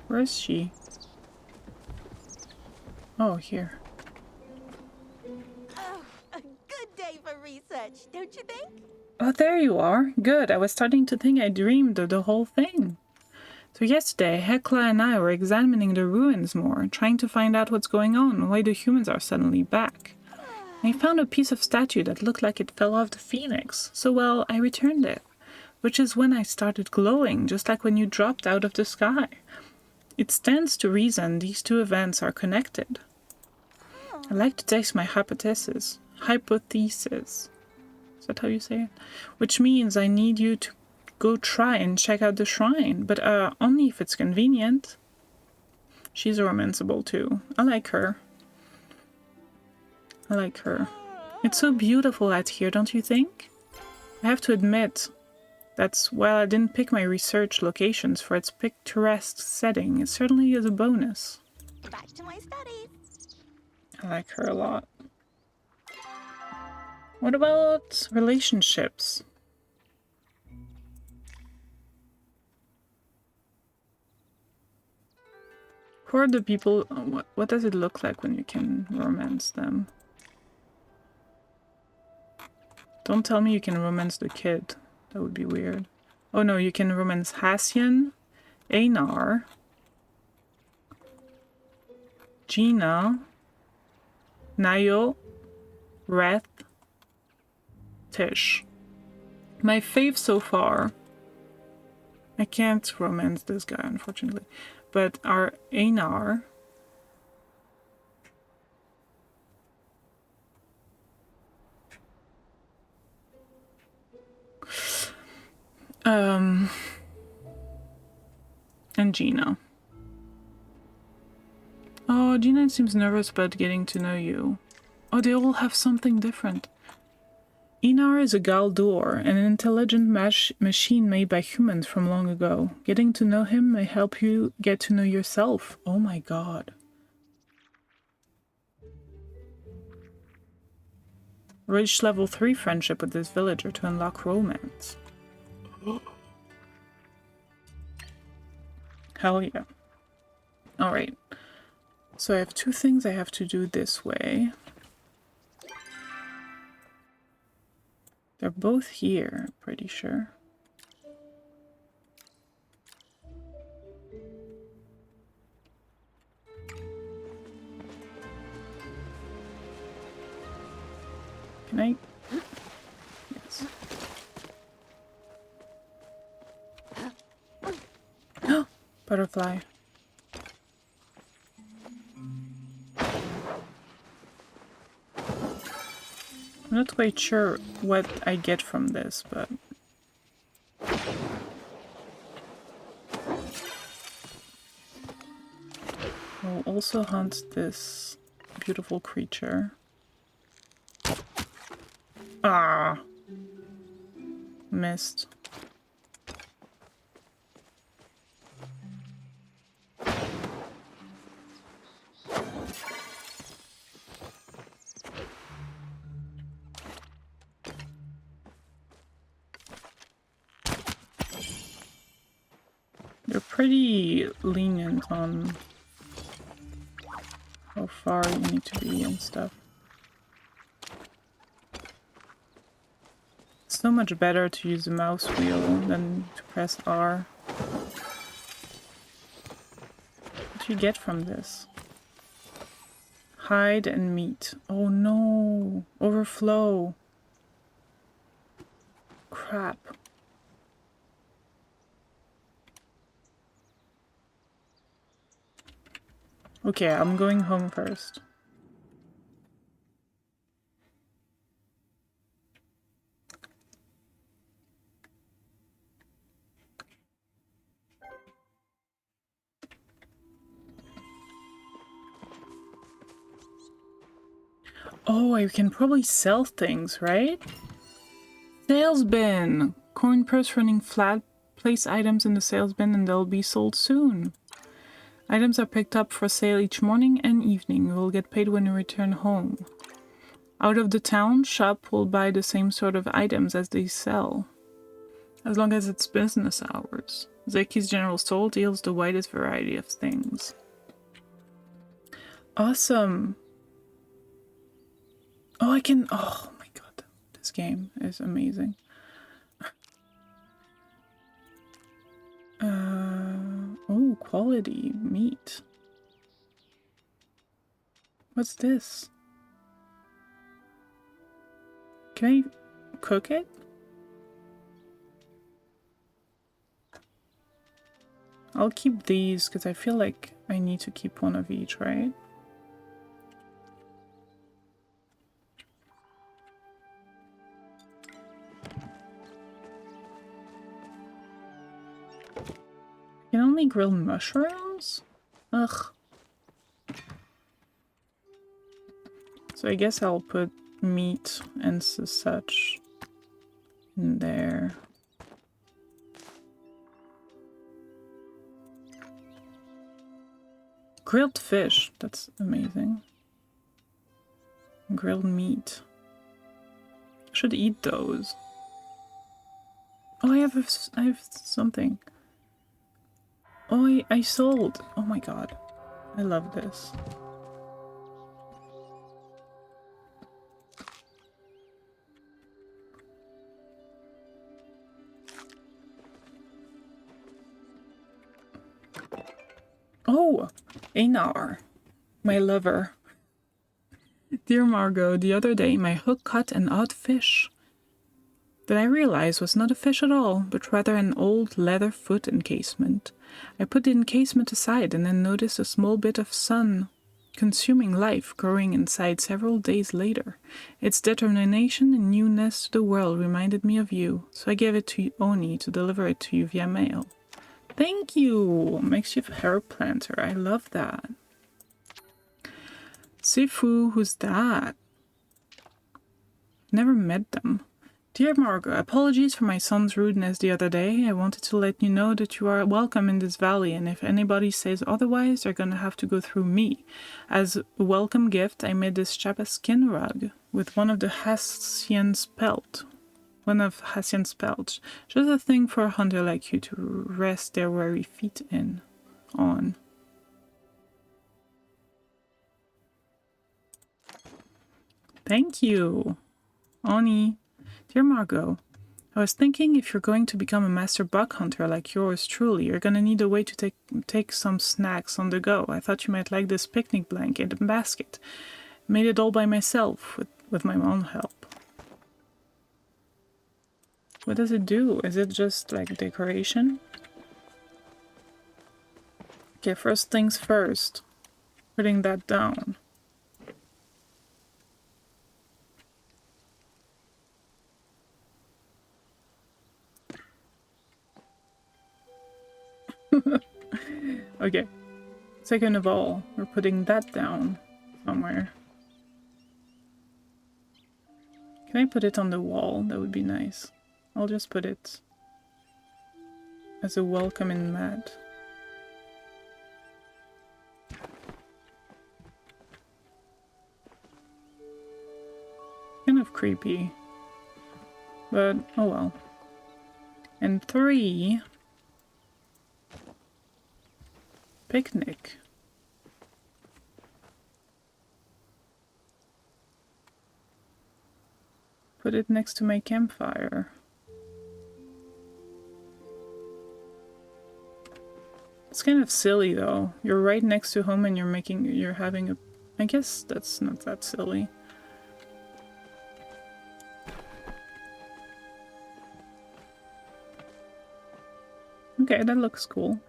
Where is she? Oh, here. Oh, a good day for research, don't you think? Oh, there you are. Good. I was starting to think I dreamed of the whole thing. So yesterday, Hecla and I were examining the ruins more, trying to find out what's going on, why the humans are suddenly back. I found a piece of statue that looked like it fell off the phoenix, so well, I returned it. Which is when I started glowing, just like when you dropped out of the sky. It stands to reason these two events are connected. I like to test my hypothesis. Hypothesis. Is that how you say it? Which means I need you to go try and check out the shrine, but only if it's convenient. She's romanceable too. I like her. I like her. It's so beautiful out here, don't you think? I have to admit, that's while I didn't pick my research locations for its picturesque setting, it certainly is a bonus. Back to my studies. I like her a lot. What about relationships? Who are the people? What does it look like when you can romance them? Don't tell me you can romance the kid. That would be weird. Oh no, you can romance Hassian, Einar, Gina, Nayo, Reth, Tish. My fave so far. I can't romance this guy, unfortunately. But our Einar, and Gina. Oh, Gina seems nervous about getting to know you. Oh, they all have something different. Einar is a Galdur, an intelligent machine made by humans from long ago. Getting to know him may help you get to know yourself. Oh my god. Reach level 3 friendship with this villager to unlock romance. Hell yeah. Alright. So I have two things I have to do this way. They're both here, pretty sure. Can I? Yes. Butterfly. I'm not quite sure what I get from this, but... I'll also hunt this beautiful creature. Ah! Missed. They're pretty lenient on how far you need to be and stuff. It's so much better to use the mouse wheel than to press R. What do you get from this? Hide and meat. Oh no! Overflow! Crap. Okay, I'm going home first. Oh, I can probably sell things, right? Sales bin! Coin purse running flat. Place items in the sales bin and they'll be sold soon. Items are picked up for sale each morning and evening. You will get paid when you return home. Out of the town, shop will buy the same sort of items as they sell, as long as it's business hours. Zeki's General Store deals the widest variety of things. Awesome! Oh, I can... Oh my god, this game is amazing. Oh, quality meat. What's this? Can I cook it? I'll keep these because I feel like I need to keep one of each, right? I can only grill mushrooms? Ugh. So I guess I'll put meat and such in there. Grilled fish, that's amazing. Grilled meat. I should eat those. Oh, I have something. Oh, I sold. Oh my god. I love this. Oh, Einar, my lover. Dear Margot, the other day my hook caught an odd fish that I realized was not a fish at all, but rather an old leather foot encasement. I put the encasement aside and then noticed a small bit of sun-consuming life growing inside several days later. Its determination and newness to the world reminded me of you, so I gave it to Oni to deliver it to you via mail. Thank you! Makeshift herb planter, I love that. Sifu, who's that? Never met them. Dear Margot, apologies for my son's rudeness the other day. I wanted to let you know that you are welcome in this valley, and if anybody says otherwise, they're gonna have to go through me. As a welcome gift, I made this chap a skin rug with one of Hassian's pelt. Just a thing for a hunter like you to rest their weary feet on. Thank you, Oni. Dear Margot, I was thinking if you're going to become a master buck hunter like yours truly, you're gonna need a way to take some snacks on the go. I thought you might like this picnic blanket and basket. Made it all by myself with my mom's help. What does it do? Is it just like decoration? Okay, first things first. Putting that down. Okay. Second of all, we're putting that down somewhere. Can I put it on the wall? That would be nice. I'll just put it as a welcoming mat. Kind of creepy. But, oh well. And 3... picnic. Put it next to my campfire. It's kind of silly though. You're right next to home and you're having a... I guess that's not that silly. Okay, that looks cool.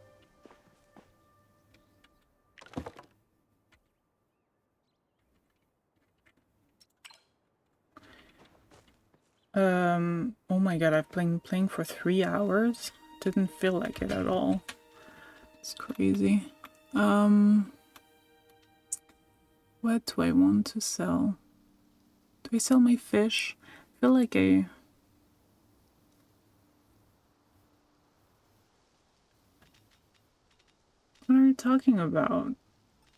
Oh my god, I've been playing for 3 hours. Didn't feel like it at all. It's crazy. What do I want to sell? Do I sell my fish? I feel like I... What are you talking about?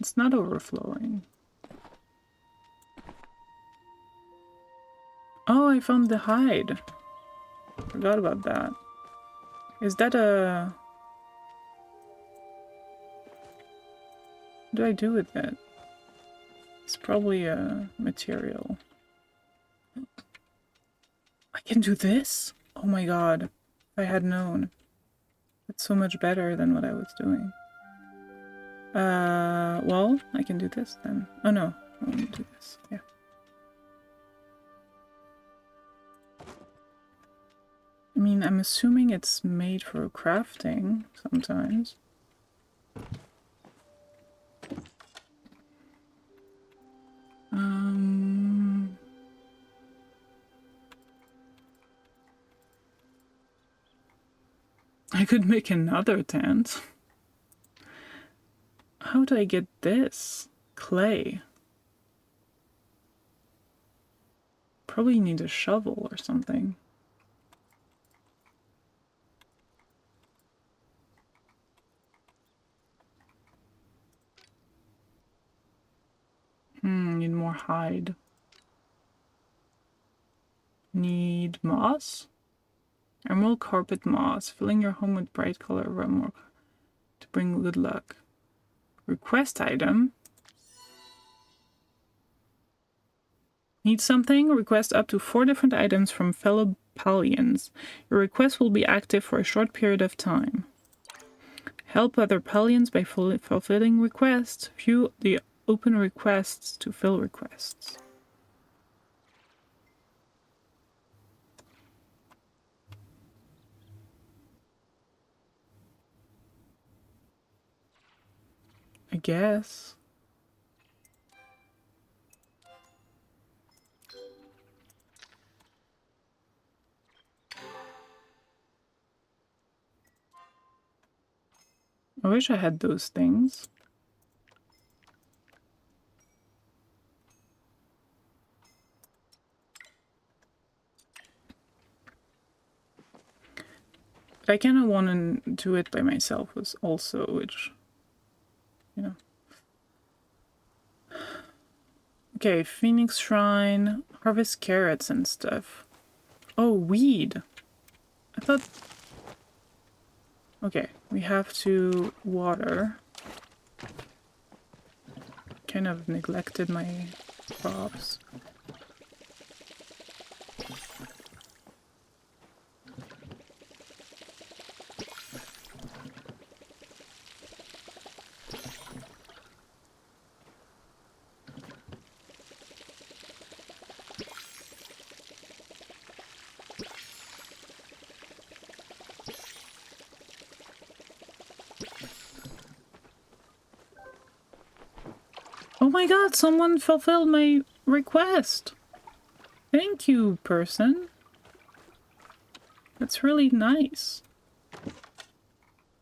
It's not overflowing. Oh, I found the hide. Forgot about that. Is that a... What do I do with it? It's probably a material. I can do this? Oh my god. If I had known. It's so much better than what I was doing. Well, I can do this then. Oh no, I want to do this. Yeah. I mean, I'm assuming it's made for crafting sometimes. I could make another tent. How do I get this? Clay. Probably need a shovel or something. Need more hide. Need moss? Emerald carpet moss. Filling your home with bright color emerald to bring good luck. Request item. Need something? Request up to 4 different items from fellow Palians. Your request will be active for a short period of time. Help other Palians by fulfilling requests. View the open requests to fill requests. I guess. I wish I had those things. But I kind of want to do it by myself also, which, you know. Okay, Phoenix Shrine, harvest carrots and stuff. Oh, weed. I thought... Okay, we have to water. Kind of neglected my crops. Oh my god, someone fulfilled my request. Thank you, person. That's really nice.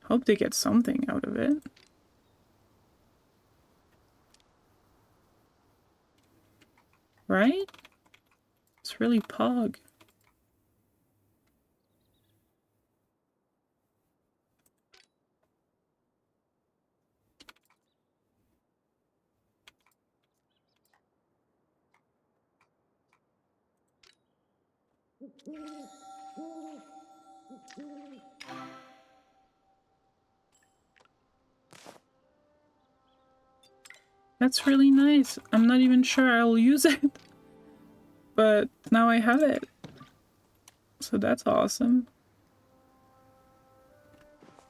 Hope they get something out of it. Right? It's really pog. That's really nice. I'm not even sure I'll use it. But now I have it. So that's awesome.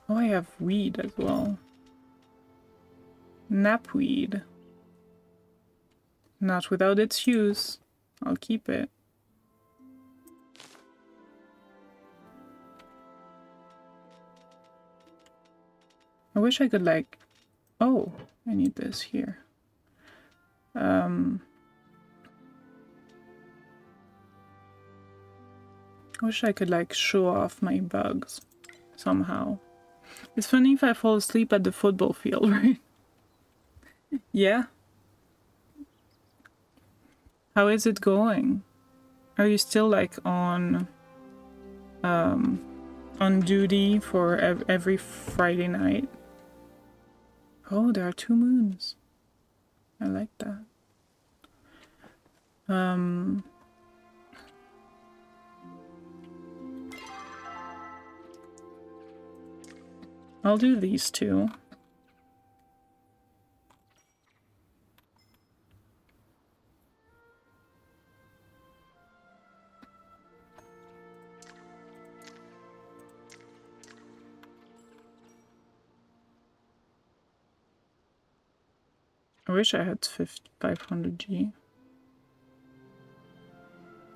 Oh, I have weed as well. Knapweed. Not without its use. I'll keep it. I wish I could like... Oh, I need this here. I wish I could like show off my bugs somehow. It's funny if I fall asleep at the football field, right? Yeah. How is it going? Are you still like on duty for every Friday night? Oh, there are 2 moons. I like that. I'll do these 2. I wish I had 500G.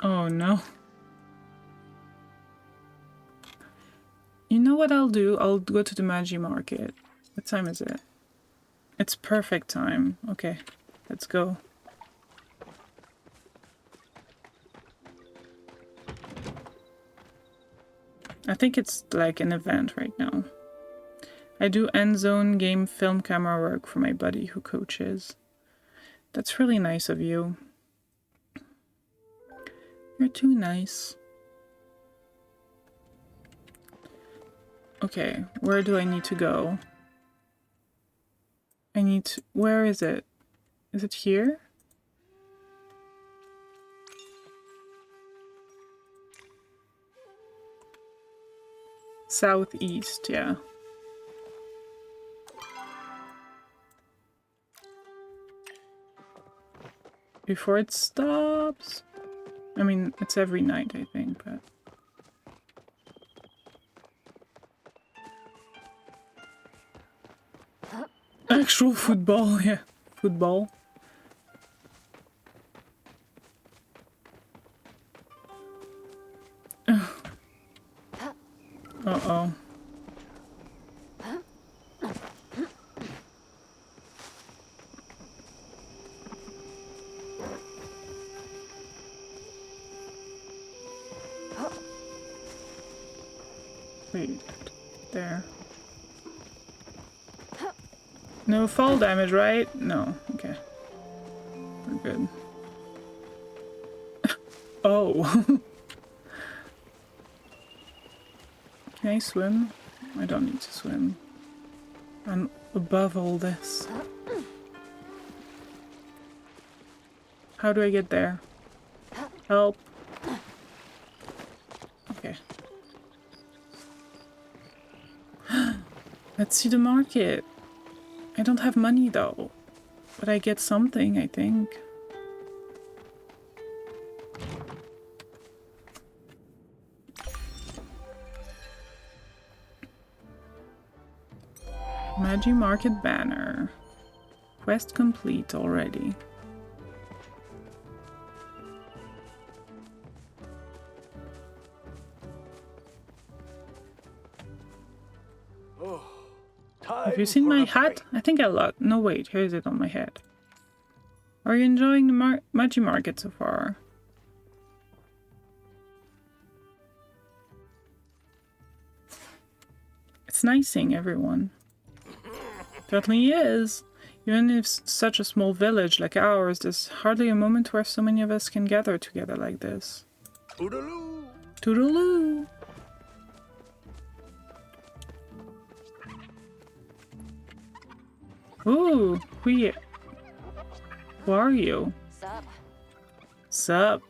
Oh no. You know what I'll do? I'll go to the Magi Market. What time is it? It's perfect time. Okay, let's go. I think it's like an event right now. I do end zone game film camera work for my buddy who coaches. That's really nice of you. You're too nice. Okay, where do I need to go? Where is it? Is it here? Southeast, yeah. Before it stops. I mean, it's every night, I think, but... Actual football, yeah. Football. Uh-oh. Wait, there. No fall damage, right? No, okay. We're good. Oh. Can I swim? I don't need to swim. I'm above all this. How do I get there? Help. Okay. Let's see the market. I don't have money though. But I get something, I think. Magi Market banner. Quest complete already. Have you seen my hat? I think I lost. No, wait, here is it on my head. Are you enjoying the Magi Market so far? It's nice seeing everyone. Certainly is. Even if such a small village like ours, there's hardly a moment where so many of us can gather together like this. Toodaloo! Toodaloo! Ooh, who are you? Sup? Sup?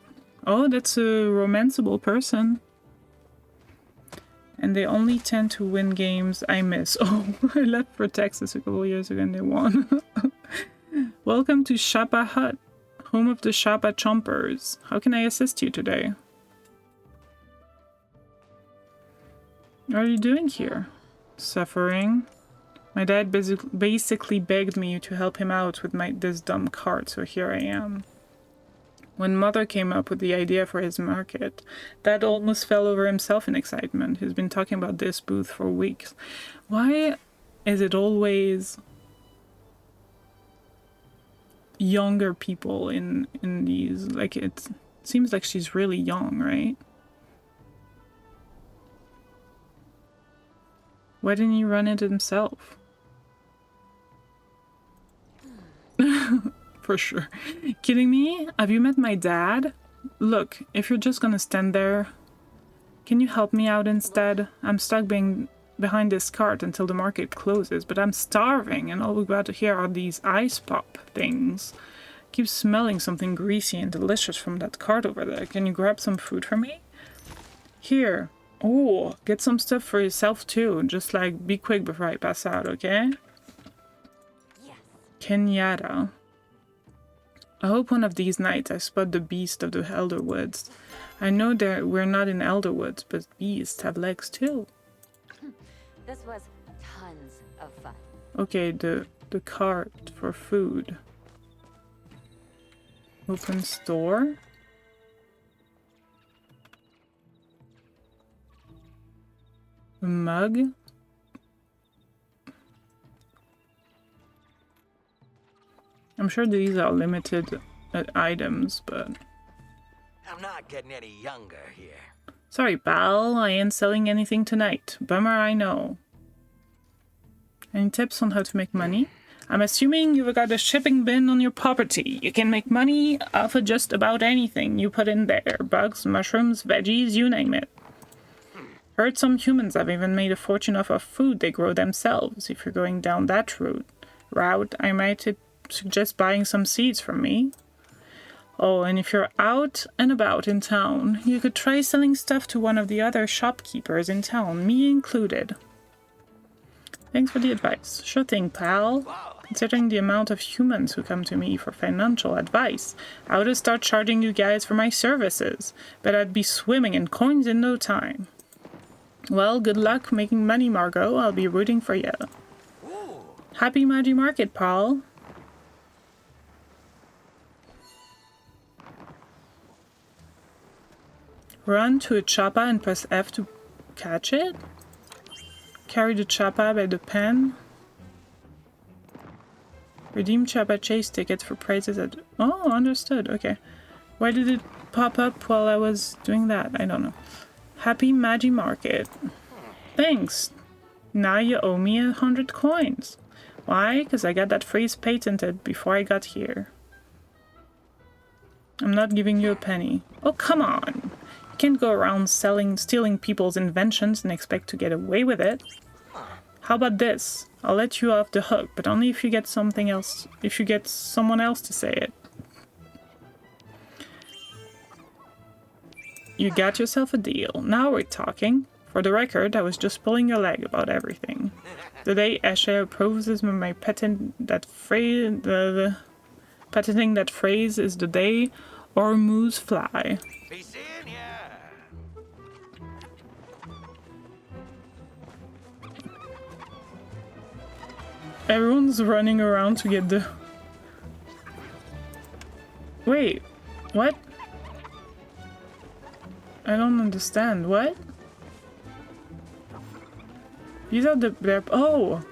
Oh, that's a romanceable person. And they only tend to win games I miss. Oh, I left for Texas a couple years ago and they won. Welcome to Shapa Hut, home of the Shapa Chompers. How can I assist you today? What are you doing here? Suffering? My dad basically begged me to help him out with this dumb cart, so here I am. When Mother came up with the idea for his market, Dad almost fell over himself in excitement. He's been talking about this booth for weeks. Why is it always younger people in these? Like, it seems like she's really young, right? Why didn't he run it himself? For sure. Kidding me? Have you met my dad? Look, if you're just gonna stand there, can you help me out instead? I'm stuck being behind this cart until the market closes, but I'm starving and all we got to hear are these ice pop things. Keep smelling something greasy and delicious from that cart over there. Can you grab some food for me? Here. Oh, get some stuff for yourself too. Just like be quick before I pass out, okay? Yes. Kenyatta. I hope one of these nights I spot the beast of the Elder Woods. I know that we're not in Elder Woods, but beasts have legs too. This was tons of fun. Okay, the cart for food. Open store. A mug. I'm sure these are limited items, but... I'm not getting any younger here. Sorry, pal. I ain't selling anything tonight. Bummer, I know. Any tips on how to make money? I'm assuming you've got a shipping bin on your property. You can make money off of just about anything you put in there. Bugs, mushrooms, veggies, you name it. Heard some humans have even made a fortune off of food they grow themselves. If you're going down that route, I might suggest buying some seeds from me. Oh, and if you're out and about in town, you could try selling stuff to one of the other shopkeepers in town, me included. Thanks for the advice. Sure thing, pal. Considering the amount of humans who come to me for financial advice, I would start charging you guys for my services, but I'd be swimming in coins in no time. Well, good luck making money, Margot. I'll be rooting for you. Happy Magi Market, pal. Run to a choppa and press F to catch it. Carry the choppa by the pen. Redeem choppa chase tickets for prizes at... Oh, understood. Okay. Why did it pop up while I was doing that? I don't know. Happy Magi Market. Thanks. Now you owe me 100 coins. Why? Because I got that phrase patented before I got here. I'm not giving you a penny. Oh, come on. You can't go around stealing people's inventions and expect to get away with it. How about this? I'll let you off the hook, but only if you get something else, if you get someone else to say it. You got yourself a deal. Now we're talking. For the record, I was just pulling your leg about everything. The day Eshe approves my patent that phrase, patenting that phrase is the day Ormuz fly. Be seeing ya. Everyone's running around to get the... Wait, what? I don't understand. What? These are the... Oh!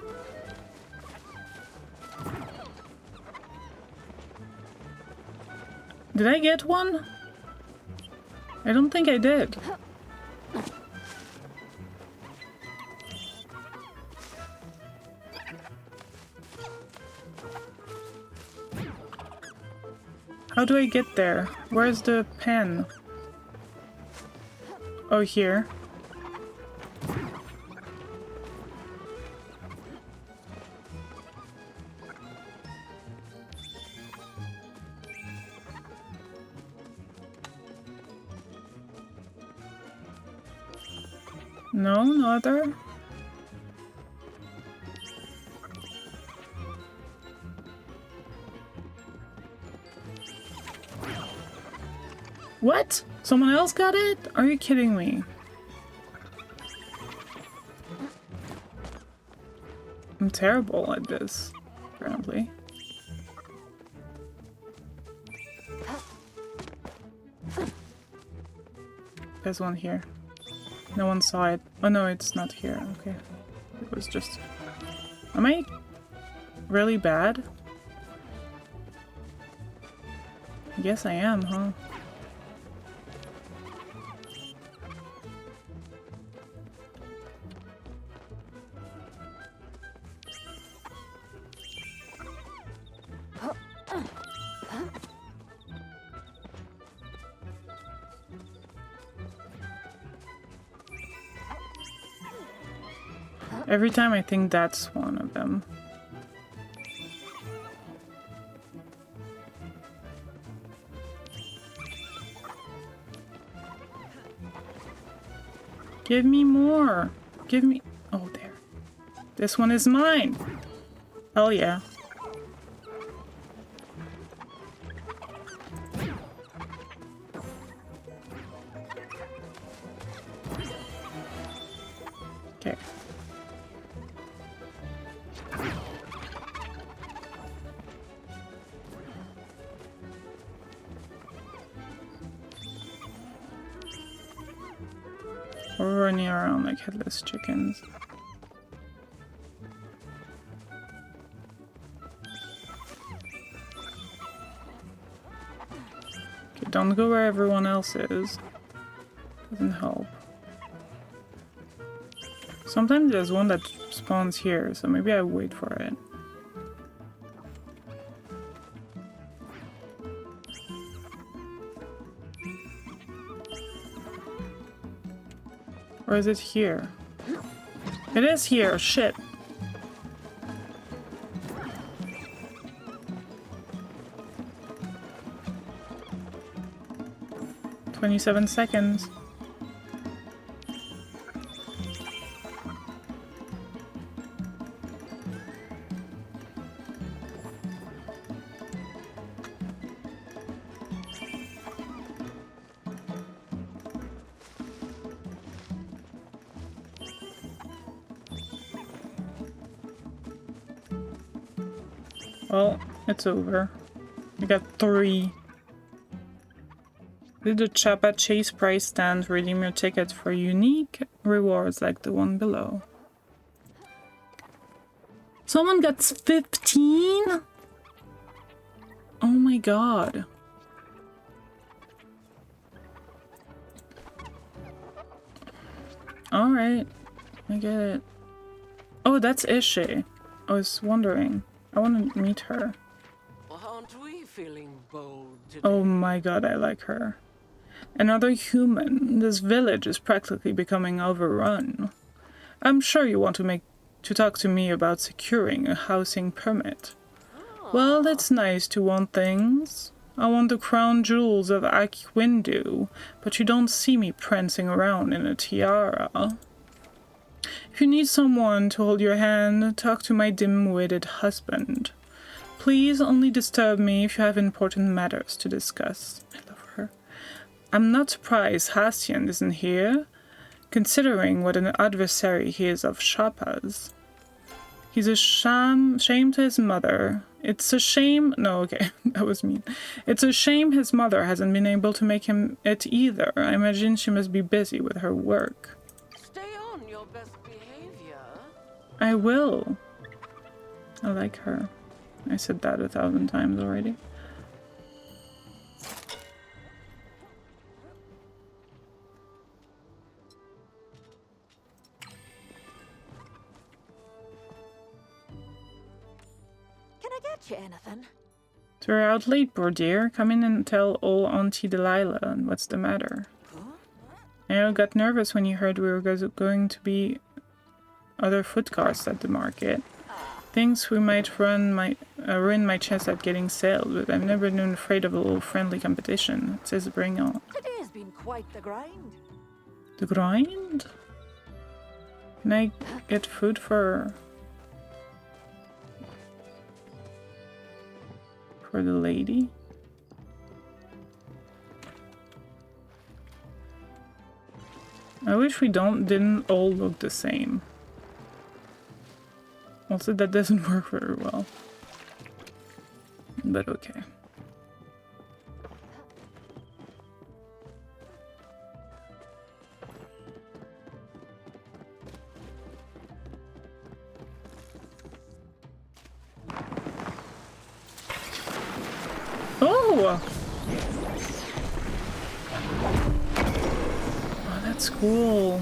Did I get one? I don't think I did. How do I get there? Where's the pen? Oh, here. No, no other? What? Someone else got it? Are you kidding me? I'm terrible at this, apparently. There's one here. No one saw it. Oh no, it's not here. Okay. It was just... Am I really bad? I guess I am, huh? Every time I think that's one of them. Give me more. Give me... Oh, there. This one is mine. Hell yeah. Okay. We're running around like headless chickens. Okay, don't go where everyone else is. Doesn't help. Sometimes there's one that spawns here, so maybe I wait for it. Or is it here? It is here, shit. "27 seconds. Well, it's over. We got 3. Did the Chapa Chase price stand redeem your ticket for unique rewards like the one below? Someone got 15? Oh my god. Alright, I get it. Oh, that's Ishe. I was wondering. I want to meet her. Aren't we feeling bold today? Oh my god, I like her. Another human. This village is practically becoming overrun. I'm sure you want to talk to me about securing a housing permit. Well, it's nice to want things. I want the crown jewels of Akwindu, but you don't see me prancing around in a tiara. If you need someone to hold your hand, talk to my dim-witted husband. Please only disturb me if you have important matters to discuss. I love her. I'm not surprised Hastian isn't here, considering what an adversary he is of Shapa's. He's a shame to his mother. It's a shame... No, okay, that was mean. It's a shame his mother hasn't been able to make him it either. I imagine she must be busy with her work. Stay on your best behavior. I will. I like her. I said that 1,000 times already. Can I get you anything? So you're out late, poor dear. Come in and tell old Auntie Delilah what's the matter. I got nervous when you heard we were going to be other food carts at the market. Thinks we might ruin my chance at getting sales, but I've never been afraid of a little friendly competition. It says bring on. Today's been quite the grind. The grind? Can I get food for the lady? I wish we didn't all look the same. Also, that doesn't work very well. But okay. Oh! Oh, that's cool.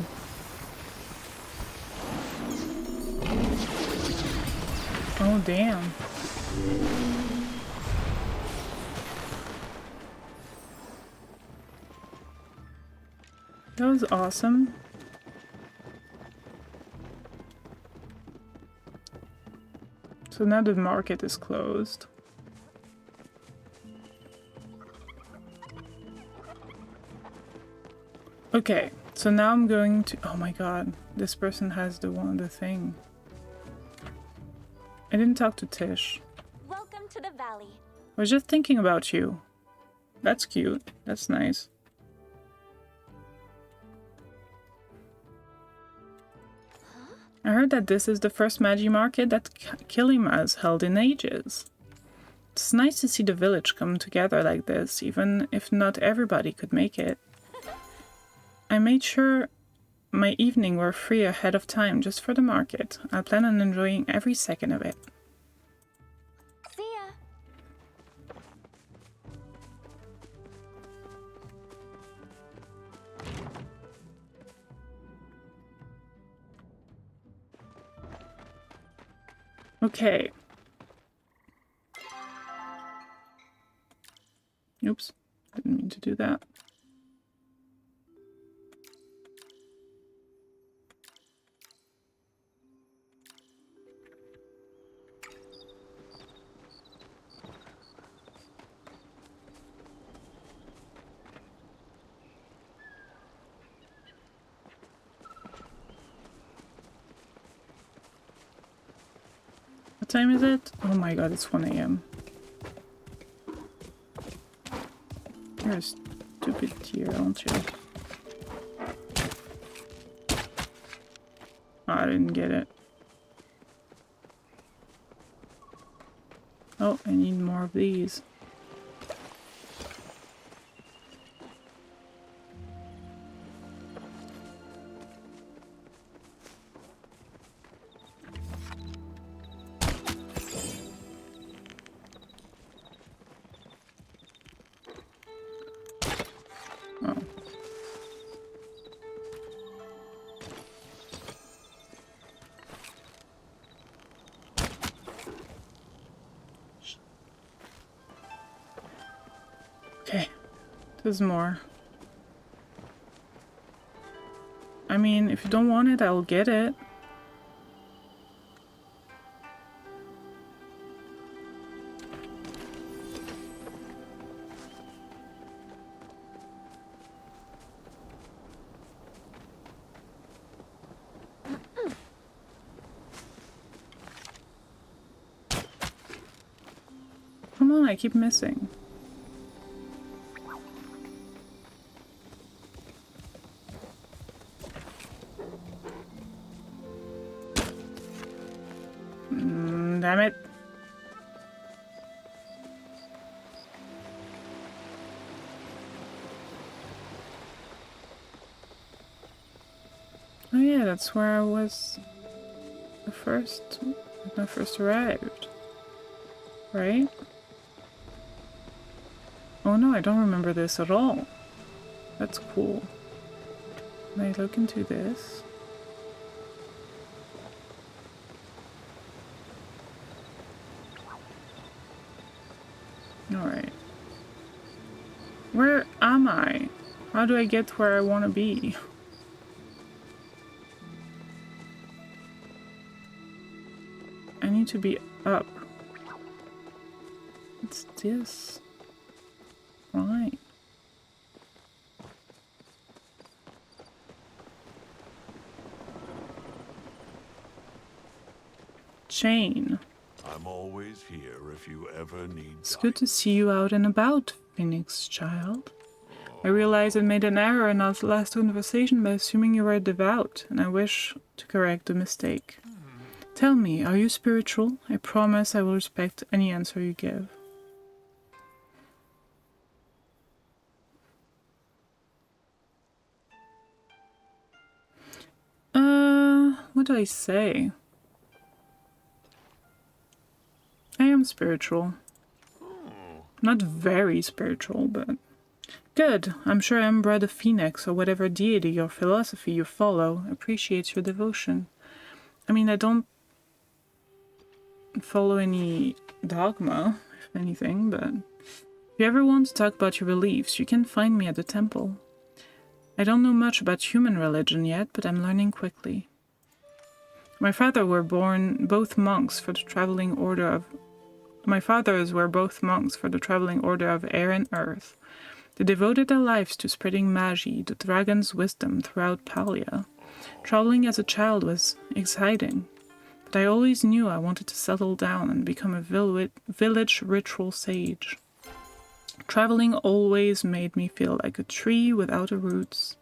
Oh, damn. That was awesome. So now the market is closed. Okay, so now I'm going to... Oh my god, this person has the thing. I didn't talk to Tish. Welcome to the valley. I was just thinking about you. That's cute. That's nice. I heard that this is the first Magi market that Kilima's held in ages. It's nice to see the village come together like this, even if not everybody could make it. I made sure my evening were free ahead of time just for the market. I plan on enjoying every second of it. See ya. Okay. Oops, didn't mean to do that. What time is it? Oh my god, it's 1 AM. You're a stupid deer, aren't you? Oh, I didn't get it. Oh, I need more of these. Oh. Okay, there's more. I mean, if you don't want it, I'll get it. Come on, I keep missing. Damn it. Oh yeah, that's where I was when I first arrived. Right? Oh no, I don't remember this at all. That's cool. Can I look into this? Alright. Where am I? How do I get where I want to be? I need to be up. What's this? Right. Chain. I'm always here if you ever need. It's good to see you out and about, Phoenix child. I realize I made an error in our last conversation by assuming you were devout, and I wish to correct the mistake. Tell me, are you spiritual? I promise I will respect any answer you give. What do I say? I am spiritual. Not very spiritual, but... Good. I'm sure Embra the Phoenix, or whatever deity or philosophy you follow, appreciates your devotion. I mean, I don't follow any dogma, if anything, but... If you ever want to talk about your beliefs, you can find me at the temple. I don't know much about human religion yet, but I'm learning quickly. My fathers were both monks for the traveling order of air and earth. They devoted their lives to spreading Magi, the dragon's wisdom, throughout Palia. Traveling as a child was exciting, but I always knew I wanted to settle down and become a village ritual sage. Traveling always made me feel like a tree without a roots.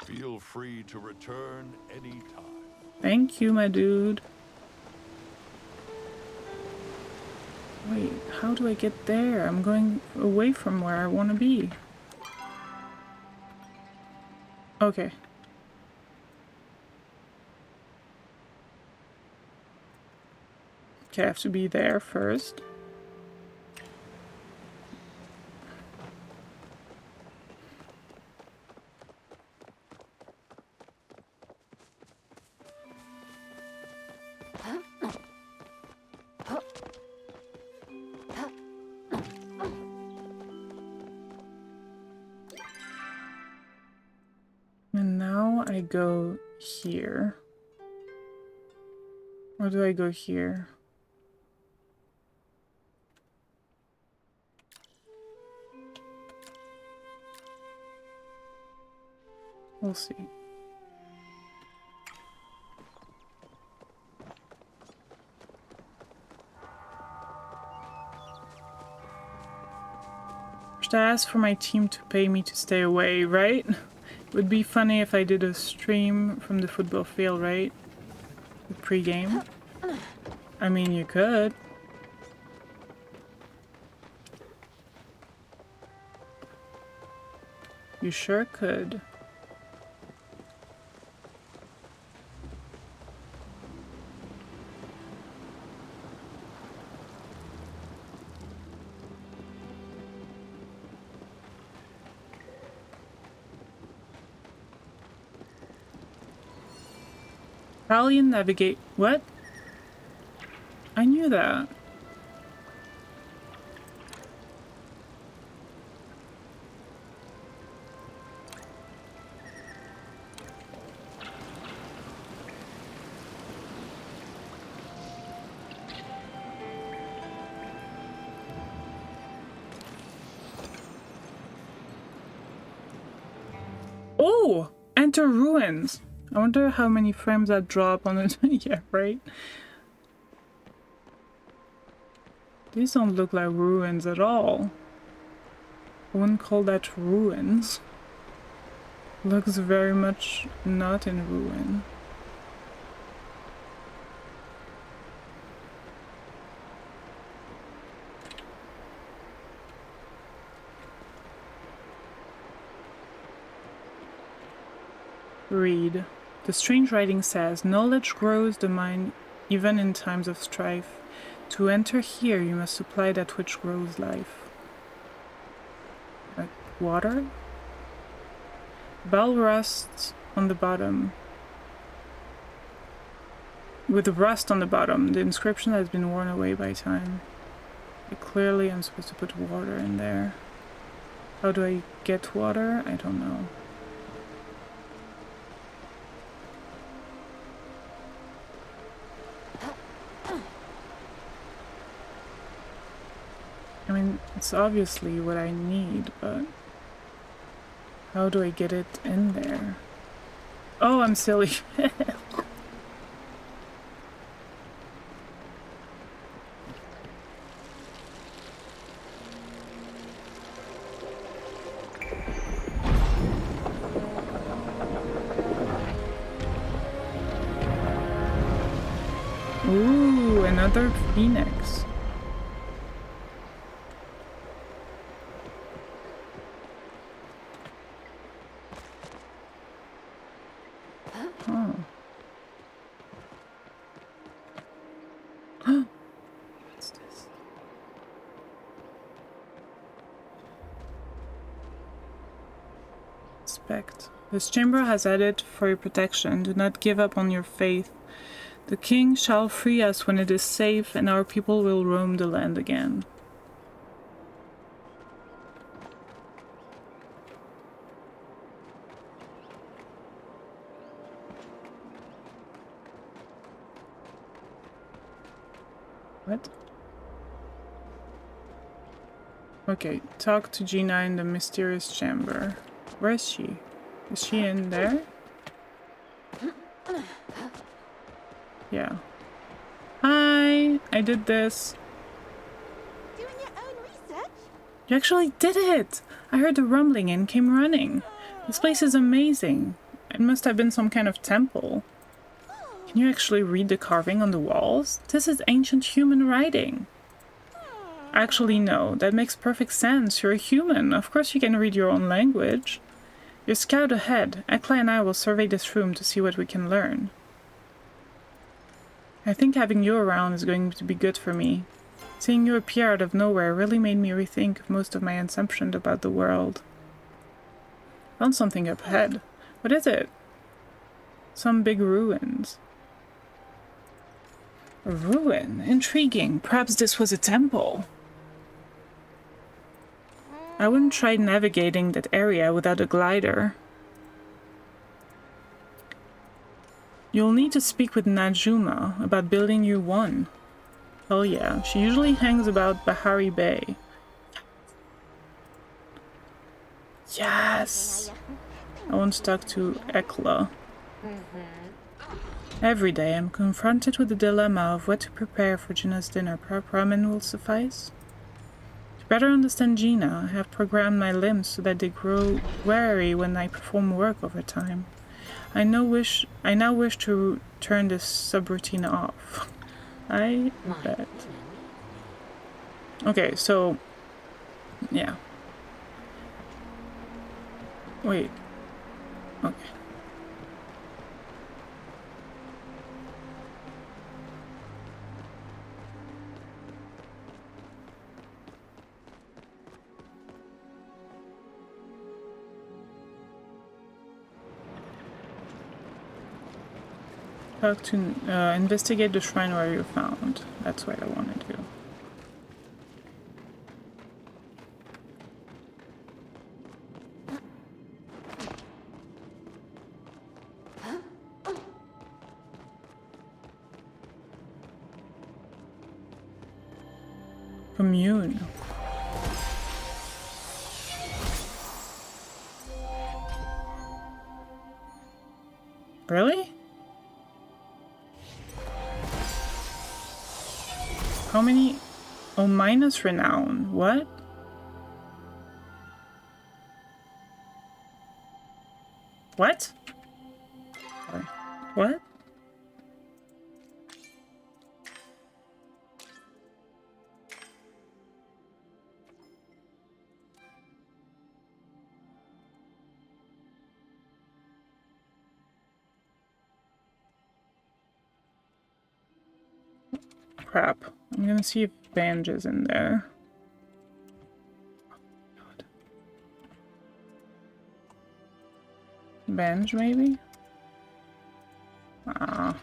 Feel free to return anytime. Thank you, my dude. Wait, how do I get there? I'm going away from where I want to be. Okay. Okay, I have to be there first. And now I go here. Or do I go here? We'll see. Should I ask for my team to pay me to stay away, right? It would be funny if I did a stream from the football field, right? The pre-game. I mean, you could. You sure could. Palia navigate. What? I knew that. Oh! Enter ruins! I wonder how many frames that drop on it. Yeah, right? These don't look like ruins at all. I wouldn't call that ruins. Looks very much not in ruin. Read. The strange writing says, knowledge grows the mind even in times of strife. To enter here, you must supply that which grows life. Like water? Bell rusts on the bottom. With rust on the bottom, the inscription has been worn away by time. But clearly I'm supposed to put water in there. How do I get water? I don't know. I mean, it's obviously what I need, but how do I get it in there? Oh, I'm silly. Ooh, another phoenix. Oh. What's this? Inspect. This chamber has added for your protection. Do not give up on your faith. The king shall free us when it is safe, and our people will roam the land again. What? Okay, talk to Gina in the mysterious chamber. Where is she? Is she in there? Yeah. Hi! I did this. Doing your own research? You actually did it! I heard the rumbling and came running. This place is amazing. It must have been some kind of temple. Can you actually read the carving on the walls? This is ancient human writing. Actually, no. That makes perfect sense. You're a human. Of course you can read your own language. You scout ahead. Ekla and I will survey this room to see what we can learn. I think having you around is going to be good for me. Seeing you appear out of nowhere really made me rethink most of my assumptions about the world. Found something up ahead. What is it? Some big ruins. A ruin? Intriguing. Perhaps this was a temple. I wouldn't try navigating that area without a glider. You'll need to speak with Najuma about building you one. Oh yeah, she usually hangs about Bahari Bay. Yes! I won't talk to Ekla. Every day I'm confronted with the dilemma of what to prepare for Gina's dinner. Perhaps ramen will suffice? To better understand Gina, I have programmed my limbs so that they grow wary when I perform work over time. I now wish to turn this subroutine off. I bet. Okay, so... yeah. Wait. Okay. Talk to... investigate the shrine where you found. That's what I want to do. Commune. Really? How many? Oh, minus renown. What? What? Sorry. What? Crap. I'm gonna see if Banj is in there. God. Banj, maybe? Ah.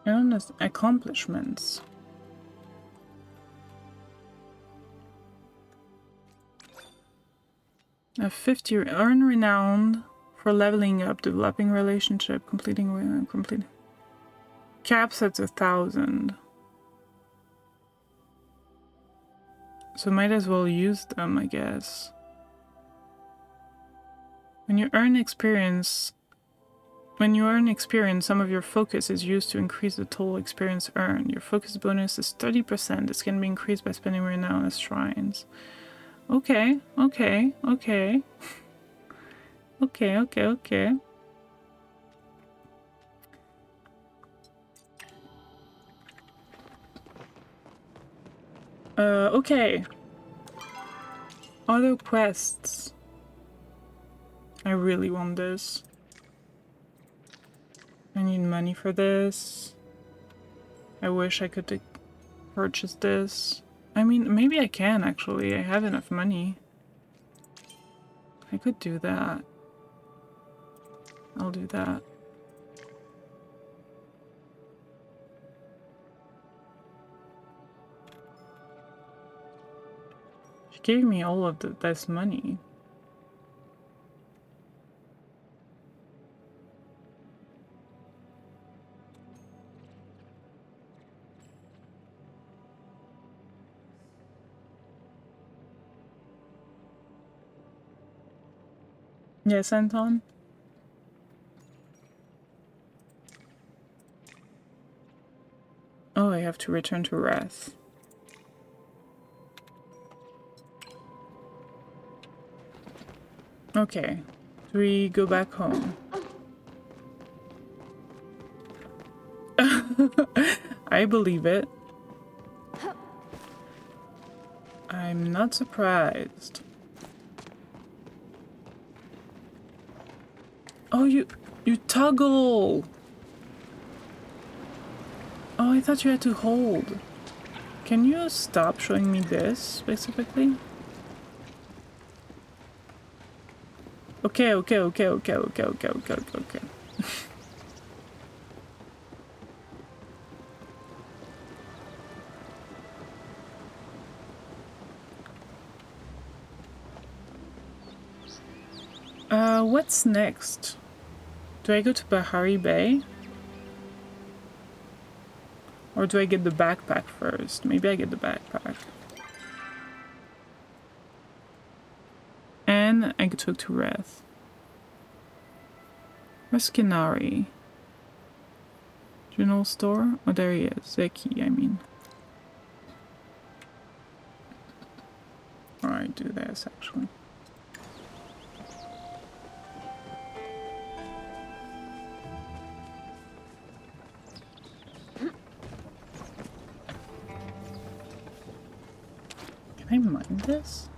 Illness accomplishments. A 50 earn renown for leveling up, developing relationship, completing caps at 1,000. So might as well use them, I guess. When you earn experience, some of your focus is used to increase the total experience earned. Your focus bonus is 30%. This can be increased by spending renown as shrines. Okay, okay, okay. Okay. Okay. Other quests. I really want this. I need money for this. I wish I could purchase this. I mean, maybe I can actually. I have enough money. I could do that. I'll do that. gave me all of this money. Yes, Anton? Oh, I have to return to Wrath. Okay. Do we go back home? I believe it. I'm not surprised. Oh, you toggle! Oh, I thought you had to hold. Can you stop showing me this, specifically? Okay. What's next? Do I go to Bahari Bay? Or do I get the backpack first? Maybe I get the backpack. And I took to Wrath. Where's Skinari? General store? Oh, there he is. Zeki, I mean. Alright, do this, actually. Can I mine this?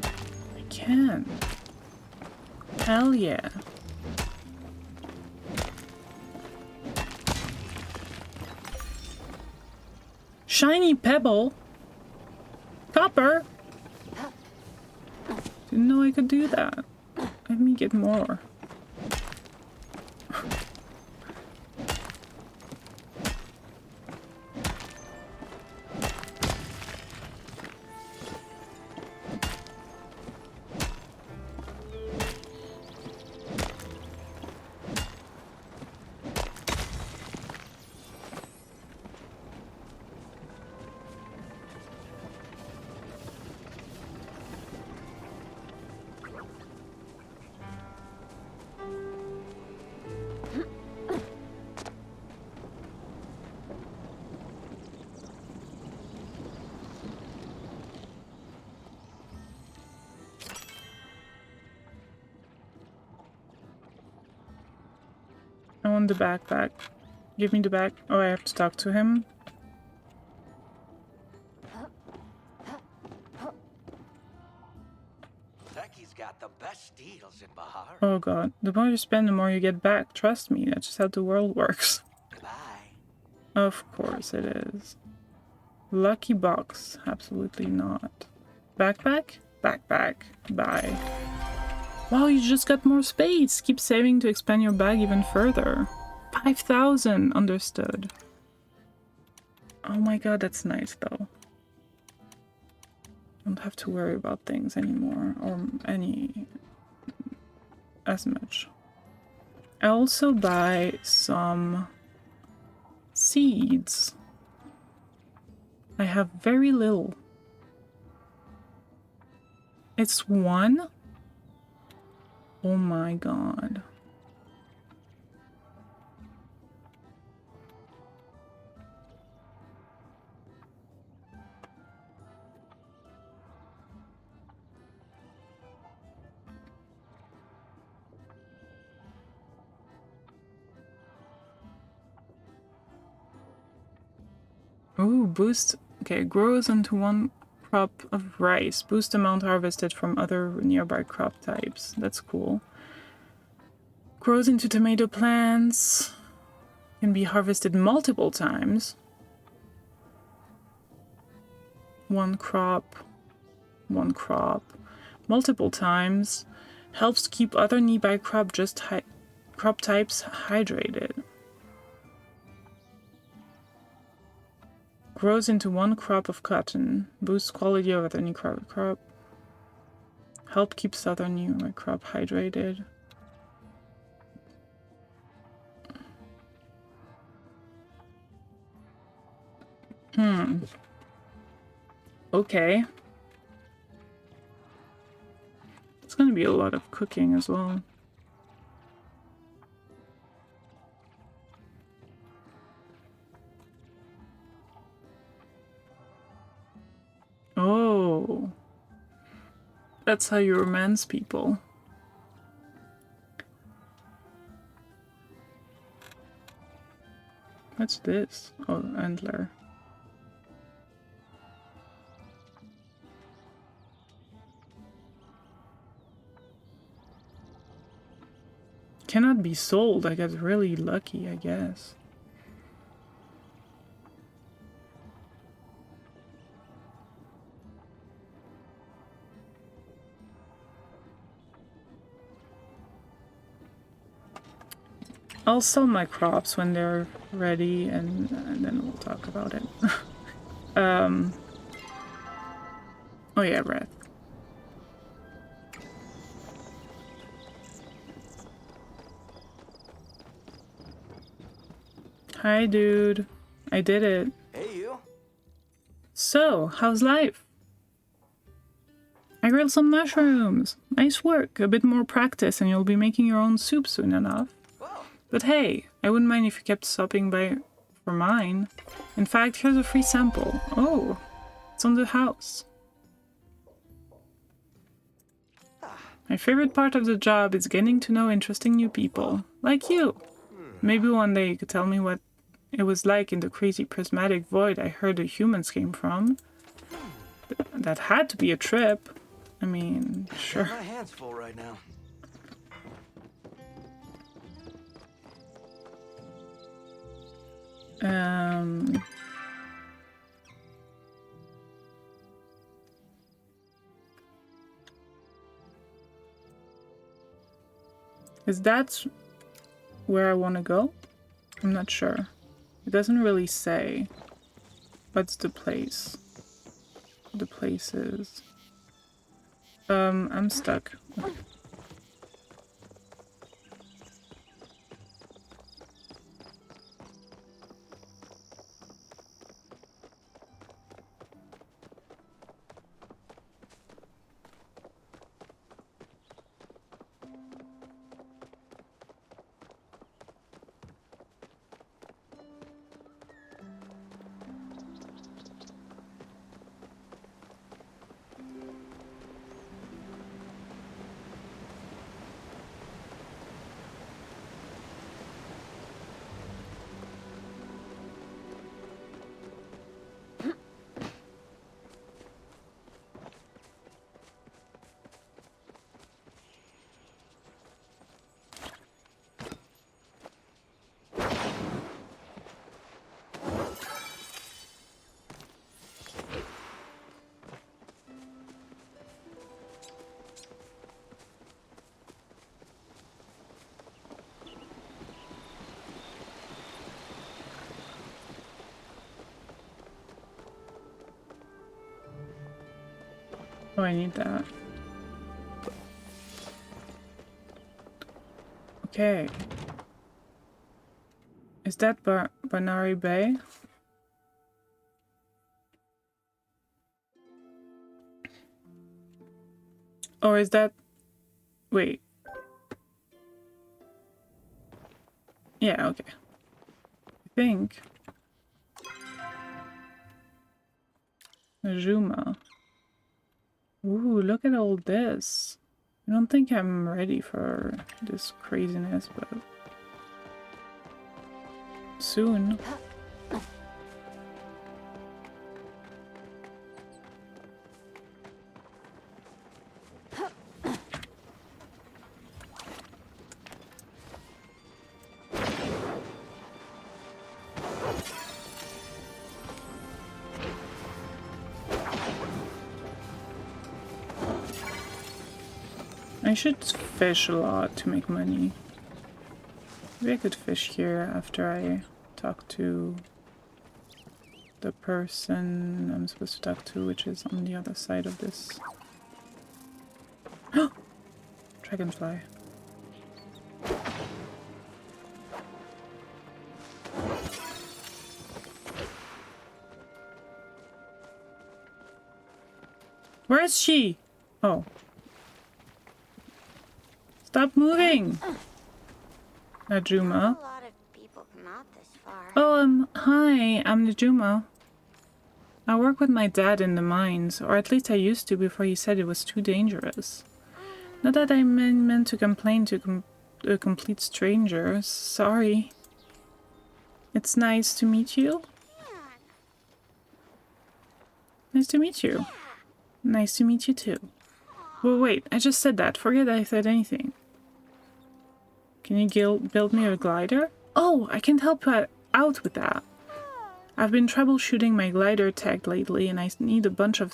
I can. Hell yeah. Shiny pebble? Copper? Didn't know I could do that. Let me get more. I want the backpack. Give me the back. Oh, I have to talk to him. Becky's got the best deals in Bahar. Oh god. The more you spend, the more you get back. Trust me, that's just how the world works. Bye. Of course it is. Lucky box. Absolutely not. Backpack? Backpack. Bye. Wow, you just got more space. Keep saving to expand your bag even further. 5,000. Understood. Oh my god, that's nice though. Don't have to worry about things anymore, or as much. I also buy some seeds. I have very little. It's 1? Oh my god. Ooh, boost. Okay, grows into 1 crop of rice. Boost amount harvested from other nearby crop types. That's cool. Grows into tomato plants. Can be harvested multiple times. 1 crop. 1 crop. Multiple times. Helps keep other nearby crop types hydrated. Grows into one crop of cotton. Boosts quality of any crop. Help keep southern New crop hydrated. Okay. It's gonna be a lot of cooking as well. Oh. That's how you romance people. What's this? Oh, antler. Cannot be sold. I got really lucky, I guess. I'll sell my crops when they're ready, and then we'll talk about it. Oh yeah, breath. Hi, dude. I did it. Hey, you. So, how's life? I grilled some mushrooms. Nice work. A bit more practice and you'll be making your own soup soon enough. But hey, I wouldn't mind if you kept stopping by for mine. In fact, here's a free sample. Oh, it's on the house. My favorite part of the job is getting to know interesting new people, like you. Maybe one day you could tell me what it was like in the crazy prismatic void I heard the humans came from. That had to be a trip. I mean, sure. My hands full right now. Is that where I want to go? I'm not sure. It doesn't really say. What's the place? The place is... I'm stuck. Oh, I need that. Okay. Is that Banari Bay? Or is that... Wait. Yeah, okay. I think... Juma. Ooh, look at all this. I don't think I'm ready for this craziness, but... soon. I should fish a lot to make money. Maybe I could fish here after I talk to the person I'm supposed to talk to, which is on the other side of this. Dragonfly. Where is she? Oh. Stop moving! Najuma. A lot of people come out this far. Oh, hi, I'm Najuma. I work with my dad in the mines, or at least I used to before he said it was too dangerous. Not that I meant to complain to a complete stranger. Sorry. It's nice to meet you. Nice to meet you. Nice to meet you too. Well, wait, I just said that. Forget I said anything. Can you build me a glider? Oh, I can help out with that. I've been troubleshooting my glider tech lately, and I need a bunch of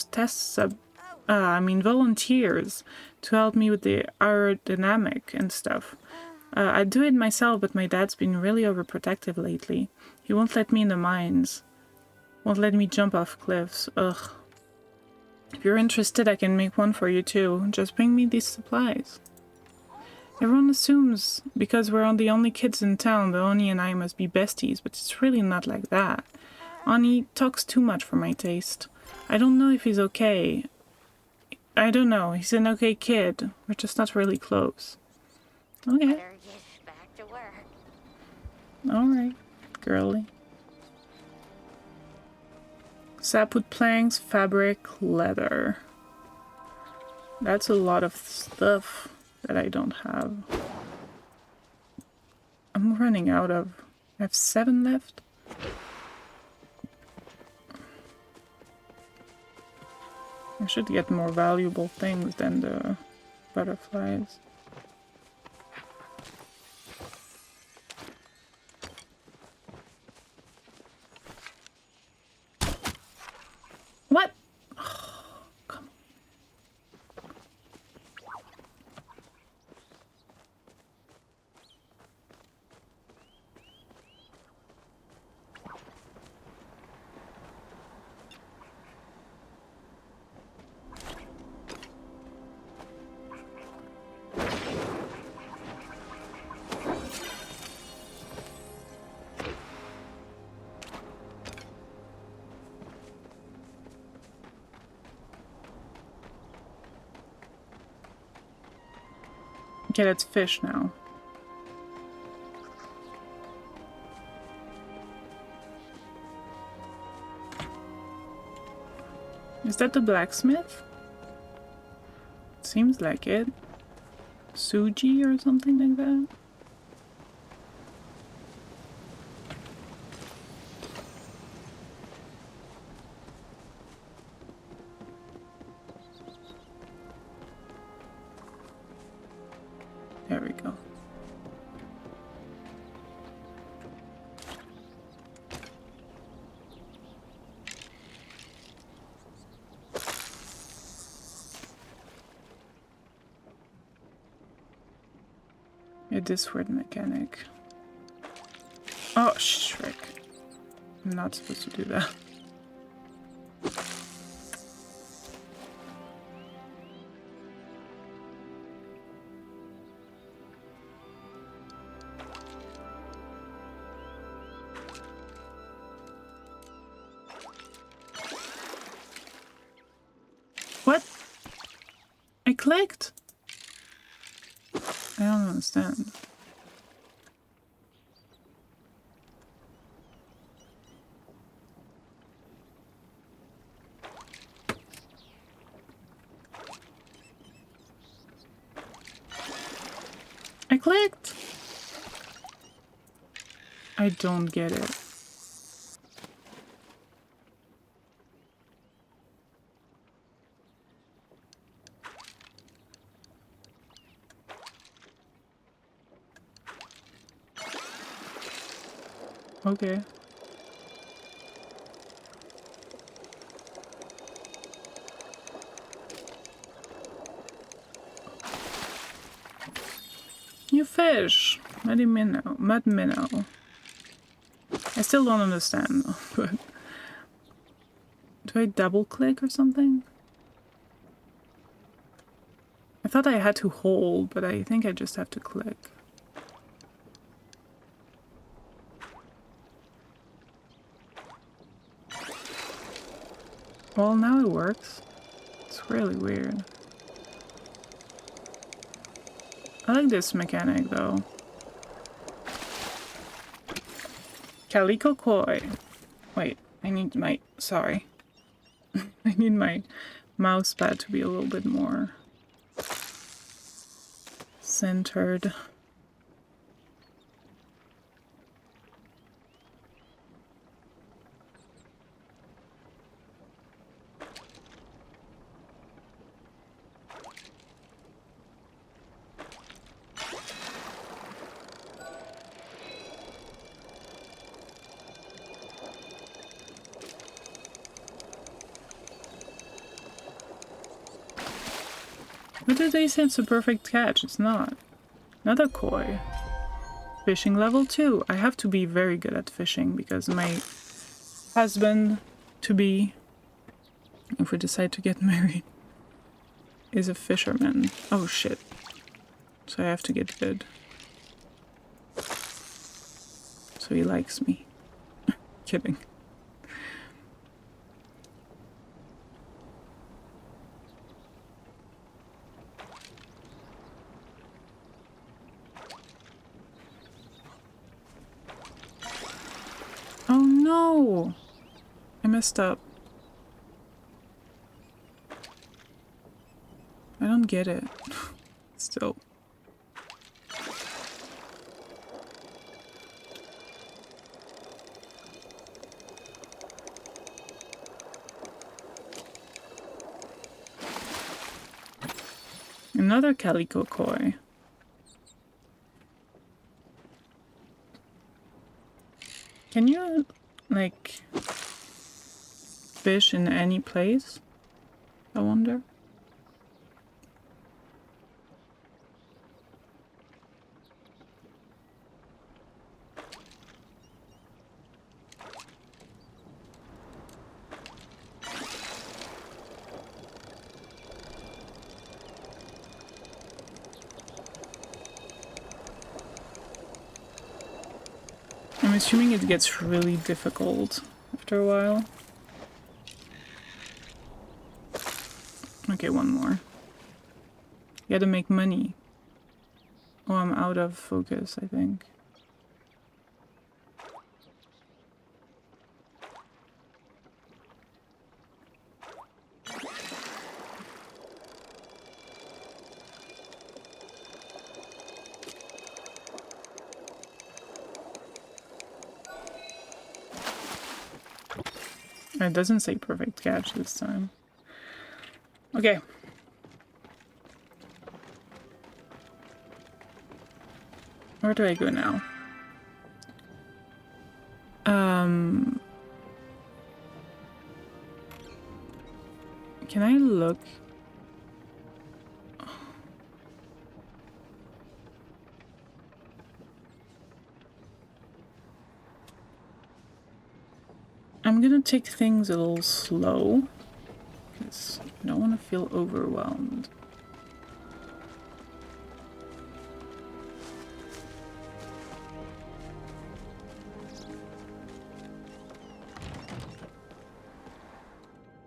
volunteers to help me with the aerodynamic and stuff. I'd do it myself, but my dad's been really overprotective lately. He won't let me in the mines. Won't let me jump off cliffs. Ugh. If you're interested, I can make one for you too. Just bring me these supplies. Everyone assumes because we're the only kids in town that Oni and I must be besties, but it's really not like that. Oni talks too much for my taste. I don't know if he's okay. I don't know. He's an okay kid. We're just not really close. Okay. Better get back to work. Alright, girly. Sapwood planks, fabric, leather. That's a lot of stuff that I don't have. I'm running out of... I have 7 left. I should get more valuable things than the butterflies. What? Oh, come on. Okay, let's fish now. Is that the blacksmith? Seems like it. Suji or something like that? There we go. A disword mechanic. Oh, Shrek. I'm not supposed to do that. What? I clicked? I don't understand. I clicked! I don't get it. Okay. You fish! Muddy minnow. Mud minnow. I still don't understand, but Do I double click or something? I thought I had to hold, but I think I just have to click. Well, now it works. It's really weird. I like this mechanic though. Calico Koi. Wait, I need my... Sorry. I need my mouse pad to be a little bit more centered. What did they say it's a perfect catch? It's not. Another koi. Fishing level 2. I have to be very good at fishing because my husband to be, if we decide to get married, is a fisherman. Oh shit. So I have to get good. So he likes me. Kidding. Oh no! I messed up. I don't get it. Still. Another calico koi. Can you, like, fish in any place? I wonder. I'm assuming it gets really difficult after a while. Okay, one more. You gotta make money. Oh, I'm out of focus, I think. It doesn't say perfect catch this time. Okay. Where do I go now? Can I look? I'm gonna take things a little slow, because I don't want to feel overwhelmed.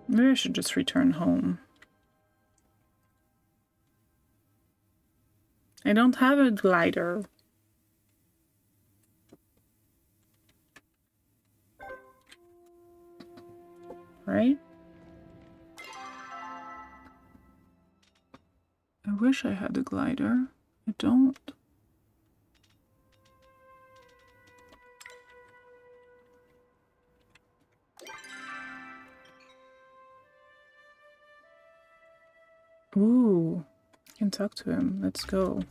Maybe I should just return home. I don't have a glider. Right? I wish I had a glider. I don't. Ooh, I can talk to him. Let's go.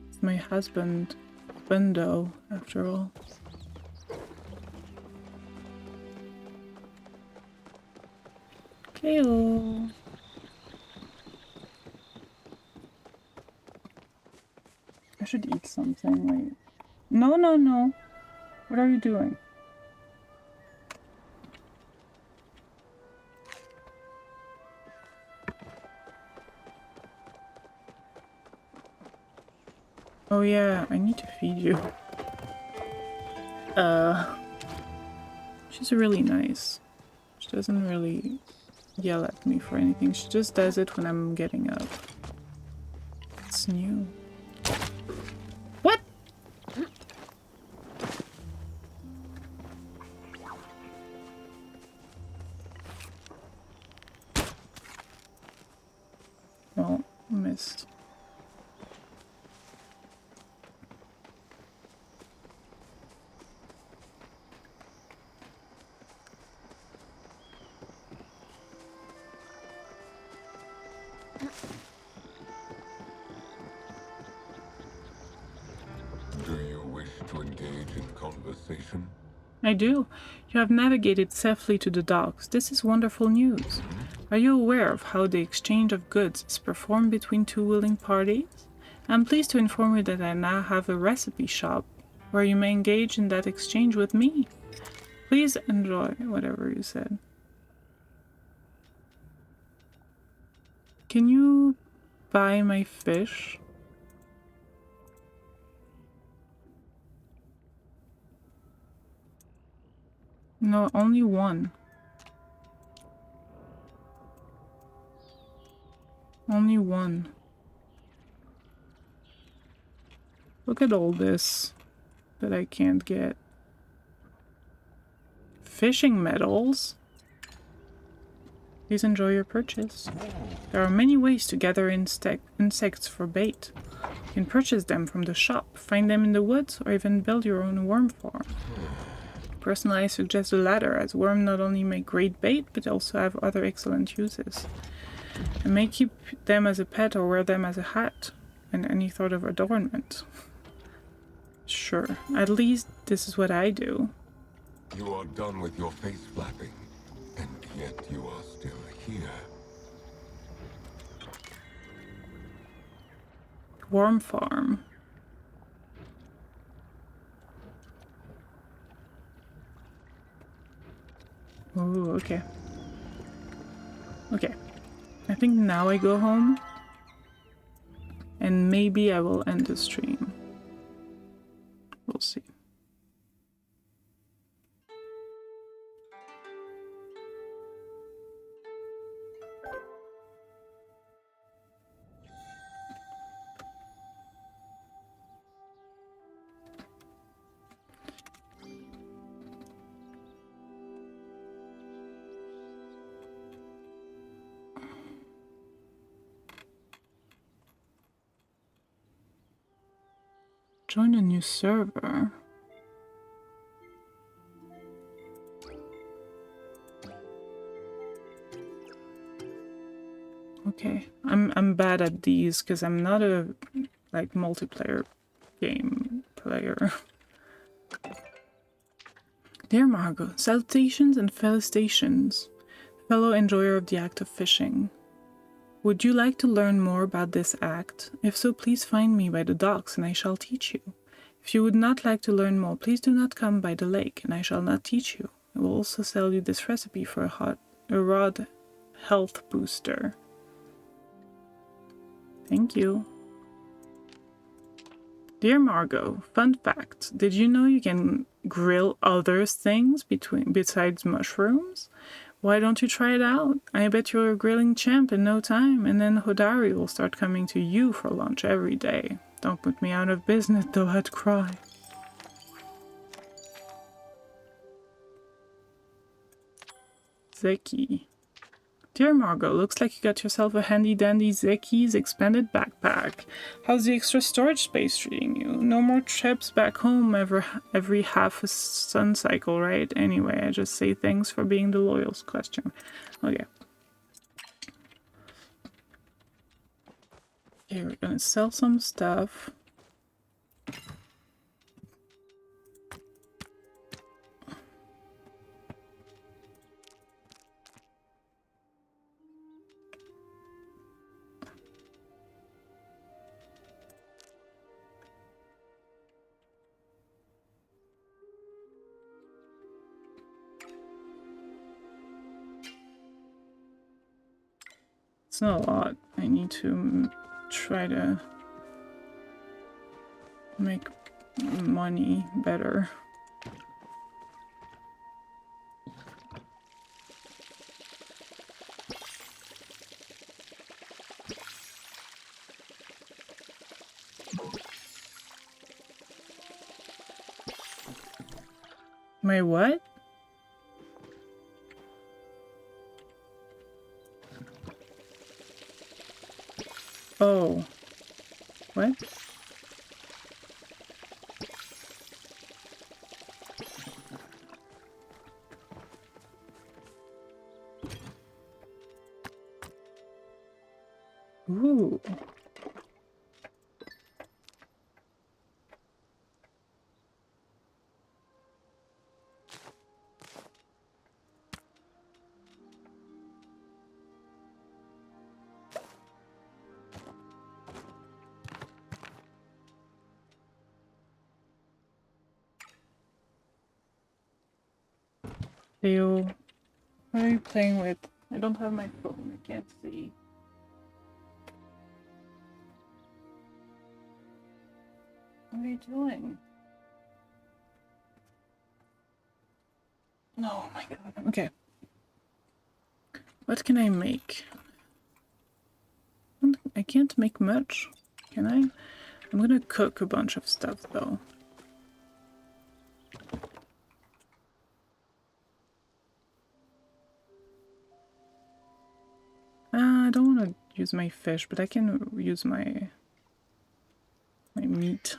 It's my husband, Bendo, after all. Kale. I should eat something. Wait. No, no, no. What are you doing? Oh yeah, I need to feed you. She's really nice. She doesn't really yell at me for anything. She just does it when I'm getting up. It's new. What? Oh, missed. Do you wish to engage in conversation? I do. You have navigated safely to the docks. This is wonderful news. Are you aware of how the exchange of goods is performed between two willing parties? I'm pleased to inform you that I now have a recipe shop where you may engage in that exchange with me. Please enjoy whatever you said. Can you buy my fish? No, only one. Only one. Look at all this that I can't get. Fishing medals? Please enjoy your purchase. There are many ways to gather insects for bait. You can purchase them from the shop, find them in the woods, or even build your own worm farm. Personally, I suggest the latter, as worms not only make great bait, but also have other excellent uses. I may keep them as a pet or wear them as a hat, and any sort of adornment. Sure, at least this is what I do. You are done with your face flapping, and yet you are still here. Worm farm. Oh, okay. Okay. I think now I go home. And maybe I will end the stream. We'll see. Join a new server. Okay, I'm bad at these because I'm not a like multiplayer game player. Dear Margot, salutations and felicitations, fellow enjoyer of the act of fishing. Would you like to learn more about this act? If so, please find me by the docks and I shall teach you. If you would not like to learn more, please do not come by the lake and I shall not teach you. I will also sell you this recipe for a rod health booster. Thank you. Dear Margot, fun fact, did you know you can grill other things besides mushrooms? Why don't you try it out? I bet you're a grilling champ in no time, and then Hodari will start coming to you for lunch every day. Don't put me out of business, though I'd cry. Zeki. Dear Margot, looks like you got yourself a handy-dandy Zeki's expanded backpack. How's the extra storage space treating you? No more trips back home every half a sun cycle, right? Anyway, I just say thanks for being the loyal question. Okay. Okay, we're gonna sell some stuff. It's not a lot. I need to try to make money better. My what? Oh. What? Ooh. Theo, what are you playing with? I don't have my phone, I can't see. What are you doing? No, oh my god. Okay. What can I make? I can't make much, can I? I'm gonna cook a bunch of stuff though. I don't want to use my fish, but I can use my meat.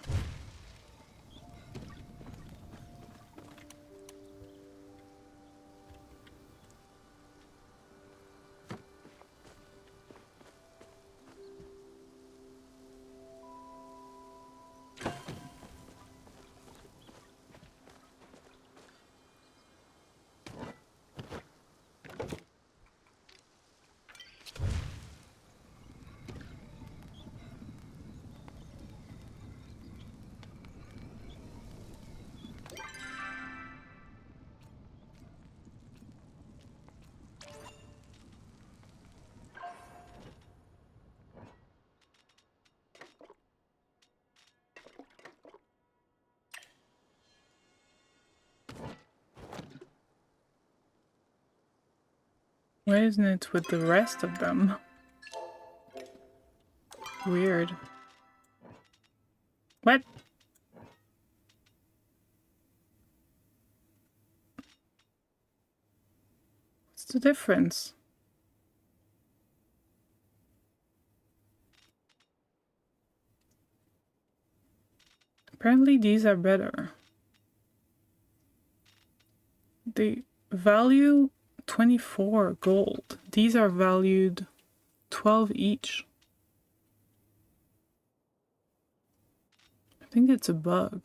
Why isn't it with the rest of them? Weird. What? What's the difference? Apparently these are better. They value 24 gold. These are valued 12 each. I think it's a bug.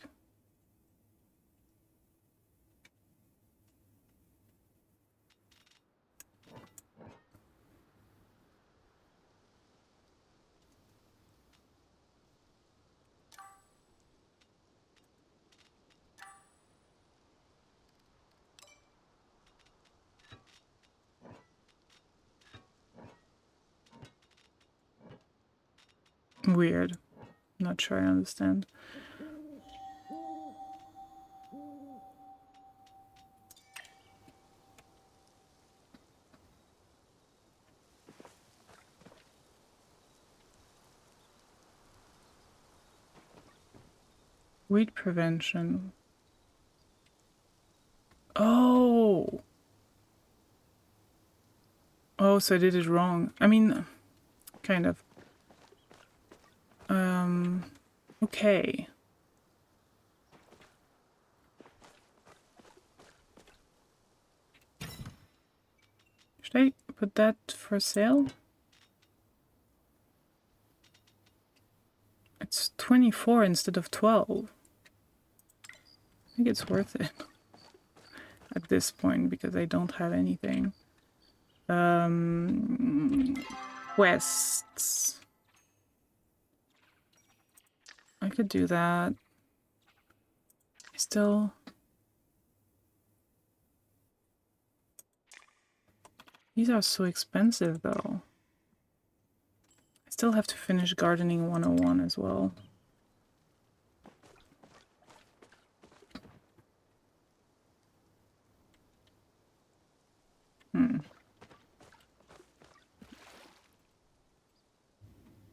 Weird. Not sure I understand. Weed prevention. Oh! Oh, so I did it wrong. I mean, kind of. Okay. Should I put that for sale? It's 24 instead of 12. I think it's worth it at this point because I don't have anything. Quests. I could do that. Still. These are so expensive though. I still have to finish gardening 101 as well.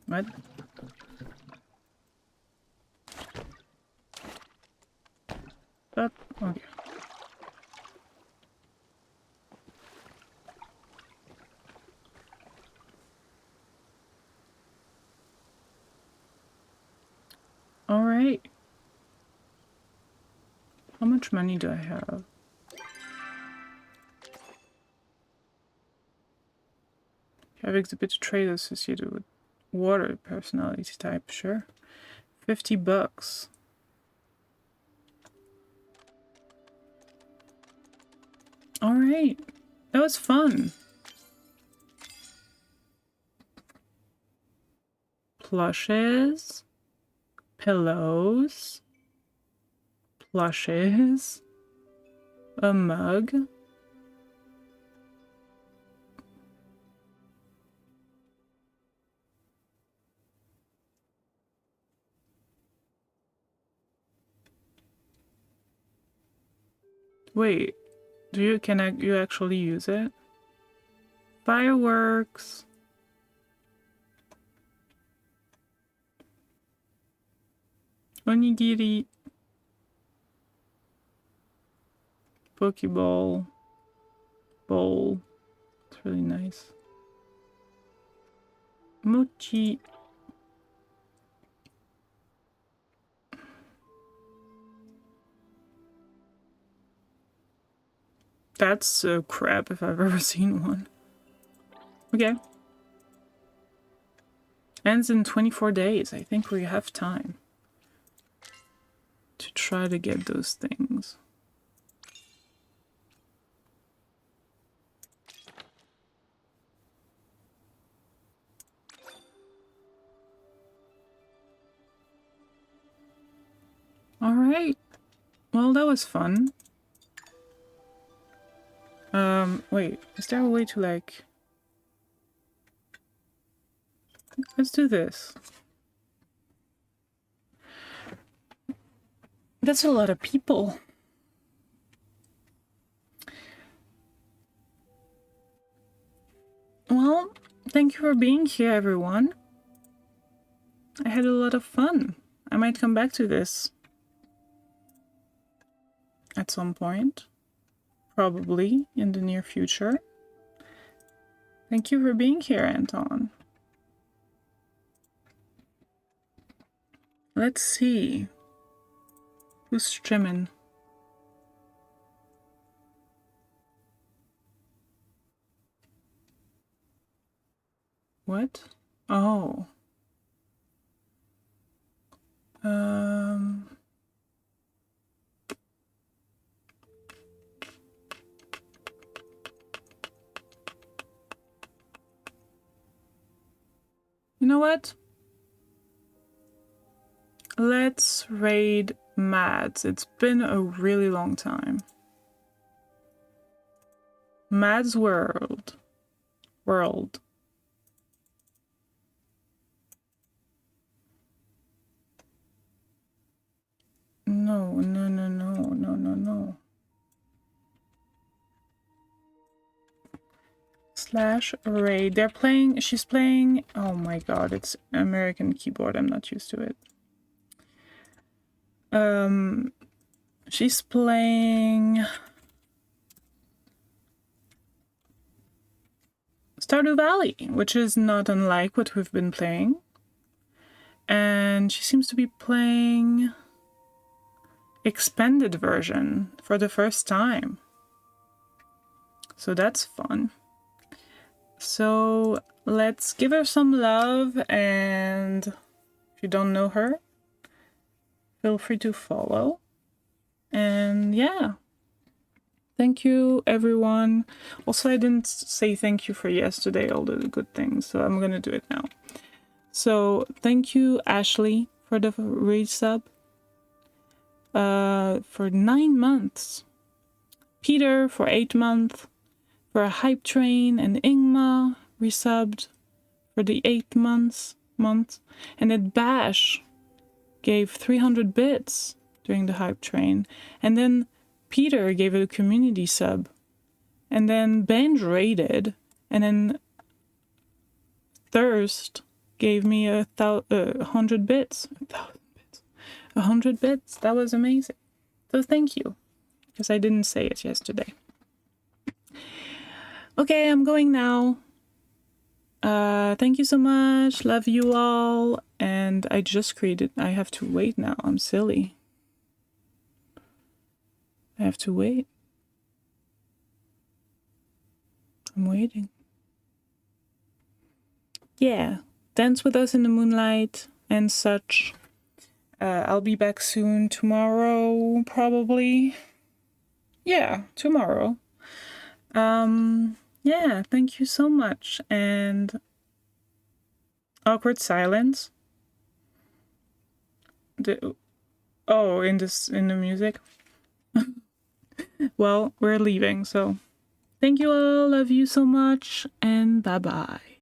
What? That okay. All right. How much money do I have? Have exhibit trade associated with water personality type, sure. $50. All right. That was fun. Plushes. Pillows. Plushes. A mug. Wait, can you actually use it? Fireworks. Onigiri. Pokeball. Bowl. It's really nice. Mochi. That's a crap if I've ever seen one. Okay. Ends in 24 days. I think we have time to try to get those things. All right. Well, that was fun. Wait, is there a way to like... Let's do this. That's a lot of people. Well, thank you for being here, everyone. I had a lot of fun. I might come back to this at some point. Probably in the near future. Thank you for being here, Anton. Let's see. Who's streaming? What? Oh. You know what? Let's raid Mads. It's been a really long time. Mads World. No. /raid. They're playing, she's playing, oh my god, it's American keyboard, I'm not used to it. She's playing Stardew Valley, which is not unlike what we've been playing. And she seems to be playing expanded version for the first time. So that's fun. So let's give her some love, and if you don't know her, feel free to follow. And yeah. Thank you, everyone. Also, I didn't say thank you for yesterday, all the good things, so I'm gonna do it now. So, thank you, Ashley, for the resub. For 9 months. Peter for 8 months. For a Hype Train and Ingma resubbed for the 8th month. And then Bash gave 300 bits during the Hype Train. And then Peter gave it a community sub and then Benj raided, and then Thirst gave me 100 bits. 1,000 bits. 100 bits. That was amazing. So thank you, because I didn't say it yesterday. Okay, I'm going now. Thank you so much. Love you all. And I just created. I have to wait now. I'm silly. I have to wait. I'm waiting. Yeah. Dance with us in the moonlight and such. I'll be back soon. Tomorrow, probably. Yeah, tomorrow. Yeah, thank you so much. And awkward silence. In the music. Well, we're leaving, so thank you all. Love you so much, and bye-bye.